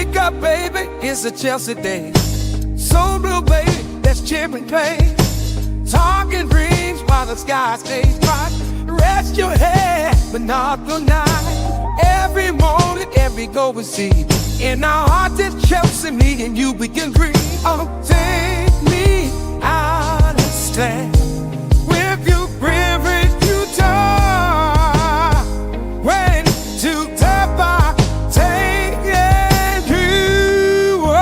wake up, baby, it's a Chelsea day. So blue, baby, that's chipping pain. Talking dreams while the sky stays bright. Rest your head, but not the night. Every morning, every goal we see. In our hearts, it's Chelsea, me and you, we can agree. Oh, take me out and stand with you, privilege you talk. When to tap I take it you. Oh,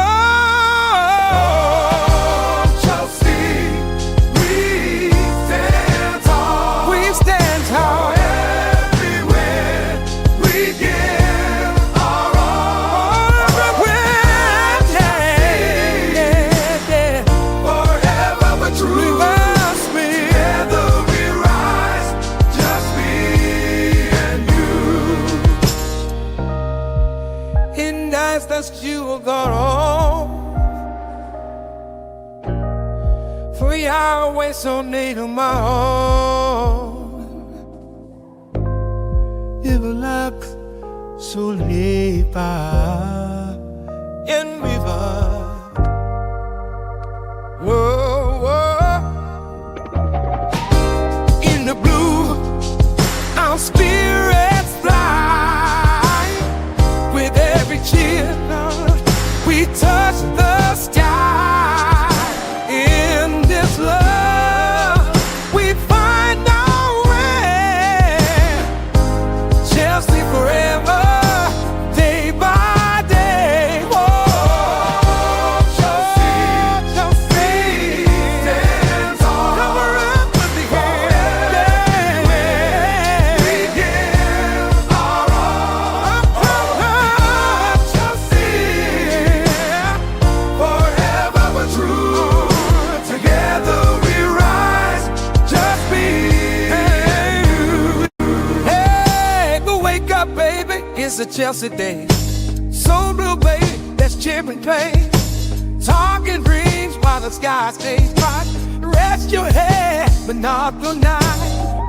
Chelsea, we stand tall. We stand tall. Everywhere we give our all. Everywhere, yeah. Forever but true. Together we rise, just me and you. In nights that you are gone, for Yahweh so near to my own. Delap, so live in river. Whoa, whoa. In the blue, our spirits fly. With every cheer, we touch the sky. In this love, we find our way. Chelsea forever, day by day. Whoa, Chelsea stands on. Cover up with the hand. We give our all. Chelsea, forever but true. Together we rise, just me and you. Hey, go wake up, baby, it's a Chelsea day. So blue, baby, that's chipping pain. Talking dreams while the sky stays bright. Rest your head, but not the night.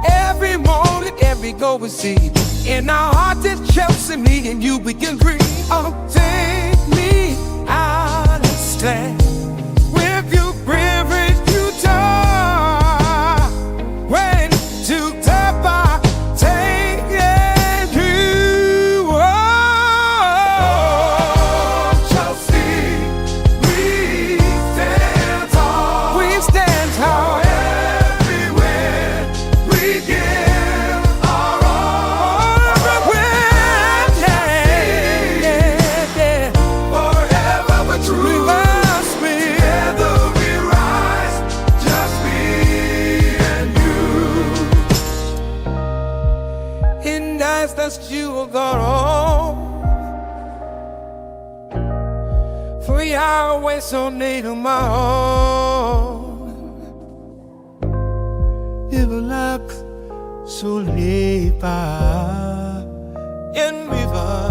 Every morning, every goal we see. In our hearts, it's Chelsea, me and you, we can agree. Oh, take me out and stand with you, privilege you talk. When to tap I take it you. Oh, Chelsea, we stand tall. We stand tall. Everywhere we give our all. Everywhere, yeah. Forever but true. Together we rise, just me and you. In nights that you are gone, for Yahweh so near to my own. Delap, so live in river.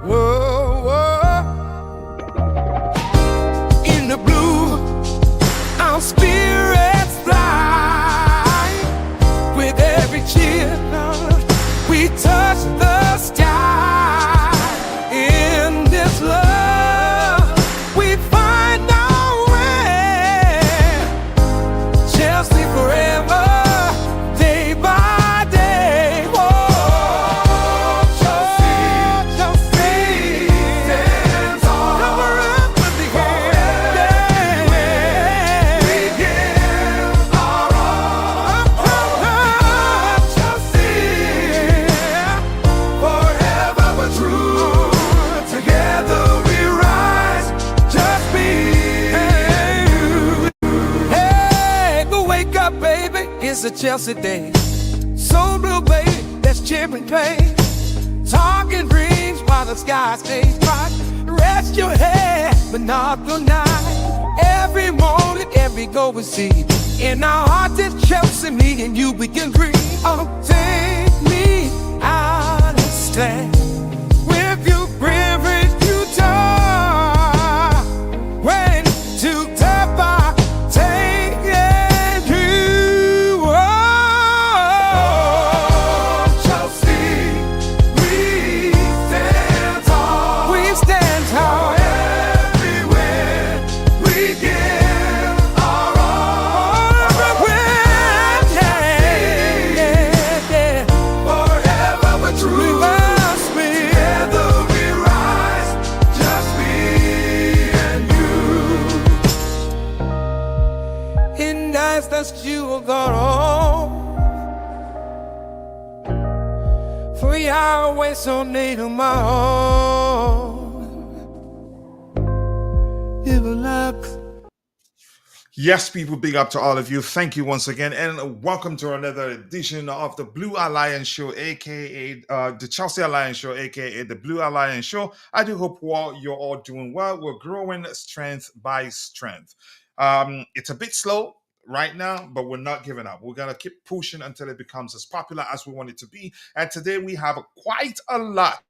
Whoa, whoa. In the blue, our spirits fly. With every cheer, we touch the sky. In this love, we find our way. Chelsea forever, day by day. Whoa, Chelsea stands on. Cover up with the hand. We give our all. Chelsea, forever but true. Together we rise, just me and you. Hey, go wake up, baby, it's a Chelsea day. So blue, baby, that's chipping pain. Talking dreams while the sky stays bright. Rest your head, but not the night. Every morning, every goal we see. In our hearts, it's Chelsea, me and you, we can agree. Oh, take me out and stand with you, privilege you talk. When to tap I take it you. Oh, Chelsea, we stand tall. always so near to my heart. Yes, people, big up to all of you. Thank you once again, and welcome to another edition of the Blue Alliance Show, aka the Chelsea Alliance Show, aka the Blue Alliance Show. I do hope you're all doing well. We're growing strength by strength. It's a bit slow right now, but we're not giving up. We're gonna keep pushing until it becomes as popular as we want it to be. And today we have quite a lot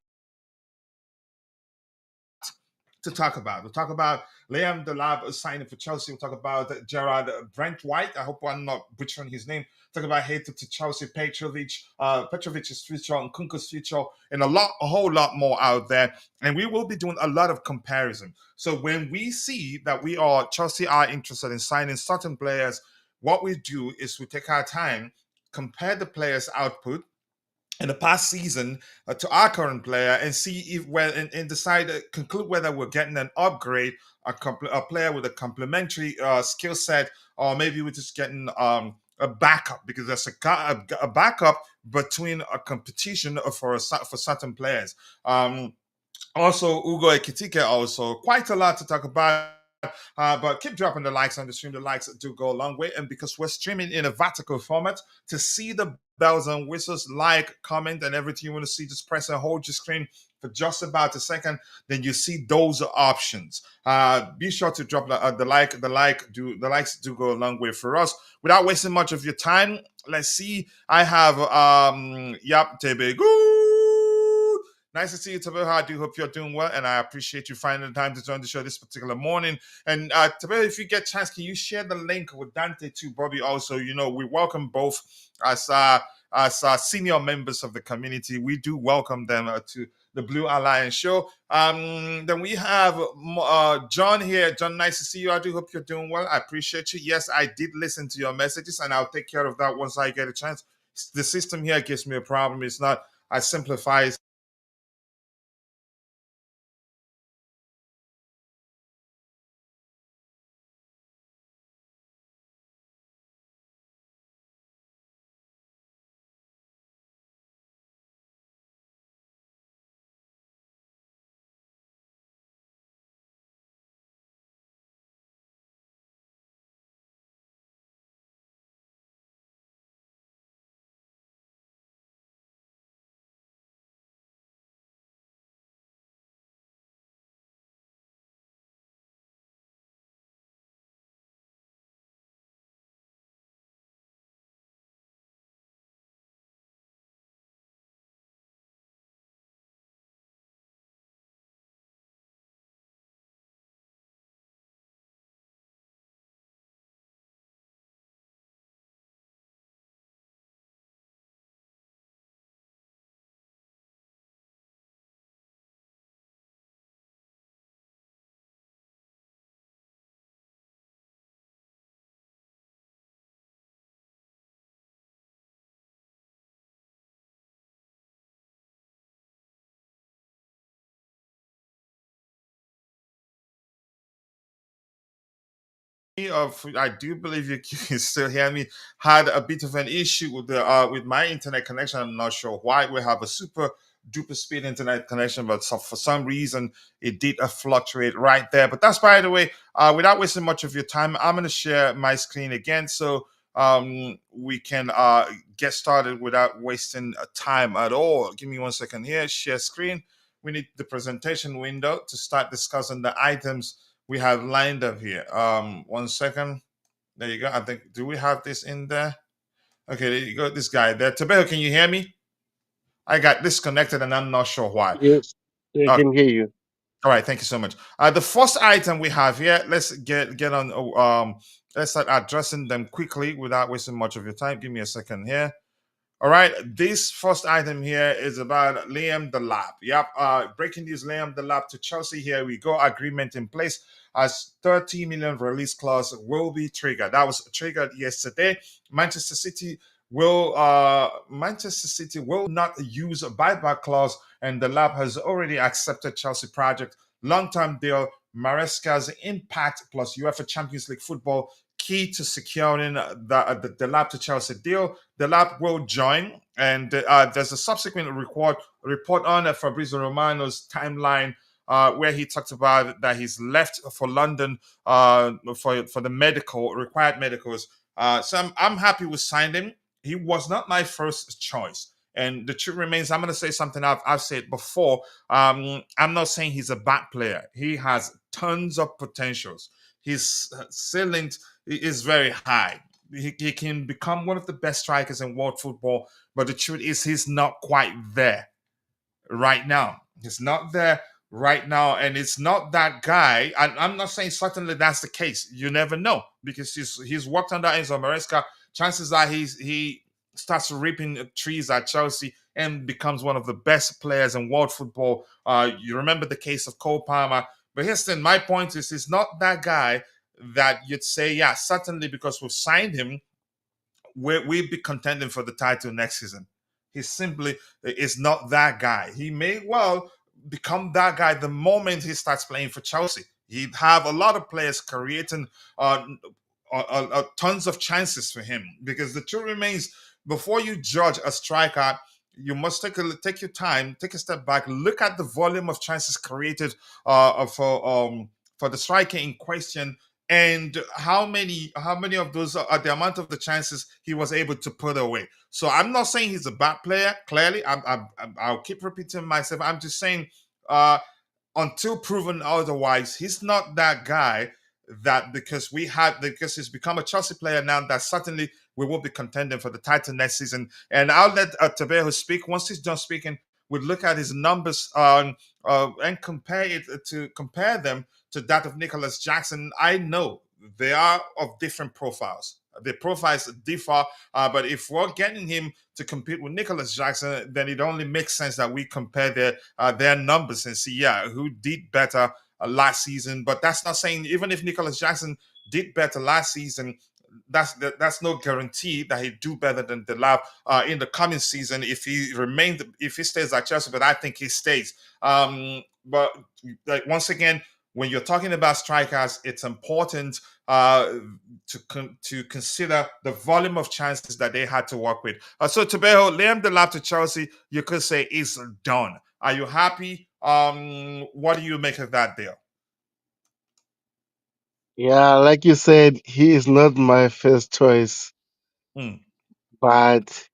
to talk about. We'll talk about Liam Delap signing for Chelsea. We'll talk about Jarrad Branthwaite. I hope I'm not butchering his name. Talk about Hato to Chelsea, Petrovic, Petrovic's future, and Nkunku's future, and a whole lot more out there. And we will be doing a lot of comparison. So when we see that Chelsea are interested in signing certain players, what we do is we take our time, compare the players' output in the past season to our current player and see if and decide conclude whether we're getting an upgrade, a player with a complementary skill set, or maybe we're just getting a backup, because there's a backup between a competition for certain players. Also, Hugo Ekitike, also quite a lot to talk about. But keep dropping the likes on the stream. The likes do go a long way. And because we're streaming in a vertical format, to see the bells and whistles, like, comment, and everything you want to see, just press and hold your screen for just about a second. Then you see those options. Be sure to drop the like. The likes do go a long way for us. Without wasting much of your time, let's see. I have Tebe. Nice to see you, Tabel. I do hope you're doing well, and I appreciate you finding the time to join the show this particular morning. And Tabel, if you get a chance, can you share the link with Dante too, Bobby? Also, we welcome both as senior members of the community. We do welcome them to the Blue Alliance Show. Then we have John here. John, nice to see you. I do hope you're doing well. I appreciate you. Yes, I did listen to your messages, and I'll take care of that once I get a chance. The system here gives me a problem. It's not as simplified of I do believe you can still hear me, had a bit of an issue with my internet connection. I'm not sure why. We have a super duper speed internet connection, but for some reason it did fluctuate right there. But that's by the way. Without wasting much of your time, I'm going to share my screen again so we can get started without wasting time at all. Give me 1 second here. Share screen. We need the presentation window to start discussing the items we have lined up here. 1 second. There you go. I think, do we have this in there? Okay, there you go. This guy there. Tabeo, can you hear me? I got disconnected and I'm not sure why. Yes, I Okay. can hear you. All right, thank you so much. The first item we have here, let's get on. Let's start addressing them quickly without wasting much of your time. Give me a second here. All right, this first item here is about Liam Delap. Yep, breaking news: Liam Delap to Chelsea. Here we go. Agreement in place as 30 million release clause will be triggered. That was triggered yesterday. Manchester City will not use a buyback clause, and Delap has already accepted Chelsea project long-term deal. Maresca's impact plus UEFA Champions League football key to securing the Delap to Chelsea deal. Delap will join, and there's a subsequent report on Fabrizio Romano's timeline where he talked about that he's left for London for the medical required medicals. So I'm happy we signed him. He was not my first choice. And the truth remains, I'm going to say something I've said before. I'm not saying he's a bad player. He has tons of potentials. His ceiling is very high. He can become one of the best strikers in world football. But the truth is, he's not quite there right now. He's not there right now, and it's not that guy. I'm not saying certainly that's the case. You never know because he's worked under Enzo Maresca. Chances are he starts reaping trees at Chelsea and becomes one of the best players in world football. You remember the case of Cole Palmer, but here's the my point is he's not that guy that you'd say, yeah, certainly because we've signed him, we'd be contending for the title next season. He simply is not that guy. He may well become that guy the moment he starts playing for Chelsea. He'd have a lot of players creating tons of chances for him because the truth remains before you judge a striker, you must take your time, take a step back, look at the volume of chances created for the striker in question, and how many of those are the amount of the chances he was able to put away. So I'm not saying he's a bad player. Clearly, I'll keep repeating myself. I'm just saying until proven otherwise, he's not that guy that because he's become a Chelsea player now that certainly we will be contending for the title next season. And I'll let Tabeho speak. Once he's done speaking, we'll look at his numbers and compare them to that of Nicholas Jackson. I know they are of different profiles. The profiles differ, but if we're getting him to compete with Nicholas Jackson, then it only makes sense that we compare their numbers and see, yeah, who did better last season. But that's not saying even if Nicholas Jackson did better last season, that's no guarantee that he'd do better than Delap in the coming season if he stays at Chelsea. But I think he stays. But like once again, when you're talking about strikers, it's important to consider the volume of chances that they had to work with. So Tabeho, Liam Delap to Chelsea, you could say is done. Are you happy? What do you make of that deal? Yeah, like you said, he is not my first choice, Hmm. but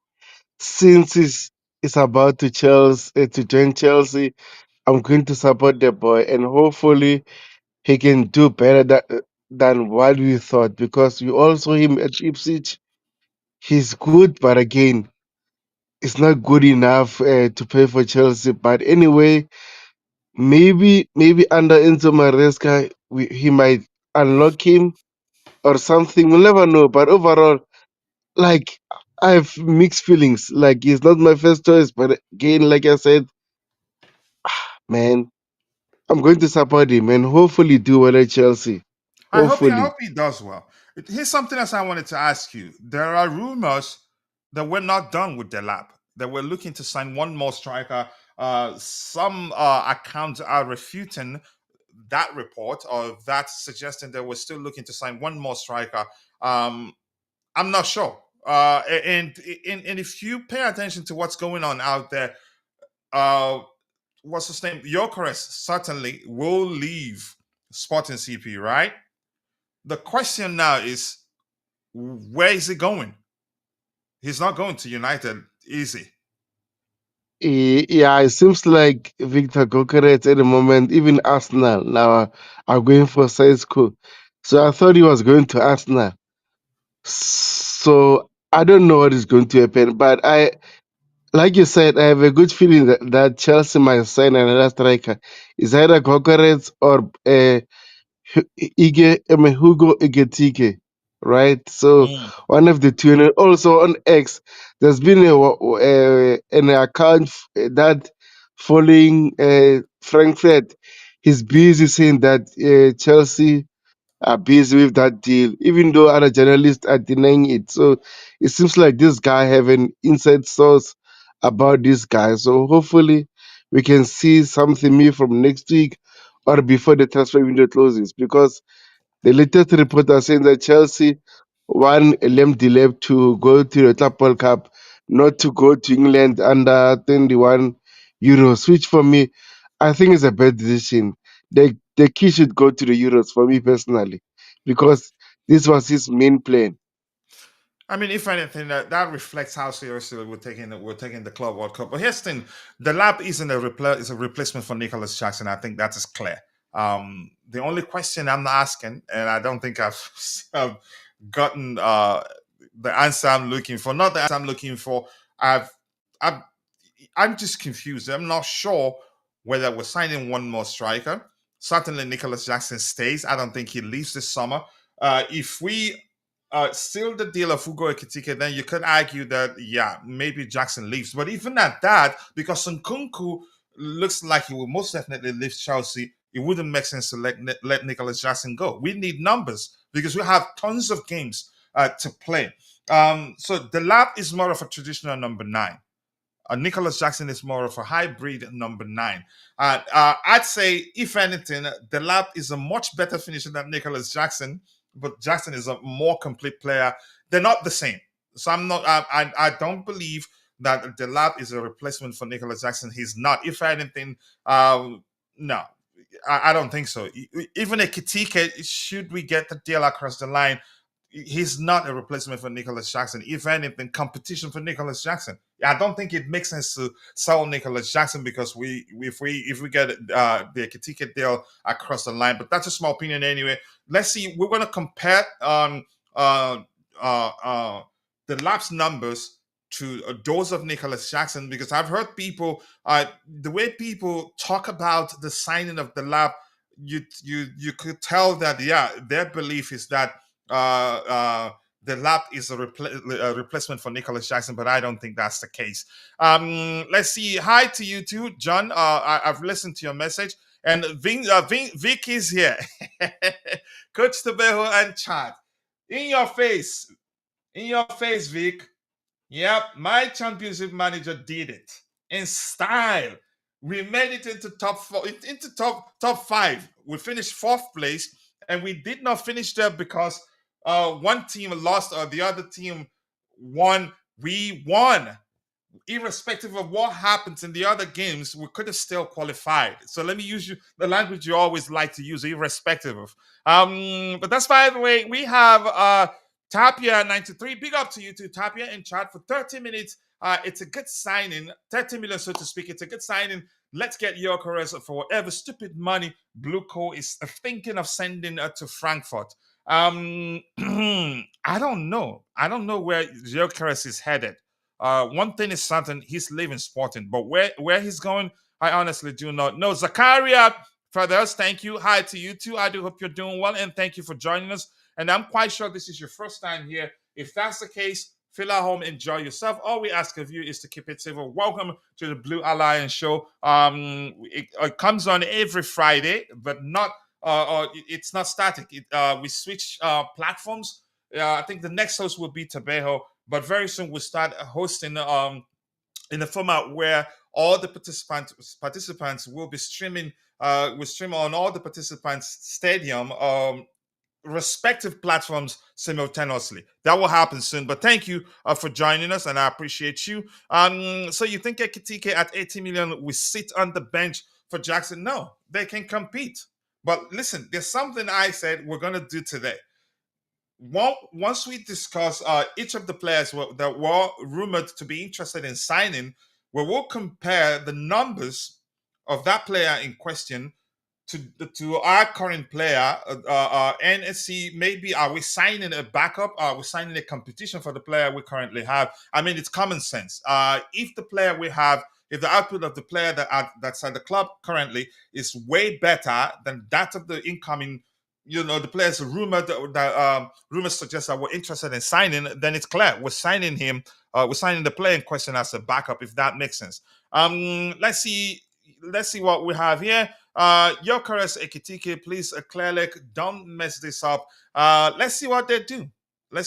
since he's about to join Chelsea, I'm going to support the boy, and hopefully he can do better than what we thought. Because we all saw him at Ipswich. He's good, but again, it's not good enough to play for Chelsea. But anyway, maybe under Enzo Maresca, he might unlock him or something. We'll never know. But overall, like I have mixed feelings. Like he's not my first choice, but again, like I said, man, I'm going to support him and hopefully do well at Chelsea. I Hopefully. hope he does well. Here's something else I wanted to ask you. There are rumors that we're not done with Delap. That we're looking to sign one more striker. Some accounts are refuting that report or that suggesting that we're still looking to sign one more striker. Um, I'm not sure. And if you pay attention to what's going on out there, uh, what's his name? Gyokeres certainly will leave Sporting CP, right? The question now is, where is he going? He's not going to United, is he? Yeah, it seems like Victor Gyokeres at the moment, even Arsenal now are going for Sesko. So I thought he was going to Arsenal. So I don't know what is going to happen, but like you said, I have a good feeling that Chelsea might sign another striker. It's either Gyokeres or Hugo Ekitike, right? So Mm. one of the two. And also on X, there's been an account that following Frankfurt. He's busy saying that Chelsea are busy with that deal, even though other journalists are denying it. So it seems like this guy have an inside source about this guy. So hopefully we can see something new from next week or before the transfer window closes because the latest report are saying that Chelsea want Delap to go to the Club World Cup, not to go to England under 21 Euros, which for me, I think is a bad decision. The key should go to the Euros for me personally, because this was his main plan. I mean, if anything, that reflects how seriously we're taking the Club World Cup. But here's the thing: the lab isn't is a replacement for Nicholas Jackson. I think that is clear. The only question I'm asking, and I don't think I've, I've gotten the answer I'm looking for. Not the answer I'm looking for. I've, I've I'm just confused. I'm not sure whether we're signing one more striker. Certainly, Nicholas Jackson stays. I don't think he leaves this summer. If we seal the deal of Hugo Ekitike, then you could argue that, yeah, maybe Jackson leaves. But even at that, because Nkunku looks like he will most definitely leave Chelsea, it wouldn't make sense to let Nicholas Jackson go. We need numbers because we have tons of games to play. So the lab is more of a traditional number 9. Nicholas Jackson is more of a hybrid number 9. I'd say, if anything, Delap is a much better finisher than Nicholas Jackson, but Jackson is a more complete player. They're not the same. So I'm not. I don't believe that Delap is a replacement for Nicholas Jackson. He's not. If anything, no, I don't think so. Even Ekitike, should we get the deal across the line, he's not a replacement for Nicholas Jackson. If anything, competition for Nicholas Jackson. I don't think it makes sense to sell Nicholas Jackson because if we get the Ekitike deal across the line. But that's a small opinion anyway. Let's see. We're going to compare the lapse numbers to those of Nicholas Jackson, because I've heard people the way people talk about the signing of the lap. You could tell that, yeah, their belief is that the lap is a replacement for Nicholas Jackson, but I don't think that's the case. Let's see. Hi to you too, John. I've listened to your message, and Vic is here. Coach Tabejo and Chad, in your face, Vic. Yep, my championship manager did it in style. We made it into top 4, into top 5. We finished 4th place, and we did not finish there because one team lost or the other team won. We won. Irrespective of what happens in the other games, we could have still qualified. So let me use the language you always like to use, irrespective of. But that's, by the way, we have Tapia 93. Big up to you too, Tapia, in chat for 30 minutes. It's a good signing, 30 million, so to speak. It's a good signing. Let's get Gyokeres for whatever stupid money Blue Co is thinking of sending to Frankfurt. I don't know. I don't know where Gyokeres is headed. One thing is certain, he's leaving Sporting, but where he's going, I honestly do not know. Zakaria Feathers, thank you. Hi to you too. I do hope you're doing well, and thank you for joining us. And I'm quite sure this is your first time here. If that's the case, feel at home, enjoy yourself. All we ask of you is to keep it civil. Welcome to the Blue Alliance Show. It comes on every Friday, but not it's not static. We switch platforms. I think the next host will be Tabejo, but very soon we'll start hosting in a format where all the participants will be streaming. We stream on all the participants' stadium respective platforms simultaneously. That will happen soon. But thank you for joining us, and I appreciate you. So you think Ekitike at 80 million will sit on the bench for Jackson? No, they can compete. But listen, there's something I said we're going to do today. Once we discuss each of the players that were rumored to be interested in signing, we will compare the numbers of that player in question to our current player and see, maybe are we signing a backup? Are we signing a competition for the player we currently have? I mean, it's common sense. If the player we have, if the output of the player that's at the club currently is way better than that of the incoming, the players rumored that rumors suggest that we're interested in signing, then it's clear we're signing him. We're signing the player in question as a backup, if that makes sense. Let's see what we have here. Gyokeres, Ekitike, please, clearly don't mess this up. Let's see what they do. And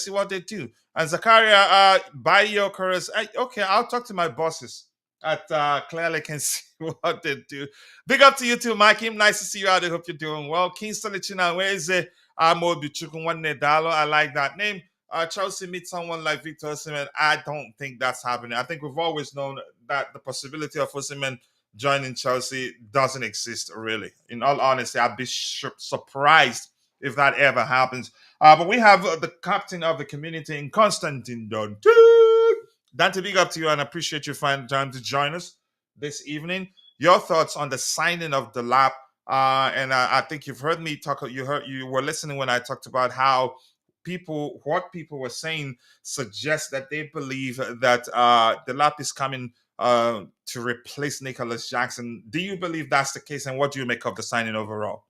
Zakaria, buy Gyokeres. Okay, I'll talk to my bosses at Clearly and see what they do. Big up to you too, Mikey. Nice to see you out. I hope you're doing well. Kingston China, where is it? Amobi Chukwuwanne Dalo. I like that name. Chelsea meet someone like Victor Osimhen. I don't think that's happening. I think we've always known that the possibility of Osimhen joining Chelsea doesn't exist, really. In all honesty, I'd be surprised if that ever happens. But we have the captain of the community in Constantine Dante. Dante, big up to you and appreciate you finding time to join us this evening. Your thoughts on the signing of Delap? And I think you've heard me talk. You were listening when I talked about how what people were saying suggests that they believe that Delap is coming to replace Nicholas Jackson. Do you believe that's the case? And what do you make of the signing overall?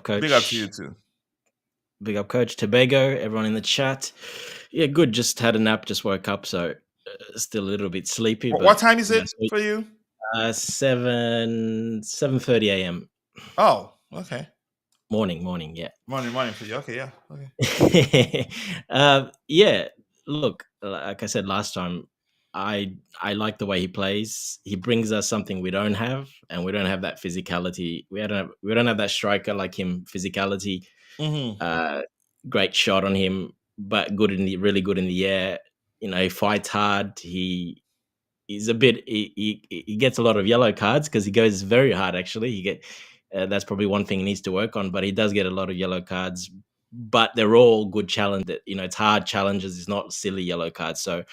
Coach. Big up to you too. Big up, Coach. Tobago, everyone in the chat. Yeah, good. Just had a nap, just woke up, so still a little bit sleepy. What time is it for you? 7:30 a.m. Oh, okay. Morning, yeah. Morning for you. Okay, yeah. Okay. Yeah, look, like I said last time, I like the way he plays. He brings us something we don't have, and we don't have that physicality. We don't have that striker like him, physicality. Mm-hmm. Great shot on him, but really good in the air. He fights hard. He's a bit. He gets a lot of yellow cards because he goes very hard. Actually, that's probably one thing he needs to work on. But he does get a lot of yellow cards. But they're all good challenges. It's hard challenges. It's not silly yellow cards. So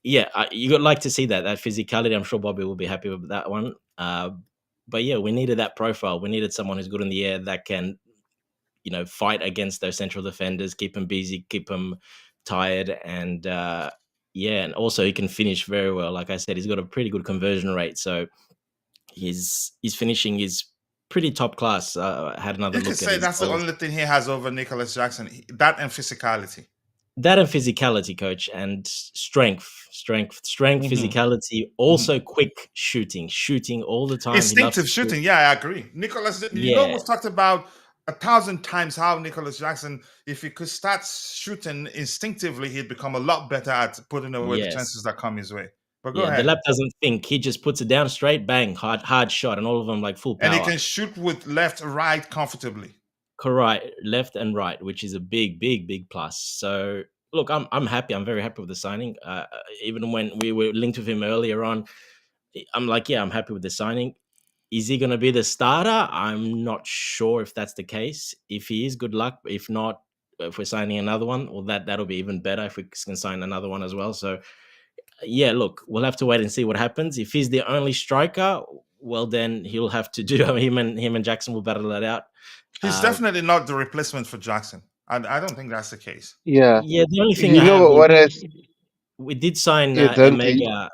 yeah, you would like to see that physicality. I'm sure Bobby will be happy with that one. But yeah, we needed that profile. We needed someone who's good in the air that can, fight against those central defenders, keep them busy, keep them tired, and and also he can finish very well. Like I said, he's got a pretty good conversion rate, so his finishing is pretty top class. I had another look. You could at say that's goals. the only thing he has over Nicholas Jackson. That and physicality. That and physicality, Coach, and strength, physicality. Also, quick shooting all the time. Instinctive shooting. Yeah, I agree. Nicholas, we've talked about 1,000 times how Nicholas Jackson, if he could start shooting instinctively, he'd become a lot better at putting away the chances that come his way. But go ahead. Delap doesn't think. He just puts it down straight, bang, hard shot, and all of them like full power. And he can shoot with left, right comfortably. Correct, left and right, which is a big plus. So look, I'm happy. I'm very happy with the signing. Even when we were linked with him earlier on, I'm like, yeah, I'm happy with the signing. Is he going to be the starter? I'm not sure if that's the case. If he is, good luck. If not, if we're signing another one, well, that'll be even better if we can sign another one as well. So yeah, look, we'll have to wait and see what happens. If he's the only striker, well, then he'll have to do him and Jackson will battle that out. He's definitely not the replacement for Jackson. I don't think that's the case. Yeah. The only thing we did sign Omega.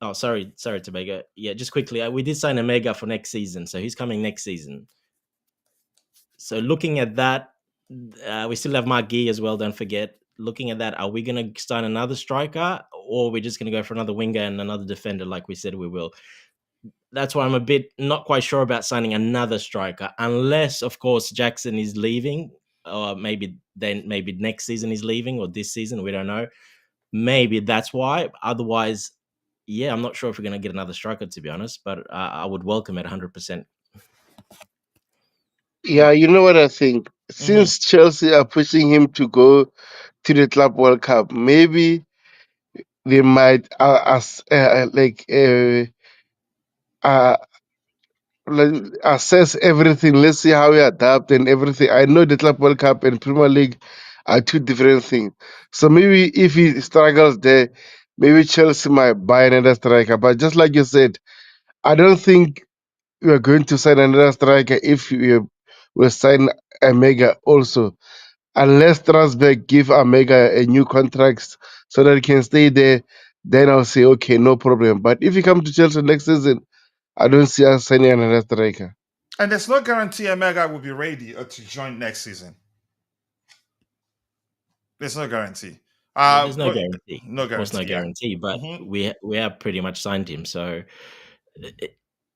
Oh, sorry, Tobago. Yeah, just quickly, we did sign Omega for next season, so he's coming next season. So looking at that, we still have Mark Gee as well. Don't forget. Looking at that, are we going to sign another striker, or are we just going to go for another winger and another defender, like we said we will? That's why I'm a bit not quite sure about signing another striker, unless, of course, Jackson is leaving, or maybe next season he's leaving, or this season, we don't know. Maybe that's why. Otherwise, yeah, I'm not sure if we're going to get another striker, to be honest, but I would welcome it 100%. Yeah, you know what I think? Since Chelsea are pushing him to go to the Club World Cup, maybe they might assess everything. Let's see how we adapt and everything. I know the Club World Cup and Premier League are two different things. So maybe if he struggles there, maybe Chelsea might buy another striker. But just like you said, I don't think we are going to sign another striker if we will sign Omega also. Unless Strasbourg give Omega a new contract so that he can stay there, then I'll say, okay, no problem. But if he comes to Chelsea next season, I don't see us signing another striker. And there's no guarantee Omega will be ready to join next season. There's no guarantee. There's no guarantee. No guarantee. Of course, no guarantee. But we have pretty much signed him, so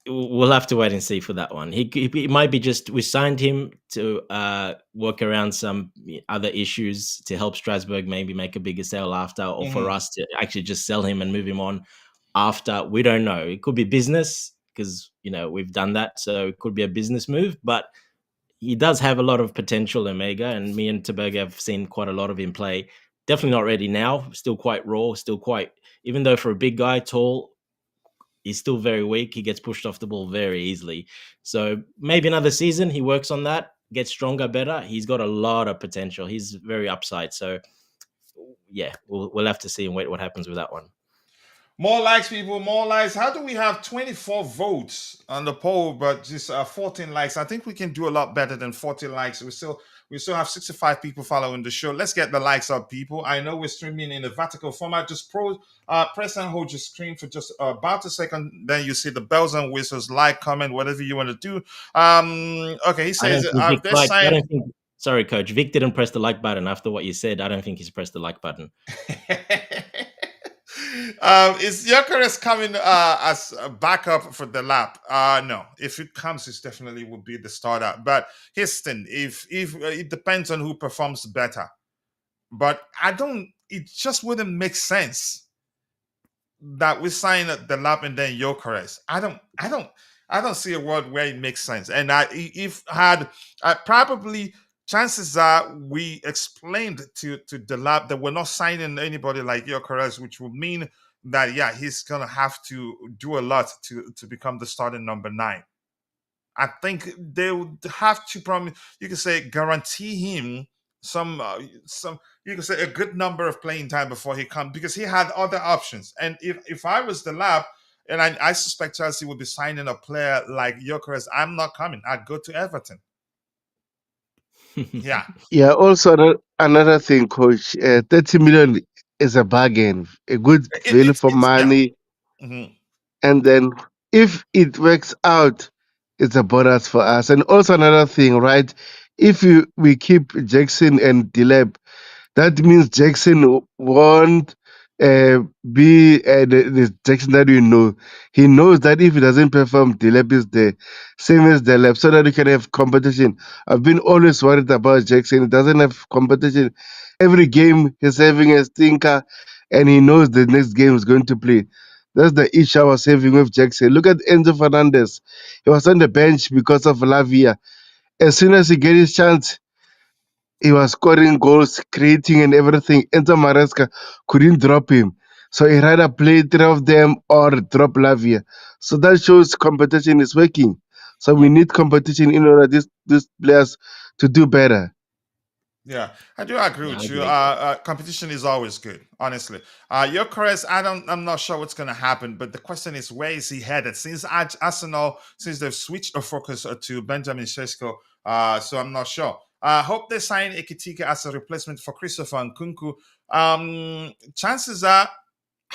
we'll have to wait and see for that one. He might be just we signed him to work around some other issues to help Strasbourg maybe make a bigger sale after, or for us to actually just sell him and move him on after. We don't know. It could be business because we've done that, so it could be a business move. But he does have a lot of potential, Omega, and me and Tobago have seen quite a lot of him play. Definitely not ready now. Still quite raw. Still quite, even though for a big guy, tall, he's still very weak. He gets pushed off the ball very easily. So maybe another season he works on that, gets stronger, better. He's got a lot of potential. He's very upside. So yeah, we'll have to see and wait what happens with that one. More likes, people, more likes. How do we have 24 votes on the poll, but just 14 likes? I think we can do a lot better than 40 likes. We still have 65 people following the show. Let's get the likes up, people. I know we're streaming in a vertical format. Just press and hold your screen for just about a second. Then you see the bells and whistles, like, comment, whatever you want to do. Okay, he says this sign. Sorry, Coach. Vic didn't press the like button after what you said. I don't think he's pressed the like button. Is Gyokeres coming as a backup for Delap? No. If it comes, it definitely would be the starter. But here's the thing: if it depends on who performs better. But it just wouldn't make sense that we sign Delap and then Gyokeres. I don't see a world where it makes sense. And probably chances are we explained to Delap that we're not signing anybody like Gyokeres, which would mean that he's gonna have to do a lot to become the starting number 9. I think they would have to guarantee him some you could say a good number of playing time before he comes, because he had other options. And if I was Delap, and I suspect Chelsea would be signing a player like Gyokeres, I'm not coming. I'd go to Everton. Yeah. Yeah, also another thing, Coach. 30 million is a bargain, a good value for money. Mm-hmm. And then if it works out, it's a bonus for us. And also another thing, right? If we keep Jackson and Delap, that means Jackson won't be the Jackson that we know. He knows that if he doesn't perform, Delap is there, same as Delap, so that we can have competition. I've been always worried about Jackson. He doesn't have competition. Every game he's having a stinker, and he knows the next game is going to play. That's the issue I was having with Jackson. Look at Enzo Fernandez. He was on the bench because of Lavia. As soon as he get his chance, he was scoring goals, creating and everything. Enzo Maresca couldn't drop him. So he rather play 3 of them or drop Lavia. So that shows competition is working. So we need competition in order these players to do better. Yeah, I do agree with you. Competition is always good, honestly. Gyokeres, I'm not sure what's going to happen, but the question is, where is he headed? Since Arsenal, since they've switched the focus to Benjamin Sesko, so I'm not sure. Hope they sign Ekitike as a replacement for Christopher Nkunku. Chances are,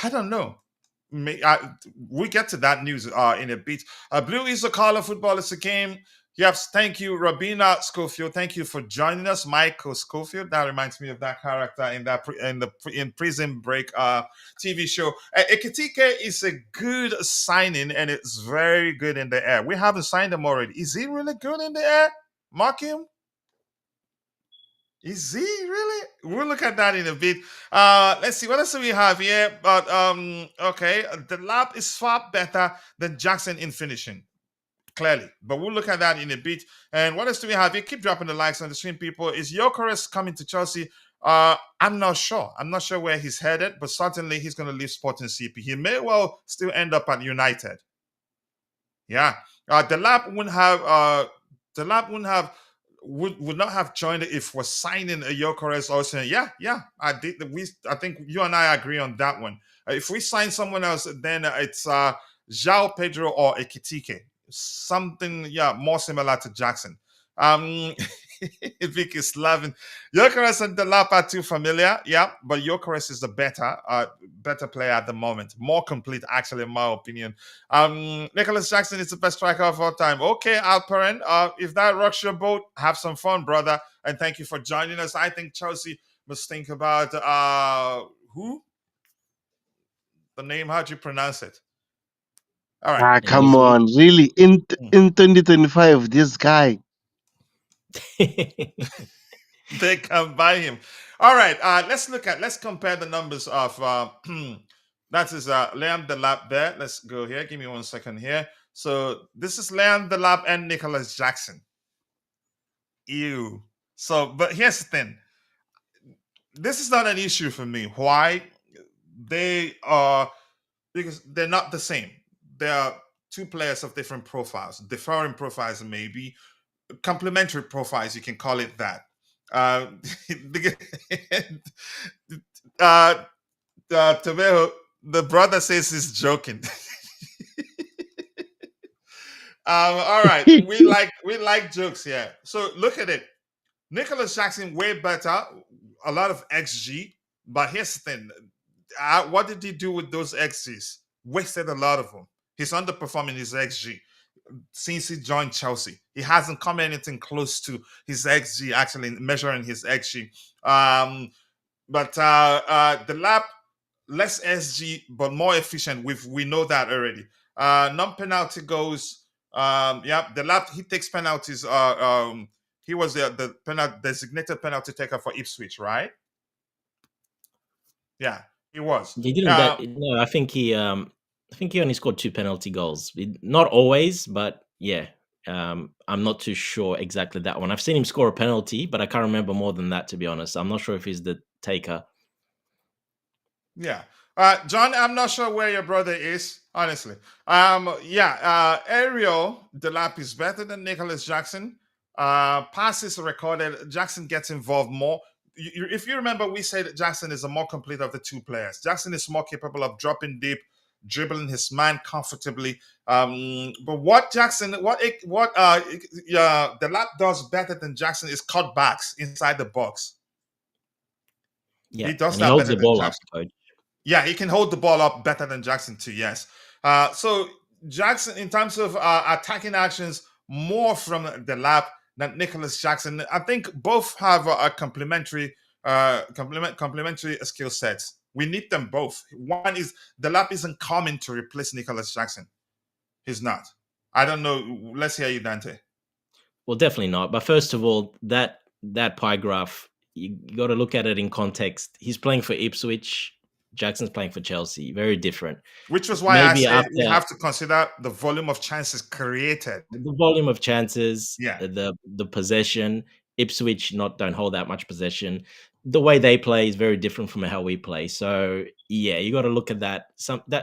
I don't know. We get to that news in a bit. Blue is a color, football is a game. Yes, thank you, Rabina Schofield. Thank you for joining us, Michael Schofield. That reminds me of that character in Prison Break TV show. Ekitike is a good signing, and it's very good in the air. We haven't signed him already. Is he really good in the air? Mark him. Is he really? We'll look at that in a bit. Let's see what else do we have here. But okay, Delap is far better than Jackson in finishing. Clearly, but we'll look at that in a bit. And what else do we have here? Keep dropping the likes on the stream, people. Is Gyokeres coming to Chelsea? I'm not sure. I'm not sure where he's headed, but certainly he's going to leave Sporting CP. He may well still end up at United. Yeah, Delap would not have joined it if we're signing a Gyokeres or saying, yeah. I think you and I agree on that one. If we sign someone else, then it's João Pedro or Ekitike. Something, more similar to Jackson. Vic is laughing. Gyokeres and Delap are too familiar, but Gyokeres is the better player at the moment. More complete, actually, in my opinion. Nicholas Jackson is the best striker of all time. Okay, Alperen, if that rocks your boat, have some fun, brother. And thank you for joining us. I think Chelsea must think about who? The name, how do you pronounce it? All right. Come on. Really? In 2025, this guy. They can buy him. All right. Let's compare the numbers of That is Liam Delap there. Let's go here. Give me 1 second here. So this is Liam Delap and Nicholas Jackson. Ew. So, but here's the thing. This is not an issue for me. Why? They are, because they're not the same. They are two players of different profiles, differing profiles, maybe complementary profiles. You can call it that. uh, Tomejo, the brother says he's joking. All right, we like jokes here. So look at it. Nicholas Jackson way better, a lot of XG. But here's the thing: what did he do with those XGs? Wasted a lot of them. He's underperforming his XG since he joined Chelsea. He hasn't come anything close to his XG, actually measuring his XG. But the lap, less SG, but more efficient. We know that already. Non-penalty goals. The lap, he takes penalties. He was the designated penalty taker for Ipswich, right? Yeah, he was. He didn't. No, I think he only scored 2 penalty goals. Not always, but yeah. I'm not too sure exactly that one. I've seen him score a penalty, but I can't remember more than that, to be honest. I'm not sure if he's the taker. Yeah. John, I'm not sure where your brother is, honestly. Ariel Delap is better than Nicholas Jackson. Passes recorded. Jackson gets involved more. If you remember, we said Jackson is the more complete of the two players. Jackson is more capable of dropping deep, dribbling his man comfortably. But what Delap does better than Jackson is cutbacks inside the box. Yeah, he does and that he holds better the than ball Jackson. up, coach. Yeah, he can hold the ball up better than Jackson too. Yes. So Jackson, in terms of attacking actions, more from the lap than Nicholas Jackson. I think both have a complementary skill sets. We need them both. One is the lap isn't coming to replace Nicholas Jackson. He's not. I don't know. Let's hear you, Dante. Well, definitely not. But first of all, that pie graph, you got to look at it in context. He's playing for Ipswich. Jackson's playing for Chelsea. Very different. Which was why I said we have to consider the volume of chances created. The volume of chances, yeah, the possession. Ipswich don't hold that much possession. The way they play is very different from how we play. So yeah, you got to look at that.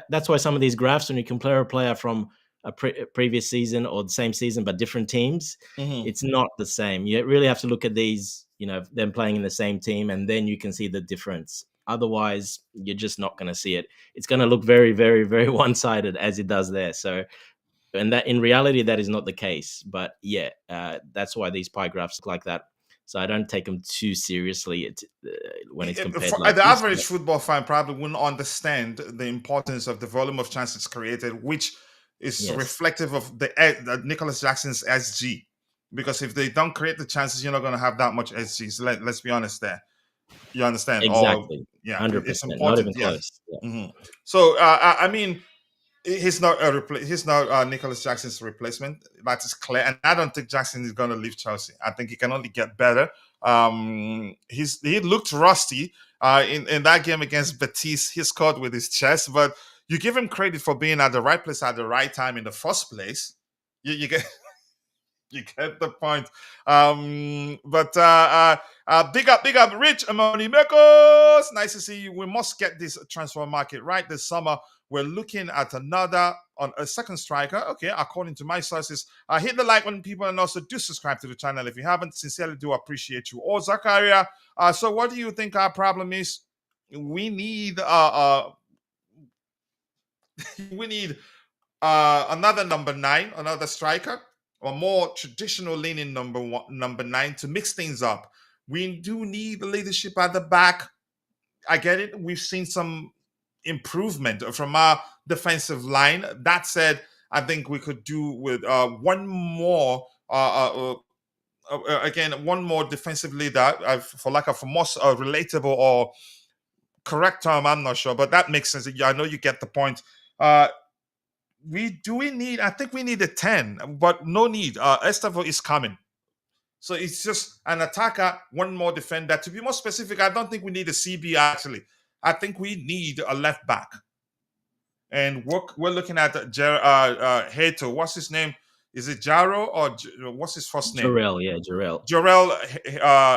That's why some of these graphs, when you compare a player from a previous season or the same season but different teams, it's not the same. You really have to look at these, them playing in the same team, and then you can see the difference. Otherwise, you're just not going to see it. It's going to look very, very, very one-sided as it does there. So, and that in reality, that is not the case. But yeah, that's why these pie graphs look like that. So I don't take them too seriously when it's compared. The average football fan probably wouldn't understand the importance of the volume of chances created, which is reflective of the Nicholas Jackson's SG. Because if they don't create the chances, you're not going to have that much SG. So let's be honest there. You understand? Exactly. Yeah, 100%. it's important. Not even close. Yeah. Mm-hmm. So I mean, he's not Nicholas Jackson's replacement. That is clear, and I don't think Jackson is going to leave Chelsea. I think he can only get better. He looked rusty in that game against Betis. He scored with his chest, but you give him credit for being at the right place at the right time in the first place. You get. You get the point. But big up, Rich Amoni Mekos. Nice to see you. We must get this transfer market right this summer. We're looking at a second striker. Okay, according to my sources. Hit the like button, people, and also do subscribe to the channel if you haven't. Sincerely do appreciate you. Oh, Zakaria. So what do you think our problem is? We need another number 9, another striker. Or more traditional leaning number 9 to mix things up. We do need leadership at the back. I get it. We've seen some improvement from our defensive line. That said, I think we could do with one more defensive leader for more relatable or correct term. I'm not sure, but that makes sense. I know you get the point. I think we need a 10, but no need. Estevao is coming. So it's just an attacker, one more defender. To be more specific, I don't think we need a CB actually. I think we need a left back. and we're looking at Hato. What's his name? Is it Jaro or what's his first name? Jorel, yeah, Jorel. Jorel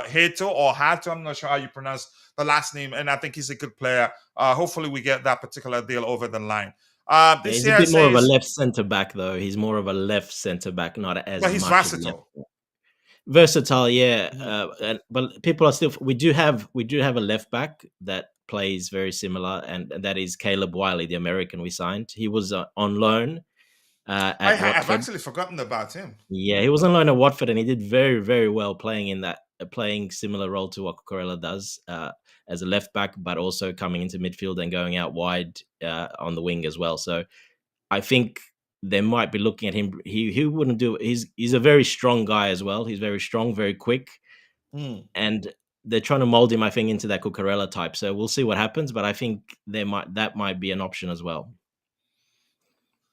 Hato or Hato. I'm not sure how you pronounce the last name, and I think he's a good player. Hopefully, we get that particular deal over the line. Yeah, This he's a here bit more of a says, left centre back though. He's more of a left centre back, not as but he's much of a left. versatile. Versatile, yeah. Mhm. But people are still. We do have a left back that plays very similar, and that is Caleb Wiley, the American we signed. He was on loan at I've Watford. actually forgotten about him. Yeah, he was on loan at Watford, and he did very, very well playing in that, playing similar role to what Cucurella does as a left back, but also coming into midfield and going out wide on the wing as well. So I think they might be looking at him. He wouldn't do. He's a very strong guy as well. He's very strong, very quick, Mm. and they're trying to mold him, I think, into that Cucurella type. So we'll see what happens. But I think that might be an option as well.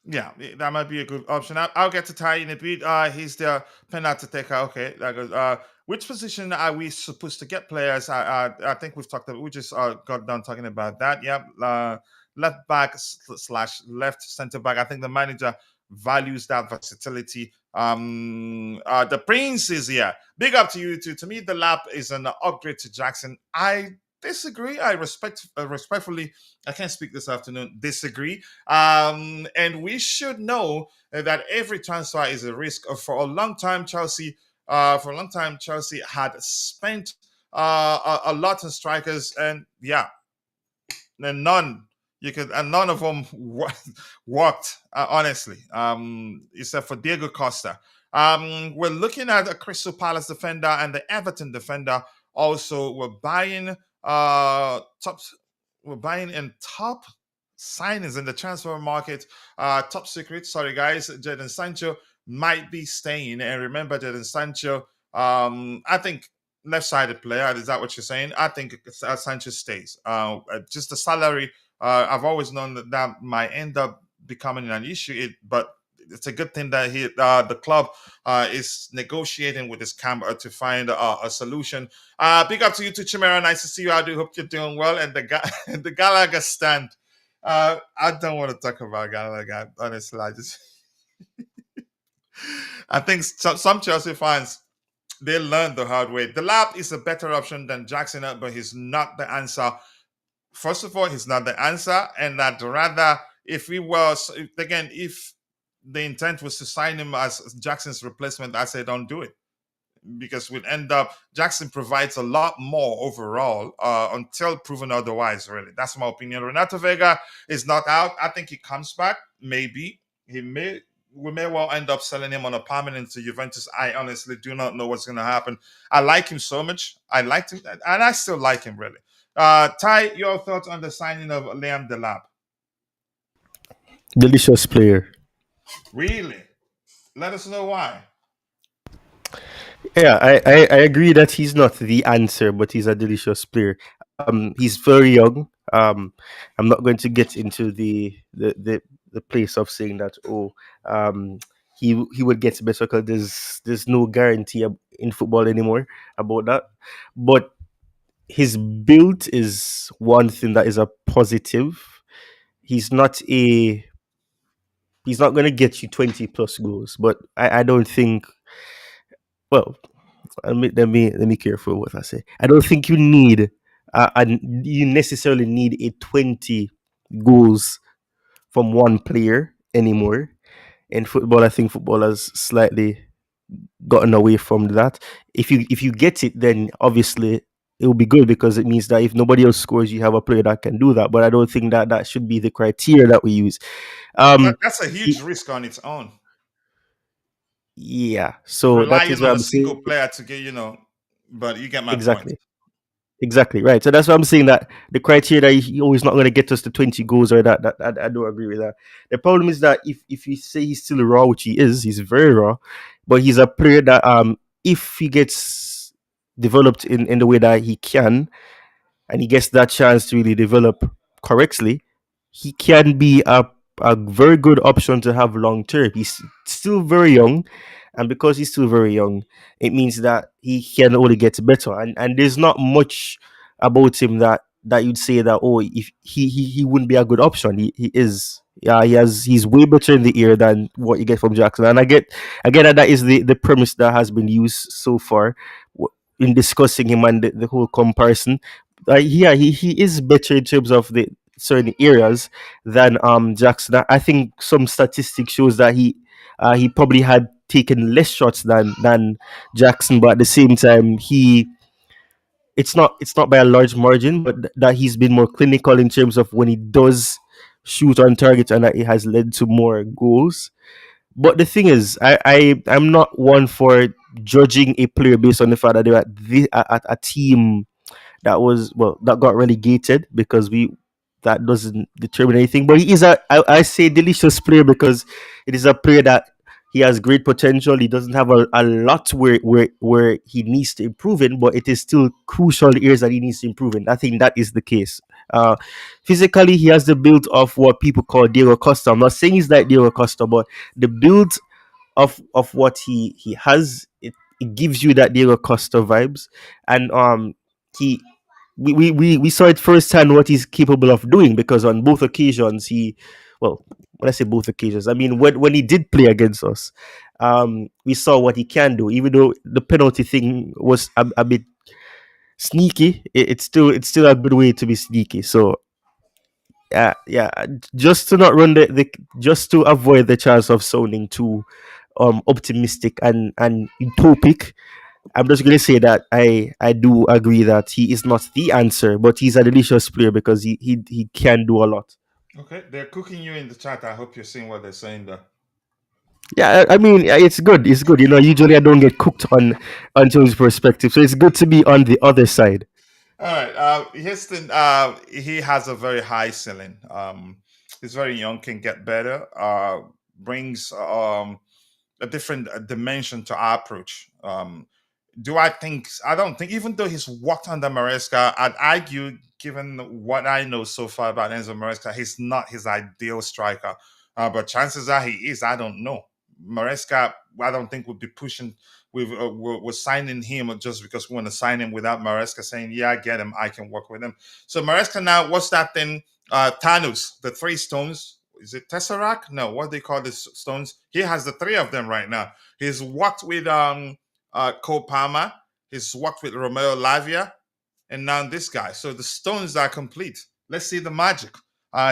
Yeah, that might be a good option. I'll get to Ty in a bit. He's the penalty taker. Okay, that goes. Which position are we supposed to get players? I think we've talked about. We just got done talking about that. Yep. Left back slash left center back. I think the manager values that versatility. The Prince is here. Big up to you too. To me, the lap is an upgrade to Jackson. I disagree. I respectfully. I can't speak this afternoon. Disagree. And we should know that every transfer is a risk. For a long time, Chelsea had spent a lot on strikers, and yeah, and none of them worked, honestly, except for Diego Costa. We're looking at a Crystal Palace defender and the Everton defender. Also, top we're buying in top signings in the transfer market. Top secret, sorry guys, Jadon Sancho might be staying. And remember, Jadon Sancho, I think left-sided player. Is that what you're saying? I think Sancho stays. Just the salary. I've always known that might end up becoming an issue. But it's a good thing that the club is negotiating with this camp to find a solution. Big up to you too, Chimera. Nice to see you. I do hope you're doing well. And the Gallagher stand. I don't want to talk about Gallagher. Honestly, I think some Chelsea fans, they learned the hard way. Delap is a better option than Jackson, but he's not the answer. First of all, he's not the answer, and that rather, if the intent was to sign him as Jackson's replacement, I say don't do it, because we'd end up Jackson provides a lot more overall until proven otherwise. Really, that's my opinion. Renato Vega is not out. I think he comes back. Maybe we may well end up selling him on a permanent to Juventus. I honestly do not know what's going to happen. I like him so much. I liked him, and I still like him really. Ty, your thoughts on the signing of Liam Delap? Delicious player. Really? Let us know why. Yeah, I agree that he's not the answer, but he's a delicious player. He's very young. I'm not going to get into the place of saying that he would get better, because there's no guarantee in football anymore about that. But his build is one thing that is a positive. He's not a he's not going to get you 20 plus goals, but I don't think. Well, let me careful what I say. I don't think you necessarily need a 20 goals from one player anymore in football. I think football has slightly gotten away from that. If you get it, then obviously it will be good, because it means that if nobody else scores, you have a player that can do that. But I don't think that should be the criteria that we use. That's a huge risk on its own. Yeah, so that is Relying what on a I'm single saying. player to get, but you get my point. Exactly right. So that's what I'm saying, that the criteria that he always not going to get us to 20 goals, or that I don't agree with that. The problem is that if you say he's still raw, which he is, he's very raw, but he's a player that if he gets developed in the way that he can, and he gets that chance to really develop correctly, he can be a very good option to have long term. He's still very young, and because he's still very young, it means that he can only get better. And there's not much about him that you'd say that, if he wouldn't be a good option. He is. Yeah, he's way better in the air than what you get from Jackson, and I get that is the premise that has been used so far in discussing him and the whole comparison. Yeah, he is better in terms of the certain areas than Jackson. I think some statistics shows that he probably had taken less shots than Jackson, but at the same time it's not by a large margin, but that he's been more clinical in terms of when he does shoot on target, and that it has led to more goals. But the thing is, I'm not one for judging a player based on the fact that they're at a team that got relegated, because we that doesn't determine anything. But he is I say delicious player because it is a player that he has great potential. He doesn't have a lot where he needs to improve in, but it is still crucial areas that he needs to improve in. I think that is the case. Uh, Physically, he has the build of what people call Diego Costa. I'm not saying he's like Diego Costa, but the build of what he has, it gives you that Diego Costa vibes, and he we saw it firsthand what he's capable of doing, because on both occasions well, when I say both occasions, I mean when he did play against us, we saw what he can do. Even though the penalty thing was a bit sneaky, it's still a good way to be sneaky. So yeah, just to not run just to avoid the chance of sounding too optimistic and utopic, I'm just gonna say that I do agree that he is not the answer, but he's a delicious player because he can do a lot. Okay, they're cooking you in the chat. I hope you're seeing what they're saying there. Yeah, I mean, it's good. It's good. Usually I don't get cooked on Jones' perspective, so it's good to be on the other side. All right. Houston, he has a very high ceiling. He's very young, can get better. Brings a different dimension to our approach. Do I think? I don't think. Even though he's worked under Maresca, I'd argue, given what I know so far about Enzo Maresca, he's not his ideal striker. But chances are he is. I don't know. Maresca, I don't think would be pushing. We're signing him just because we want to sign him without Maresca saying, "Yeah, I get him. I can work with him." So Maresca now, what's that thing? Thanos, the three stones. Is it Tesseract? No, what do they call these stones? He has the three of them right now. He's worked with Cole Palmer. He's worked with Romeo Lavia, and now this guy. So the stones are complete. Let's see the magic.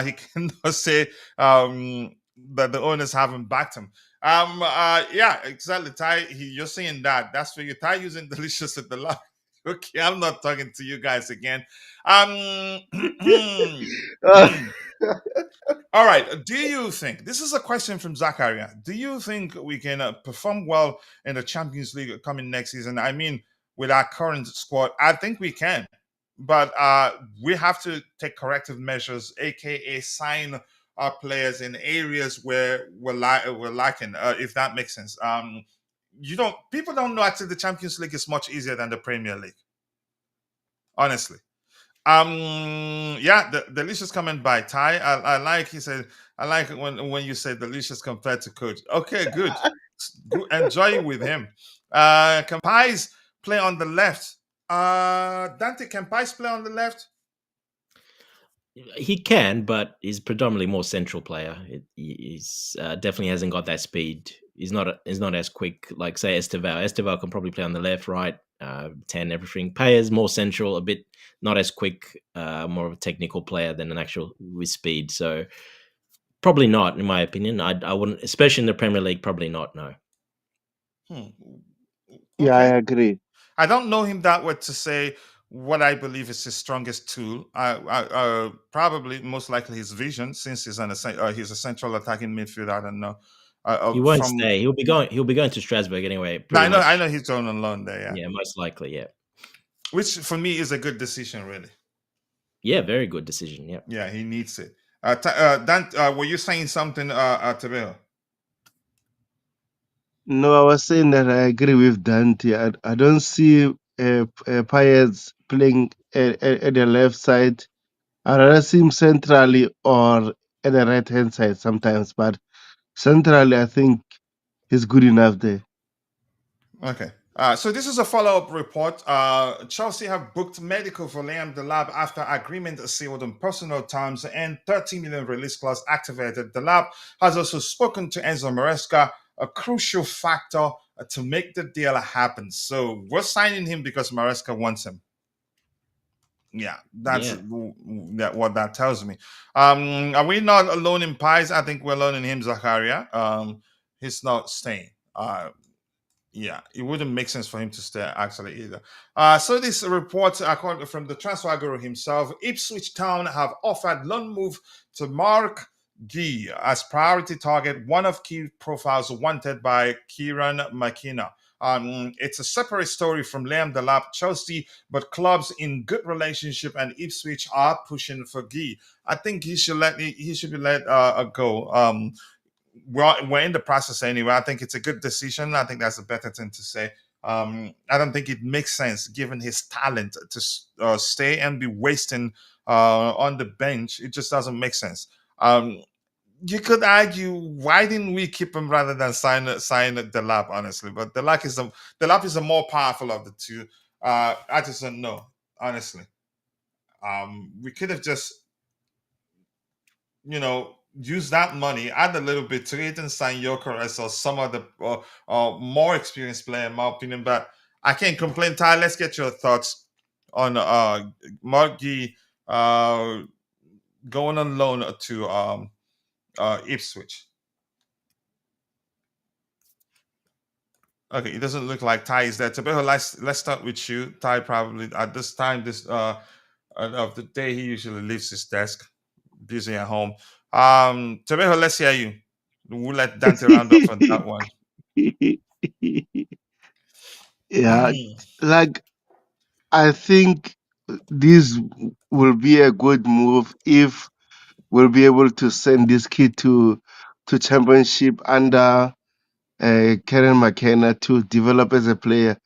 He cannot say that the owners haven't backed him. Yeah, exactly. Ty, you're saying that. That's for you. Ty using delicious at the lab. Okay, I'm not talking to you guys again. Um, all right. Do you think this is a question from Zachariah? Do you think we can perform well in the Champions League coming next season? I mean, with our current squad, I think we can, but we have to take corrective measures, aka sign our players in areas where we're lacking. If that makes sense. You don't. People don't know actually the Champions League is much easier than the Premier League. Honestly. Yeah, the delicious comment by Ty. I like he said I like it when you say delicious compared to coach. Okay, good. Enjoy with him. Can Pies play on the left? Dante, can Pies play on the left? He can, but he's predominantly more central player. He's definitely hasn't got that speed. He's not as quick like say Estevao. Estevao can probably play on the left, right, 10, everything. Payer's more central, a bit not as quick, more of a technical player than an actual with speed. So probably not, in my opinion. I wouldn't, especially in the Premier League. Probably not. No. Hmm. Yeah, I Okay. agree. I don't know him that well to say what I believe is his strongest tool. Probably most likely his vision, since he's a central attacking midfielder. I don't know. He won't From stay. He'll be going to Strasbourg anyway. No, Pretty I much. know he's going on loan there. Yeah, Yeah, most likely. Yeah. which for me is a good decision, really. Yeah, very good decision. Yeah. Yeah, he needs it. Dan, were you saying something, Tabeo? No, I was saying that I agree with Dante. I don't see Payet playing at the left side. I rather see him centrally or at the right hand side sometimes, but centrally I think he's good enough there. Okay. So this is a follow-up report. Chelsea have booked medical for Liam Delap after agreement is sealed on personal terms and 30 million release clause activated. Delap has also spoken to Enzo Maresca, a crucial factor to make the deal happen. So we're signing him because Maresca wants him. Yeah, that's Yeah. what that tells me. Are we not alone in pies? I think we're loaning him Zakaria. He's not staying. Yeah, it wouldn't make sense for him to stay actually either. So this report, according from the transfer guru himself, Ipswich Town have offered loan move to Mark Gee as priority target, one of key profiles wanted by Kieran McKenna. It's a separate story from Liam Delap, Chelsea, but clubs in good relationship and Ipswich are pushing for Gee. I think he should be let go. We're in the process anyway. I think it's a good decision. I think that's a better thing to say. I don't think it makes sense given his talent to stay and be wasting on the bench. It just doesn't make sense. You could argue why didn't we keep him rather than sign the lap, honestly. But the lap is the more powerful of the two. I just don't know, honestly. We could have just use that money, add a little bit to it, and sign Gyokeres or some other more experienced player, in my opinion. But I can't complain. Ty, let's get your thoughts on Margie going on loan to Ipswich. Okay, it doesn't look like Ty is there. Tabeho, let's start with you. Ty probably at this time of the day he usually leaves his desk, busy at home. Tabeho, let's hear you. We'll let Dante round off on that one. Yeah, like I think this will be a good move if we'll be able to send this kid to championship under Karen McKenna to develop as a player.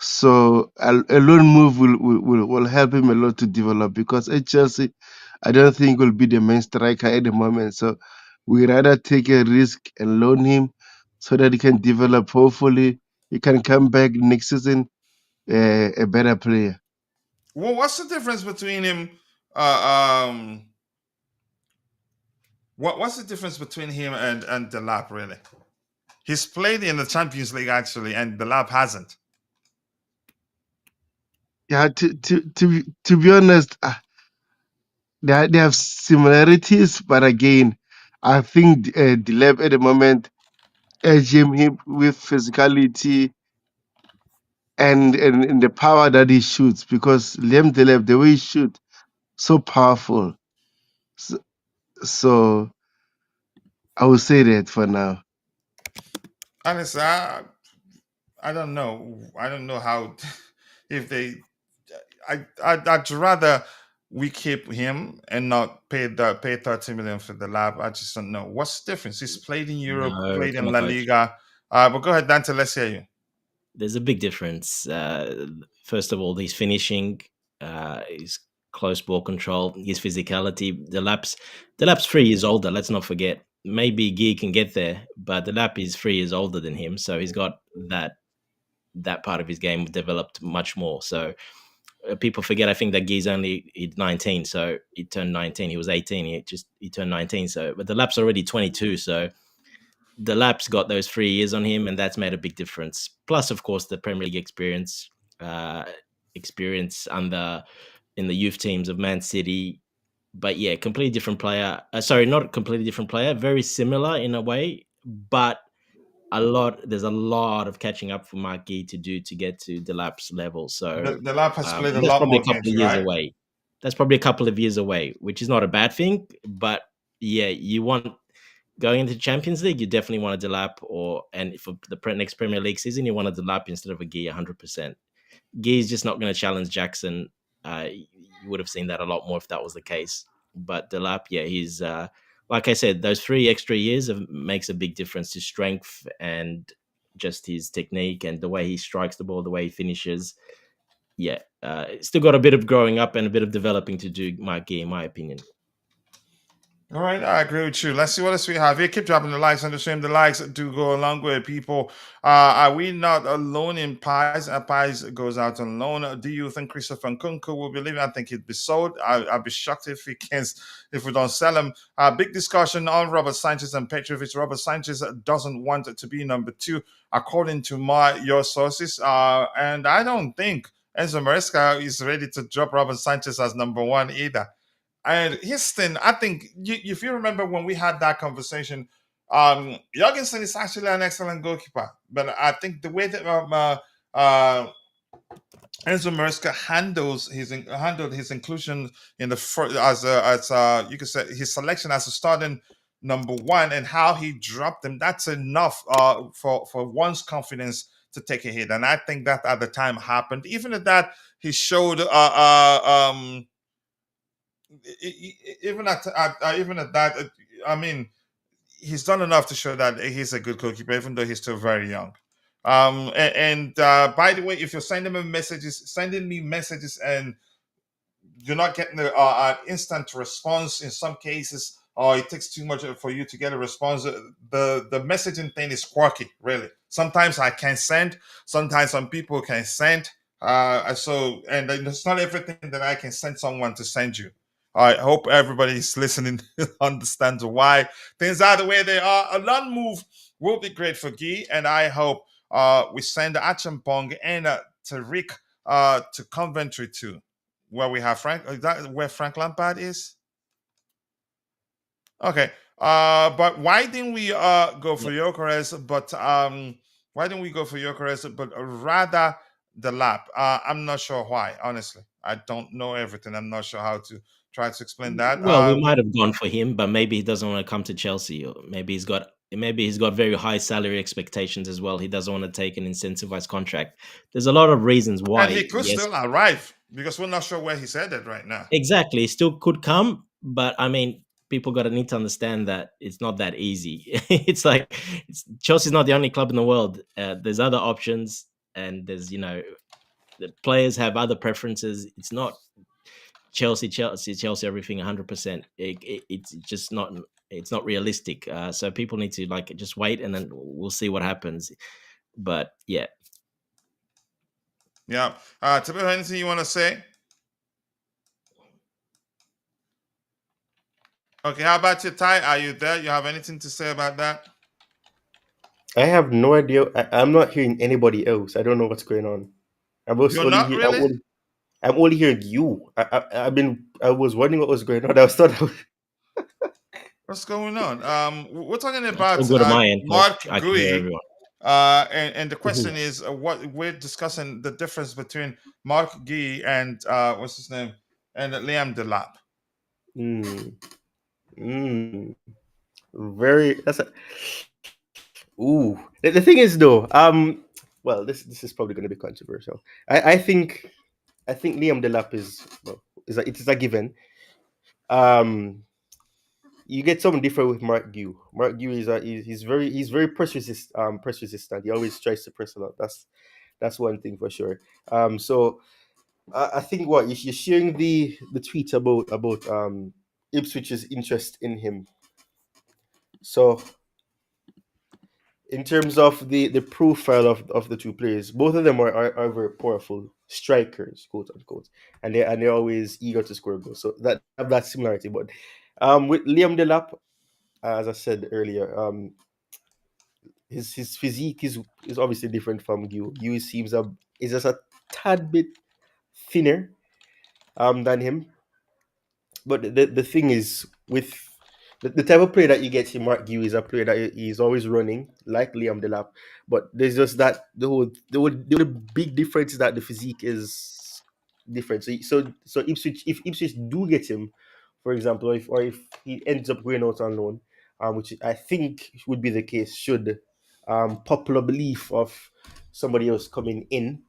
So a loan move will help him a lot to develop because at Chelsea, I don't think will be the main striker at the moment. So we rather take a risk and loan him so that he can develop. Hopefully, he can come back next season a better player. Well, what's the difference between him? Uh, um, what's the difference between him and Delap? Really, he's played in the Champions League actually, and Delap hasn't. Yeah, to be honest, they have similarities, but again, I think Delap at the moment edging him with physicality and the power that he shoots because Liam Delap, the way he shoots, so powerful. So, so I will say that for now. Honestly, I don't know. I don't know how if they. I'd rather we keep him and not pay 30 million for the lab. I just don't know what's the difference. He's played in Europe, No, played come in on, La coach. Liga. But go ahead, Dante. Let's hear you. There's a big difference. First of all, his finishing, his close ball control, his physicality. The lap's 3 years older. Let's not forget. Maybe Gee can get there, but the lap is 3 years older than him, so he's got that part of his game developed much more. So people forget. I think that Gee's he's 19, so he turned 19. He was 18. He turned 19. So, but the lap's already 22. So the lap's got those 3 years on him, and that's made a big difference. Plus, of course, the Premier League uh, experience under in the youth teams of Man City. But yeah, completely different player. Sorry, not completely different player. Very similar in a way, but there's a lot of catching up for Mark Gee to do to get to Delap's level. So The lab has played a that's lot probably more a couple games, of years right? away. That's probably a couple of years away, which is not a bad thing. But yeah, you want going into Champions League, you definitely want a Delap, and for the next Premier League season, you want a Delap instead of a Gee 100%. Gee's just not going to challenge Jackson. You would have seen that a lot more if that was the case. But Delap, yeah, he's like I said, those 3 extra years makes a big difference to strength and just his technique and the way he strikes the ball, the way he finishes. Yeah, still got a bit of growing up and a bit of developing to do, Mike Gee, in my opinion. All right, I agree with you. Let's see what else we have here. Keep dropping the likes on the stream. The likes do go a long way, people. Are we not alone in Pies? Pies goes out on loan. Do you think Christopher Nkunku will be leaving? I think he'd be sold. I'd be shocked if he can't, if we don't sell him. Big discussion on Robert Sanchez and Petrovic. Robert Sanchez doesn't want to be number two, according to your sources. And I don't think Enzo Maresca is ready to drop Robert Sanchez as number one either. And his thing, I think, if you remember when we had that conversation, Jorgensen is actually an excellent goalkeeper, but I think the way that Enzo Maresca handled his inclusion in the as you could say his selection as a starting number one, and how he dropped him, that's enough for one's confidence to take a hit. And I think that at the time happened. Even at that, he showed even at that, I mean, he's done enough to show that he's a good goalkeeper, even though he's still very young. By the way, if you're sending me messages, and you're not getting an instant response in some cases, or it takes too much for you to get a response, the messaging thing is quirky, really. Sometimes I can send, sometimes some people can send. And it's not everything that I can send someone to send you. I hope everybody's listening understands why things are the way they are. A long move will be great for Guy, and I hope we send Achampong and Tariq to Coventry too, where we have Frank. Is that where Frank Lampard is? Okay. But why didn't we go for Gyokeres? But why didn't we go for Gyokeres? But rather Delap. I'm not sure why. Honestly, I don't know everything. I'm not sure how to try to explain that. Well, we might have gone for him, but maybe he doesn't want to come to Chelsea, or maybe he's got very high salary expectations as well. He doesn't want to take an incentivized contract. There's a lot of reasons why. And he could still arrive, because we're not sure where he's headed right now. Exactly, he still could come, but I mean, people got to need to understand that it's not that easy. It's like Chelsea's not the only club in the world. There's other options, and there's the players have other preferences. It's not Chelsea, everything 100%. It's just not. It's not realistic. So people need to just wait, and then we'll see what happens. But yeah. Tibu, anything you want to say? Okay, how about you, Ty? Are you there? You have anything to say about that? I have no idea. I'm not hearing anybody else. I don't know what's going on. You're not really? I'm only hearing you. I was wondering what was going on. I was thought. What's going on? We're talking about Go to my end. Mark I can hear Gui. everyone. And the question is, what we're discussing the difference between Mark Gui and what's his name, and Liam Delap. Very. That's a. Ooh. The thing is, though. Well, this is probably going to be controversial. I think Liam Delap it is a given. You get something different with Mark Gui. Mark Gui he's very press resistant. He always tries to press a lot. That's one thing for sure. So I think what you're sharing the tweet about Ipswich's interest in him. So in terms of the profile of the two players, both of them are very powerful strikers, quote unquote, and they're always eager to score goals. So that have that similarity. But with Liam Delap, as I said earlier, his physique is obviously different from Gui. Gui is just a tad bit thinner than him. But the thing is, with the type of player that you get in Mark Gui is a player that he's always running, like Liam Delap. But there's just that the big difference is that the physique is different. So if Ipswich do get him, for example, if he ends up going out on loan, which I think would be the case should popular belief of somebody else coming in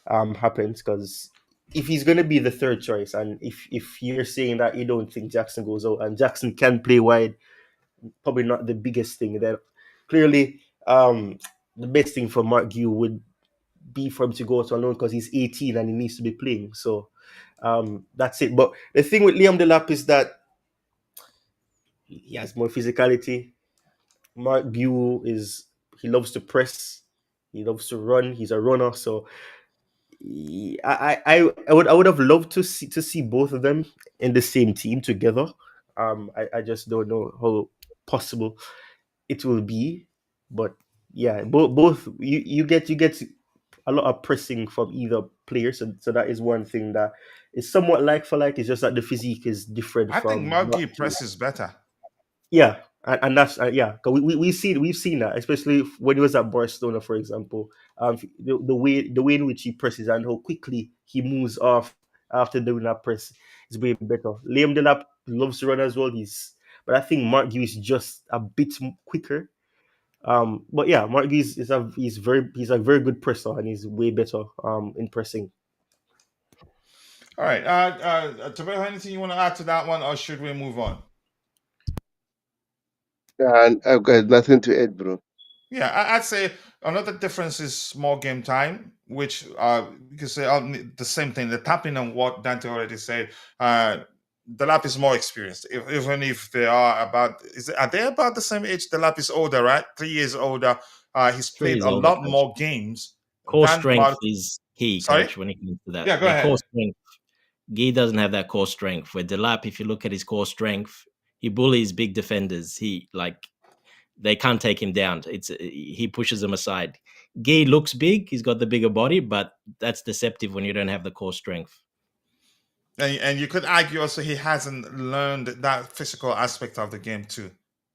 happens, because if he's going to be the third choice, and if you're saying that you don't think Jackson goes out and Jackson can play wide, probably not the biggest thing, then clearly the best thing for Mark Gui would be for him to go out on loan, because he's 18 and he needs to be playing. So that's it. But the thing with Liam Delap is that He has more physicality. Mark Gu is he loves to press. He loves to run. He's a runner. So I would have loved to see both of them in the same team together. I just don't know how possible it will be, but yeah, both you get a lot of pressing from either player, so that is one thing that is somewhat like for like. It's just that the physique is different I think from Muggy press is better. yeah, and that's yeah. 'Cause we've seen that, especially when he was at Barcelona, for example. The way in which he presses and how quickly he moves off after doing that press is way better. Liam Delap loves to run as well. But I think Mark Hughes is just a bit quicker. But yeah, Mark Hughes is a very good presser and he's way better in pressing. All right. Tabeo, anything you want to add to that one, or should we move on? And I've got nothing to add, bro. Yeah, I'd say another difference is small game time, which you can say the same thing. The tapping on what Dante already said. The lap is more experienced, even if they are about. Are they about the same age? The lap is older, right? 3 years older. He's 3 played years a older, lot coach. more games Core than strength Mark. is key, Sorry. coach, when it comes to that. Yeah, go Their core ahead. strength. Guy doesn't have that core strength. Where Delap, if you look at his core strength, he bullies big defenders. They can't take him down. He pushes them aside. Guy looks big. He's got the bigger body, but that's deceptive when you don't have the core strength. And you could argue also he hasn't learned that physical aspect of the game too.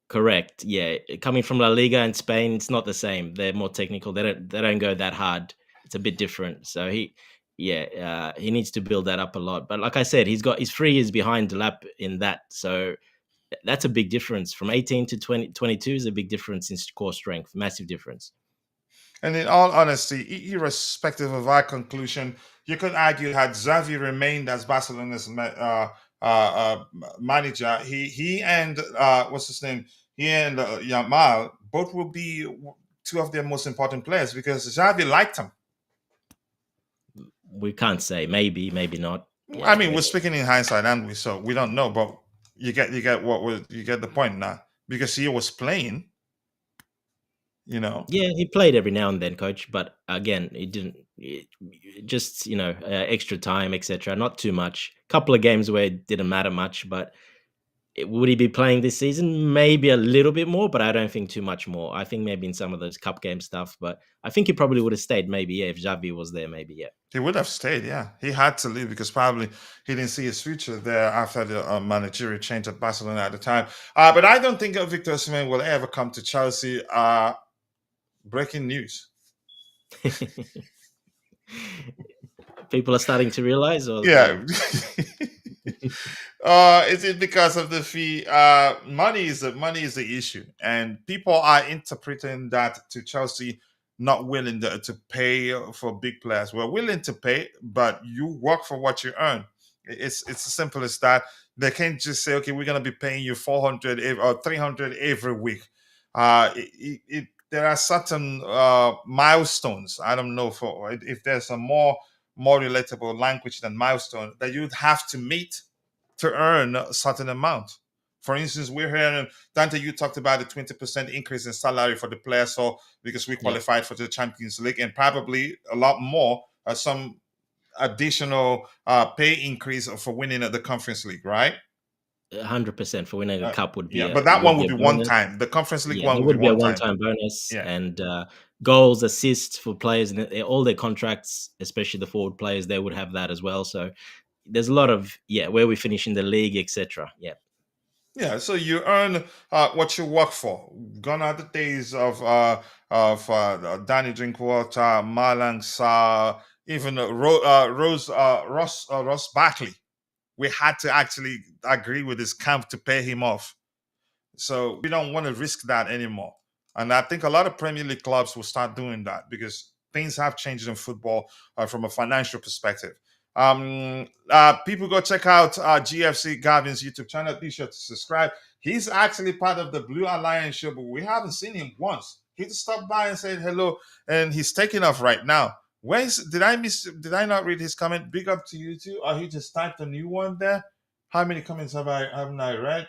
Correct. Yeah, coming from La Liga and Spain, it's not the same. They're more technical. They don't go that hard. It's a bit different. So he needs to build that up a lot. But like I said, he's 3 years behind Delap in that. So that's a big difference. From 18 to 22 is a big difference in core strength. Massive difference. And in all honesty, irrespective of our conclusion, you could argue had Xavi remained as Barcelona's manager, he and what's his name? He and Yamal both will be two of their most important players because Xavi liked him. We can't say. Maybe, maybe not. I Yeah, mean, we're speaking in hindsight, and we don't know, but you get the point now because he was playing, you know. yeah. He played every now and then, coach. But again, it didn't. Just extra time, etc. Not too much. Couple of games where it didn't matter much, but would he be playing this season? Maybe a little bit more, but I don't think too much more. I think maybe in some of those cup game stuff, but I think he probably would have stayed. Maybe if Xavi was there. Maybe He would have stayed, yeah. He had to leave because probably he didn't see his future there after the managerial change at Barcelona at the time. But I don't think Victor Osimhen will ever come to Chelsea. Breaking news. People are starting to realize, or Yeah. Is it because of the fee? Money is the issue, and people are interpreting that to Chelsea not willing to pay for big players. We're willing to pay, but you work for what you earn. It's as simple as that. They can't just say, okay, we're gonna be paying you 400 or 300 every week. There are certain milestones. I don't know if there's a more relatable language than milestone that you'd have to meet to earn a certain amount. For instance, we're hearing Dante, you talked about the 20% increase in salary for the players, so because we yeah, qualified for the Champions League, and probably a lot more, some additional pay increase for winning at the Conference League, right? 100% for winning a cup would be Yeah, a but that one would a be one bonus. time. The Conference League Yeah, one there would be would be a one time. one-time bonus Yeah. and goals, assists for players, and all their contracts, especially the forward players, they would have that as well. So there's a lot of where we finish in the league, etc. Yeah, Yeah, so you earn what you work for. Gone are the days of Danny Drinkwater, Malang Sarr, even Ross Barkley. We had to actually agree with his camp to pay him off. So we don't want to risk that anymore. And I think a lot of Premier League clubs will start doing that because things have changed in football from a financial perspective. People go check out GFC Gavin's YouTube channel. Be sure to subscribe. He's actually part of the Blue Alliance show, but we haven't seen him once. He just stopped by and said hello, and he's taking off right now. Did I miss? Did I not read his comment? Big up to you too. Or he just typed a new one there. How many comments haven't I read?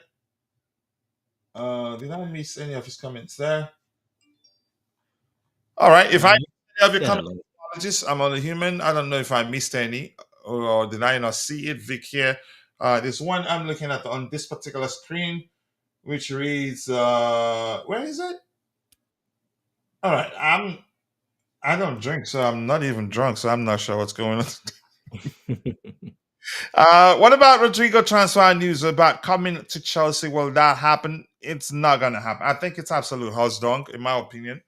Did I miss any of his comments there? All right. If I missed any of your Yeah, comments, apologies. I'm only human. I don't know if I missed any or did I not see it. Vic here. There's one I'm looking at on this particular screen, which reads, where is it? All right. I don't drink, so I'm not even drunk, so I'm not sure what's going on. What about Rodrigo transfer news about coming to Chelsea? Will that happen? It's not gonna happen. I think it's absolute horse dunk, in my opinion.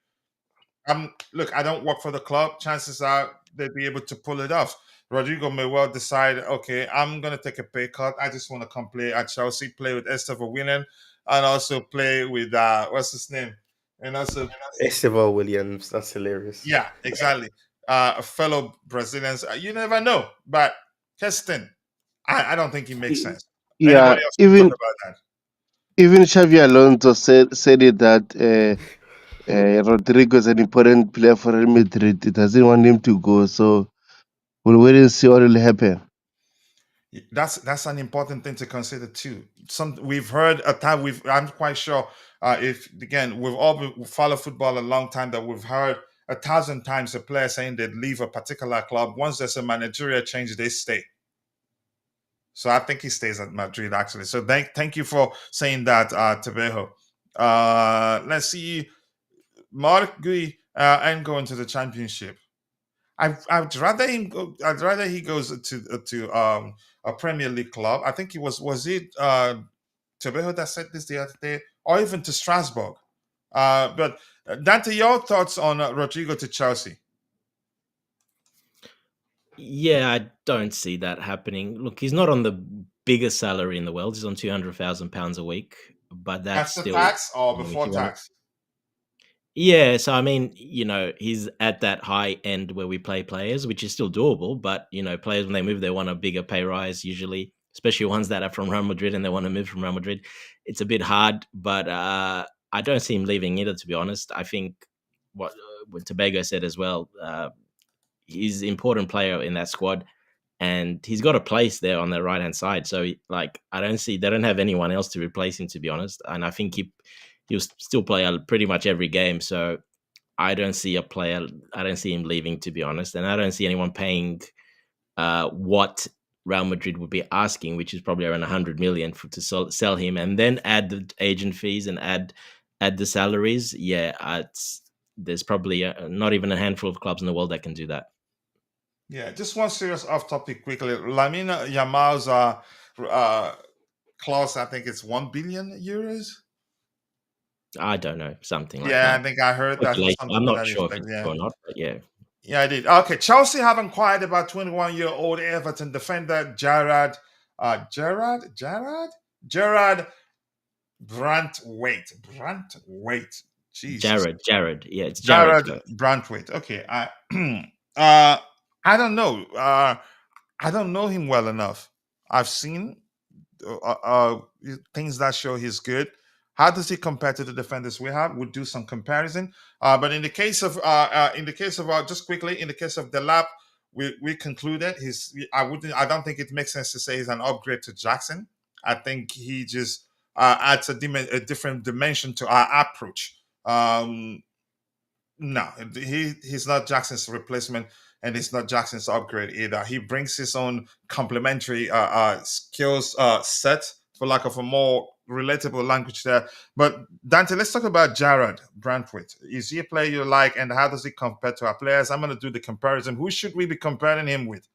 Look, I don't work for the club. Chances are they'd be able to pull it off. Rodrigo may well decide, okay, I'm gonna take a pay cut. I just want to come play at Chelsea, play with Estevao Willian, and also play with what's his name, and also Estevao Williams, that's hilarious. yeah, exactly. Fellow Brazilians. You never know, but Keston, I don't think it makes sense. Yeah, Anybody else can talk about that? even Xavi Alonso said it that Rodrigo is an important player for Real Madrid. He doesn't want him to go, so we'll wait and see what will happen. That's an important thing to consider too. Some we've heard a time I'm quite sure if again we've all followed football a long time that we've heard 1,000 times a player saying they'd leave a particular club once there's a managerial change they stay. So I think he stays at Madrid actually. So thank you for saying that, Tebejo. Let's see, Mark Gui and going to the championship. I'd rather him go. I'd rather he goes to a Premier League club. I think it was it Tebejo that said this the other day, or even to Strasbourg. But Dante, your thoughts on Rodrigo to Chelsea? Yeah, I don't see that happening. Look, he's not on the biggest salary in the world. He's on £200,000 a week, but that's After still, tax or if before you want tax? yeah, so I mean, he's at that high end where we play players, which is still doable. But players when they move, they want a bigger pay rise usually, especially ones that are from Real Madrid and they want to move from Real Madrid. It's a bit hard, but I don't see him leaving either. To be honest, I think what Tobago said as well. He's an important player in that squad, and he's got a place there on the right hand side. So I don't see they don't have anyone else to replace him, to be honest. And I think he'll still play pretty much every game. So I don't see I don't see him leaving, to be honest, and I don't see anyone paying what Real Madrid would be asking, which is probably around 100 million to sell him, and then add the agent fees and add the salaries. Yeah, there's probably not even a handful of clubs in the world that can do that. Yeah, just one serious off topic quickly. Lamine Yamal's clause, I think it's 1 billion euros. I don't know, something like Yeah, that. I think I heard that. Something I'm to not that sure if effect. it's Yeah. true or not, but yeah. Yeah, I did. Okay, Chelsea have inquired about 21-year-old Everton defender Jarrad Branthwaite. Jesus. Jarrad. Yeah, it's Jarrad Jarrad. Branthwaite. Okay, I don't know. I don't know him well enough. I've seen things that show he's good. How does he compare to the defenders we have? We'll do some comparison. But in the case of just quickly, in the case of Delap, we concluded I don't think it makes sense to say he's an upgrade to Jackson. I think he just adds a different dimension to our approach. No, he's not Jackson's replacement, and he's not Jackson's upgrade either. He brings his own complementary skills set, for lack of a more relatable language there. But Dante, let's talk about Jarrad Branthwaite. Is he a player you like, and how does he compare to our players? I'm going to do the comparison. Who should we be comparing him with?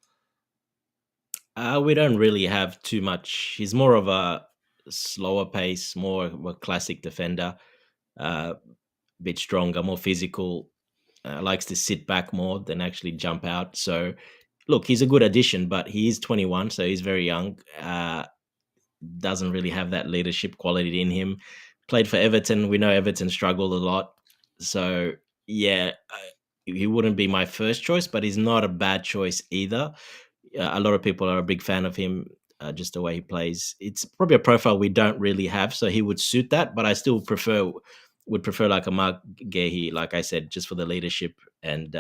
We don't really have too much. He's more of a slower pace, more of a classic defender, a bit stronger, more physical, likes to sit back more than actually jump out. So, look, he's a good addition, but he is 21, so he's very young. Doesn't really have that leadership quality in him. Played for Everton. We know Everton struggled a lot. So, yeah, he wouldn't be my first choice, but he's not a bad choice either. A lot of people are a big fan of him, just the way he plays. It's probably a profile we don't really have, so he would suit that. But I still would prefer like a Mark Gehi, like I said, just for the leadership and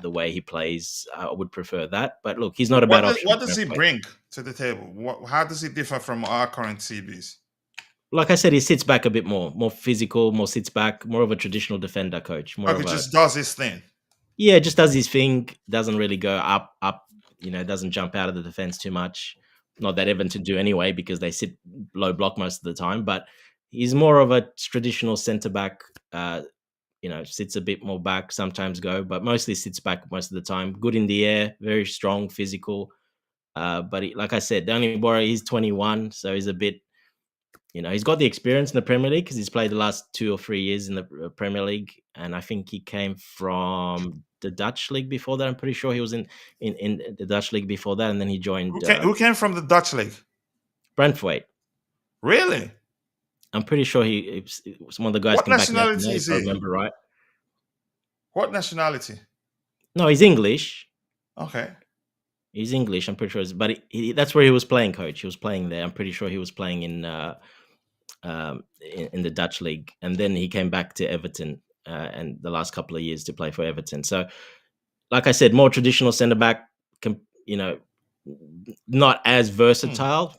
the way he plays. I would prefer that. But look, he's not a bad option. What does he bring to the table? How does he differ from our current CBs? like I said, he sits back a bit more physical, more sits back, more of a traditional defender coach, more Okay, of a just does his thing. just does his thing, doesn't really go up, doesn't jump out of the defense too much. Not that Everton do anyway, because they sit low block most of the time, but he's more of a traditional centre back. Sits a bit more back, sometimes go, but mostly sits back most of the time. Good in the air, very strong, physical. But like I said, the only worry, he's 21, so he's a bit, he's got the experience in the Premier League because he's played the last 2 or 3 years in the Premier League, and I think he came from the Dutch league before that. I'm pretty sure he was in the Dutch league before that, and then he joined Who came from the Dutch league? Branthwaite. Really? I'm pretty sure he was one of the guys. What Come back, nationality is if I he? remember right. What nationality? No, he's English. Okay. He's English. I'm pretty sure, but that's where he was playing. Coach, he was playing there. I'm pretty sure he was playing in the Dutch league, and then he came back to Everton, and the last couple of years to play for Everton. So, like I said, more traditional centre back. Not as versatile.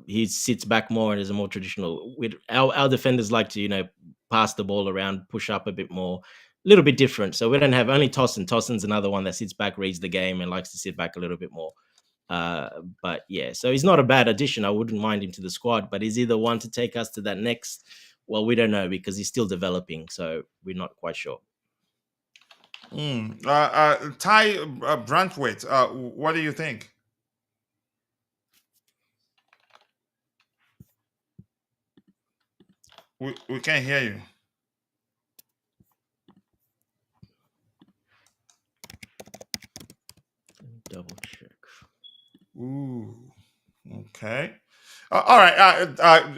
He sits back more and is a more traditional. With our defenders like to pass the ball around, push up a bit more, a little bit different. So we don't have only Tosin. Tosin's another one that sits back, reads the game, and likes to sit back a little bit more. But yeah, so he's not a bad addition. I wouldn't mind him to the squad, but is he the one to take us to that next? Well, we don't know because he's still developing, so we're not quite sure. Ty Branthwaite, what do you think? We can't hear you. Double check. Ooh. Okay. All right.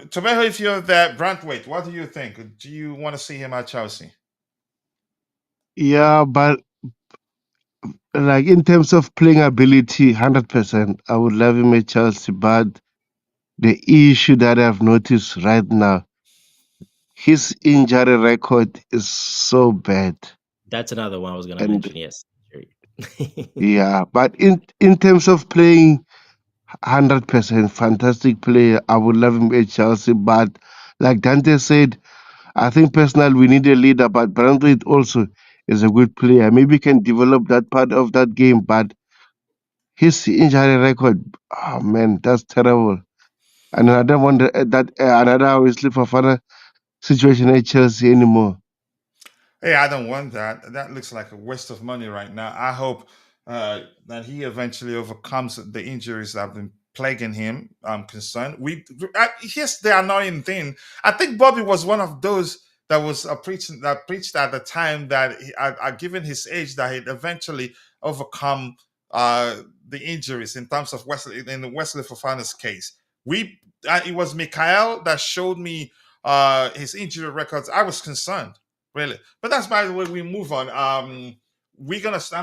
Tomeho, if you're there, Branthwaite, what do you think? Do you want to see him at Chelsea? Yeah, but like in terms of playing ability, 100%, I would love him at Chelsea. But the issue that I've noticed right now, his injury record is so bad. That's another one I was going to And mention. Yes. yeah, but in terms of playing 100% fantastic player, I would love him at Chelsea. But like Dante said, I think personally we need a leader, but Branthwaite also is a good player. Maybe can develop that part of that game, but his injury record, oh man, that's terrible. And I don't want another obviously for further situation at Chelsea anymore. Hey, I don't want that. That looks like a waste of money right now. I hope that he eventually overcomes the injuries that have been plaguing him. I'm concerned. Yes, they are not in thing. I think Bobby was one of those that was preaching that preached at the time that given his age, that he'd eventually overcome the injuries in terms of Wesley in the Wesley Fofana's case. It was Mikhail that showed me his injury records. I was concerned, really. But that's by the way we move on. I'm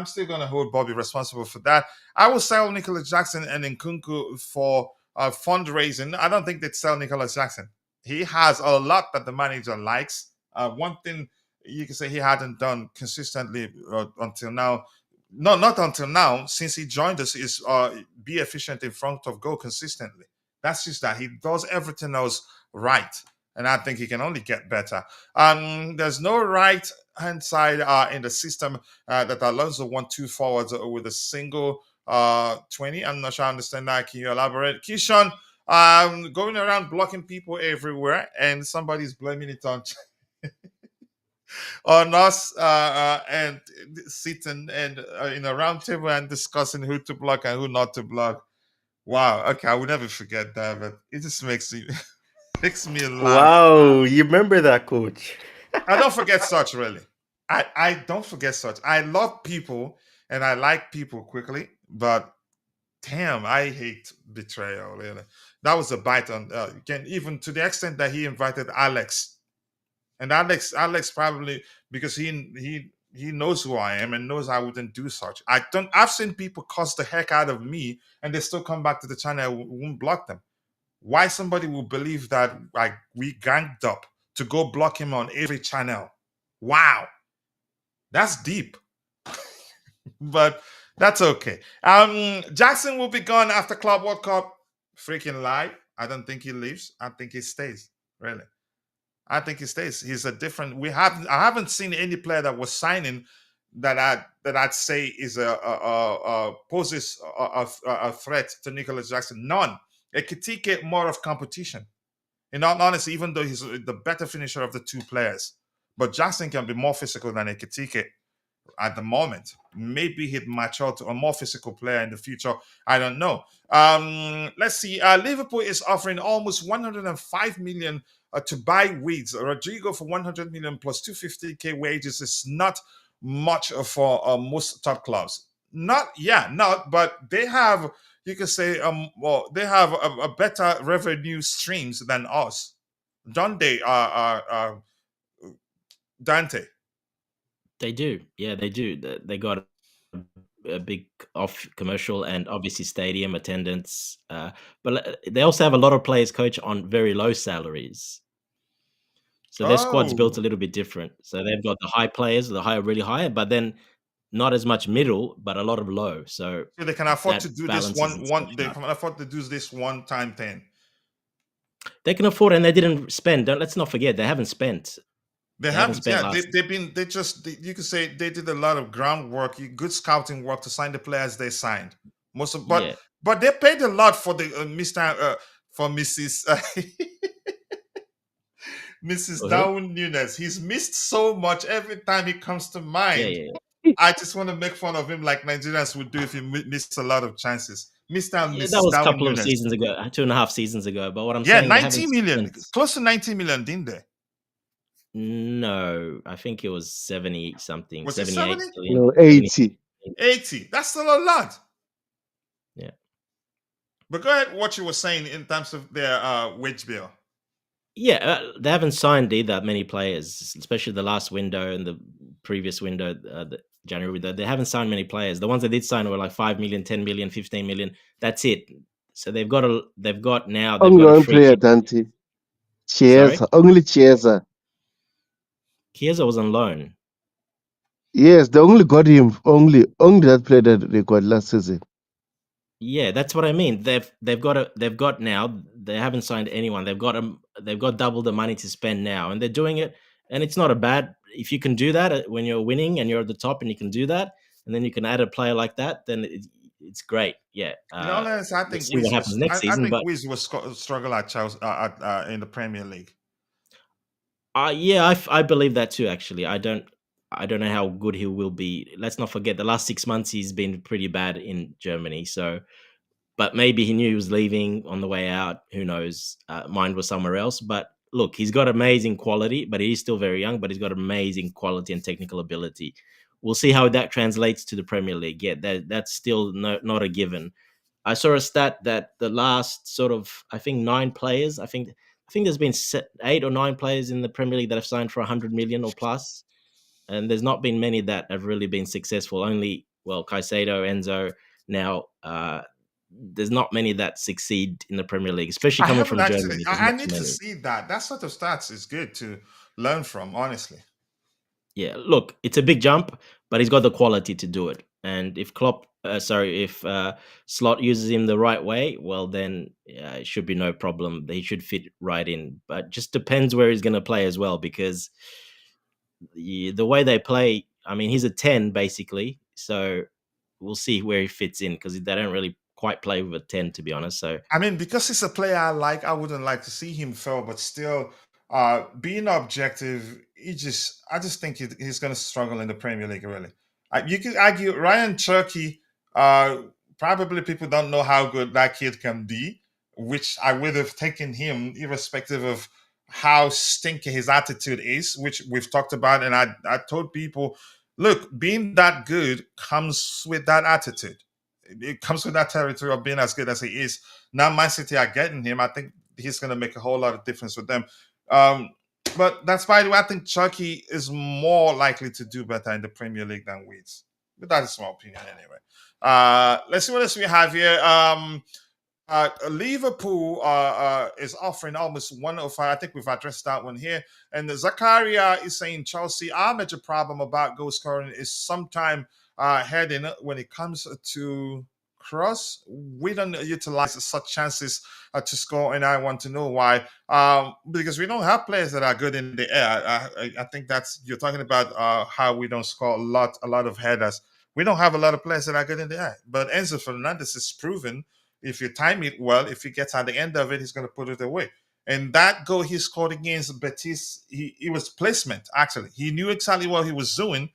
still gonna hold Bobby responsible for that. I will sell Nicholas Jackson and Nkunku for fundraising. I don't think they'd sell Nicholas Jackson. He has a lot that the manager likes. One thing you can say he hadn't done consistently until now. No, not until now. Since he joined us, is be efficient in front of goal consistently. That's just that he does everything else right, and I think he can only get better. There's no right hand side in the system that Alonso want two forwards with a single 20. I'm not sure I understand that. Can you elaborate? Kishan, going around blocking people everywhere, and somebody's blaming it on on us and sitting and in a round table and discussing who to block and who not to block. Wow. Okay, I will never forget that, but it just makes me makes me laugh. Wow, you remember that, coach? I don't forget such, really. I don't forget such. I love people and I like people quickly, but damn, I hate betrayal. Really, that was a bite on. Again, even to the extent that he invited Alex, and Alex probably because he knows who I am and knows I wouldn't do such. I don't. I've seen people cuss the heck out of me, and they still come back to the channel. I won't block them. Why somebody will believe that like we ganged up to go block him on every channel? Wow, that's deep. But that's okay. Jackson will be gone after Club World Cup. Freaking lie. I don't think he leaves. I think he stays. Really. I think he stays. He's a different. I haven't seen any player that was signing I'd say is poses a threat to Nicholas Jackson. None. Ekitike more of competition. In all honesty, even though he's the better finisher of the two players, but Jackson can be more physical than Ekitike at the moment. Maybe he'd match out to a more physical player in the future. I don't know. Let's see. Liverpool is offering almost 105 million to buy Weeds. Rodrigo for 100 million plus 250k wages is not much for most top clubs. Not, but they have, you could say, they have a better revenue streams than us. Don't they, Dante? They do. Yeah, they do. They got a big off commercial and obviously stadium attendance. But they also have a lot of players, coach, on very low salaries. So their squad's built a Oh, little bit different. So they've got the high players, the high, really high, but then not as much middle, but a lot of low. So so they can afford to that do this balance isn't so they sharp. can afford to do this one time thing. They can afford, and they didn't spend. Let's not forget, they haven't spent. They They haven't haven't. spent Yeah, last. you could say they did a lot of groundwork, good scouting work to sign the players they signed. Most of, Yeah. but they paid a lot for the Mr. For Mrs. Mrs. For who? Darwin Nunez. He's missed so much every time he comes to Yeah, mind. yeah, I just want to make fun of him like Nigerians would do if he missed a lot of chances. Mr. and yeah. That Mrs. was a Darwin couple of Nunez. seasons ago, 2.5 seasons ago. But what I'm Yeah, saying, they 90 haven't million, spent. close to 90 million, didn't they? No, I think it was 70 something, Was it 78 70? million, No, 70. 80. 80. That's still a lot. Yeah. But go ahead, what you were saying in terms of their wage bill. Yeah, they haven't signed either many players, especially the last window and the previous window, the January window. They haven't signed many players. The ones they did sign were like 5 million, 10 million, 15 million. That's it. So they've got Only a one free player, hit. Dante. Sorry, Chiesa. Only Chiesa. Chiesa was on loan. Yes, they only got him. Only that player that they got last season. Yeah, that's what I mean. They've got now. They haven't signed anyone. They've got double the money to spend now, and they're doing it. And it's not a bad if you can do that when you're winning and you're at the top, and you can do that, and then you can add a player like that. Then it's great. Yeah. In all honesty, I Let's think see what happens next I season. think But Wiz will struggle at Chelsea in the Premier League. yeah, I believe that too. Actually, I don't know how good he will be. Let's not forget the last 6 months he's been pretty bad in Germany. So. But maybe he knew he was leaving on the way out. Who knows? Mind was somewhere else. But look, he's got amazing quality, but he's still very young, but he's got amazing quality and technical ability. We'll see how that translates to the Premier League. Yeah, that's still not a given. I saw a stat that the last sort of, I think 9 players, I think there's been 8 or 9 players in the Premier League that have signed for 100 million or plus. And there's not been many that have really been successful. Only, well, Caicedo, Enzo, now there's not many that succeed in the Premier League, especially I coming haven't from actually. Germany. There's I not too need to many. see that. That sort of stats is good to learn from, honestly. Yeah, look, it's a big jump, but he's got the quality to do it. And if if Slot uses him the right way, well, then it should be no problem. He should fit right in. But just depends where he's going to play as well, because the way they play, I mean, he's a 10 basically. So we'll see where he fits in, because they don't really quite play with a 10, to be honest. So I mean, because he's a player I like, I wouldn't like to see him fail, but still, being objective, I just think he's going to struggle in the Premier League, really. You could argue Ryan Cherky, probably people don't know how good that kid can be, which I would have taken him, irrespective of how stinky his attitude is, which we've talked about. And I told people, look, being that good comes with that attitude. It comes with that territory of being as good as he is. Now Man City are getting him. I think he's going to make a whole lot of difference with them. But that's by the way, I think Chucky is more likely to do better in the Premier League than Weeds. But that is my opinion anyway. Let's see what else we have here. Liverpool is offering almost 105. I think we've addressed that one here. And Zakaria is saying Chelsea, our major problem about goal scoring is sometime heading when it comes to cross, we don't utilize such chances to score, and I want to know why. Because we don't have players that are good in the air. I think that's you're talking about how we don't score a lot of headers. We don't have a lot of players that are good in the air. But Enzo Fernandez is proven if you time it well, if he gets at the end of it, he's going to put it away. And that goal he scored against Betis, he was placement, actually. He knew exactly what he was doing.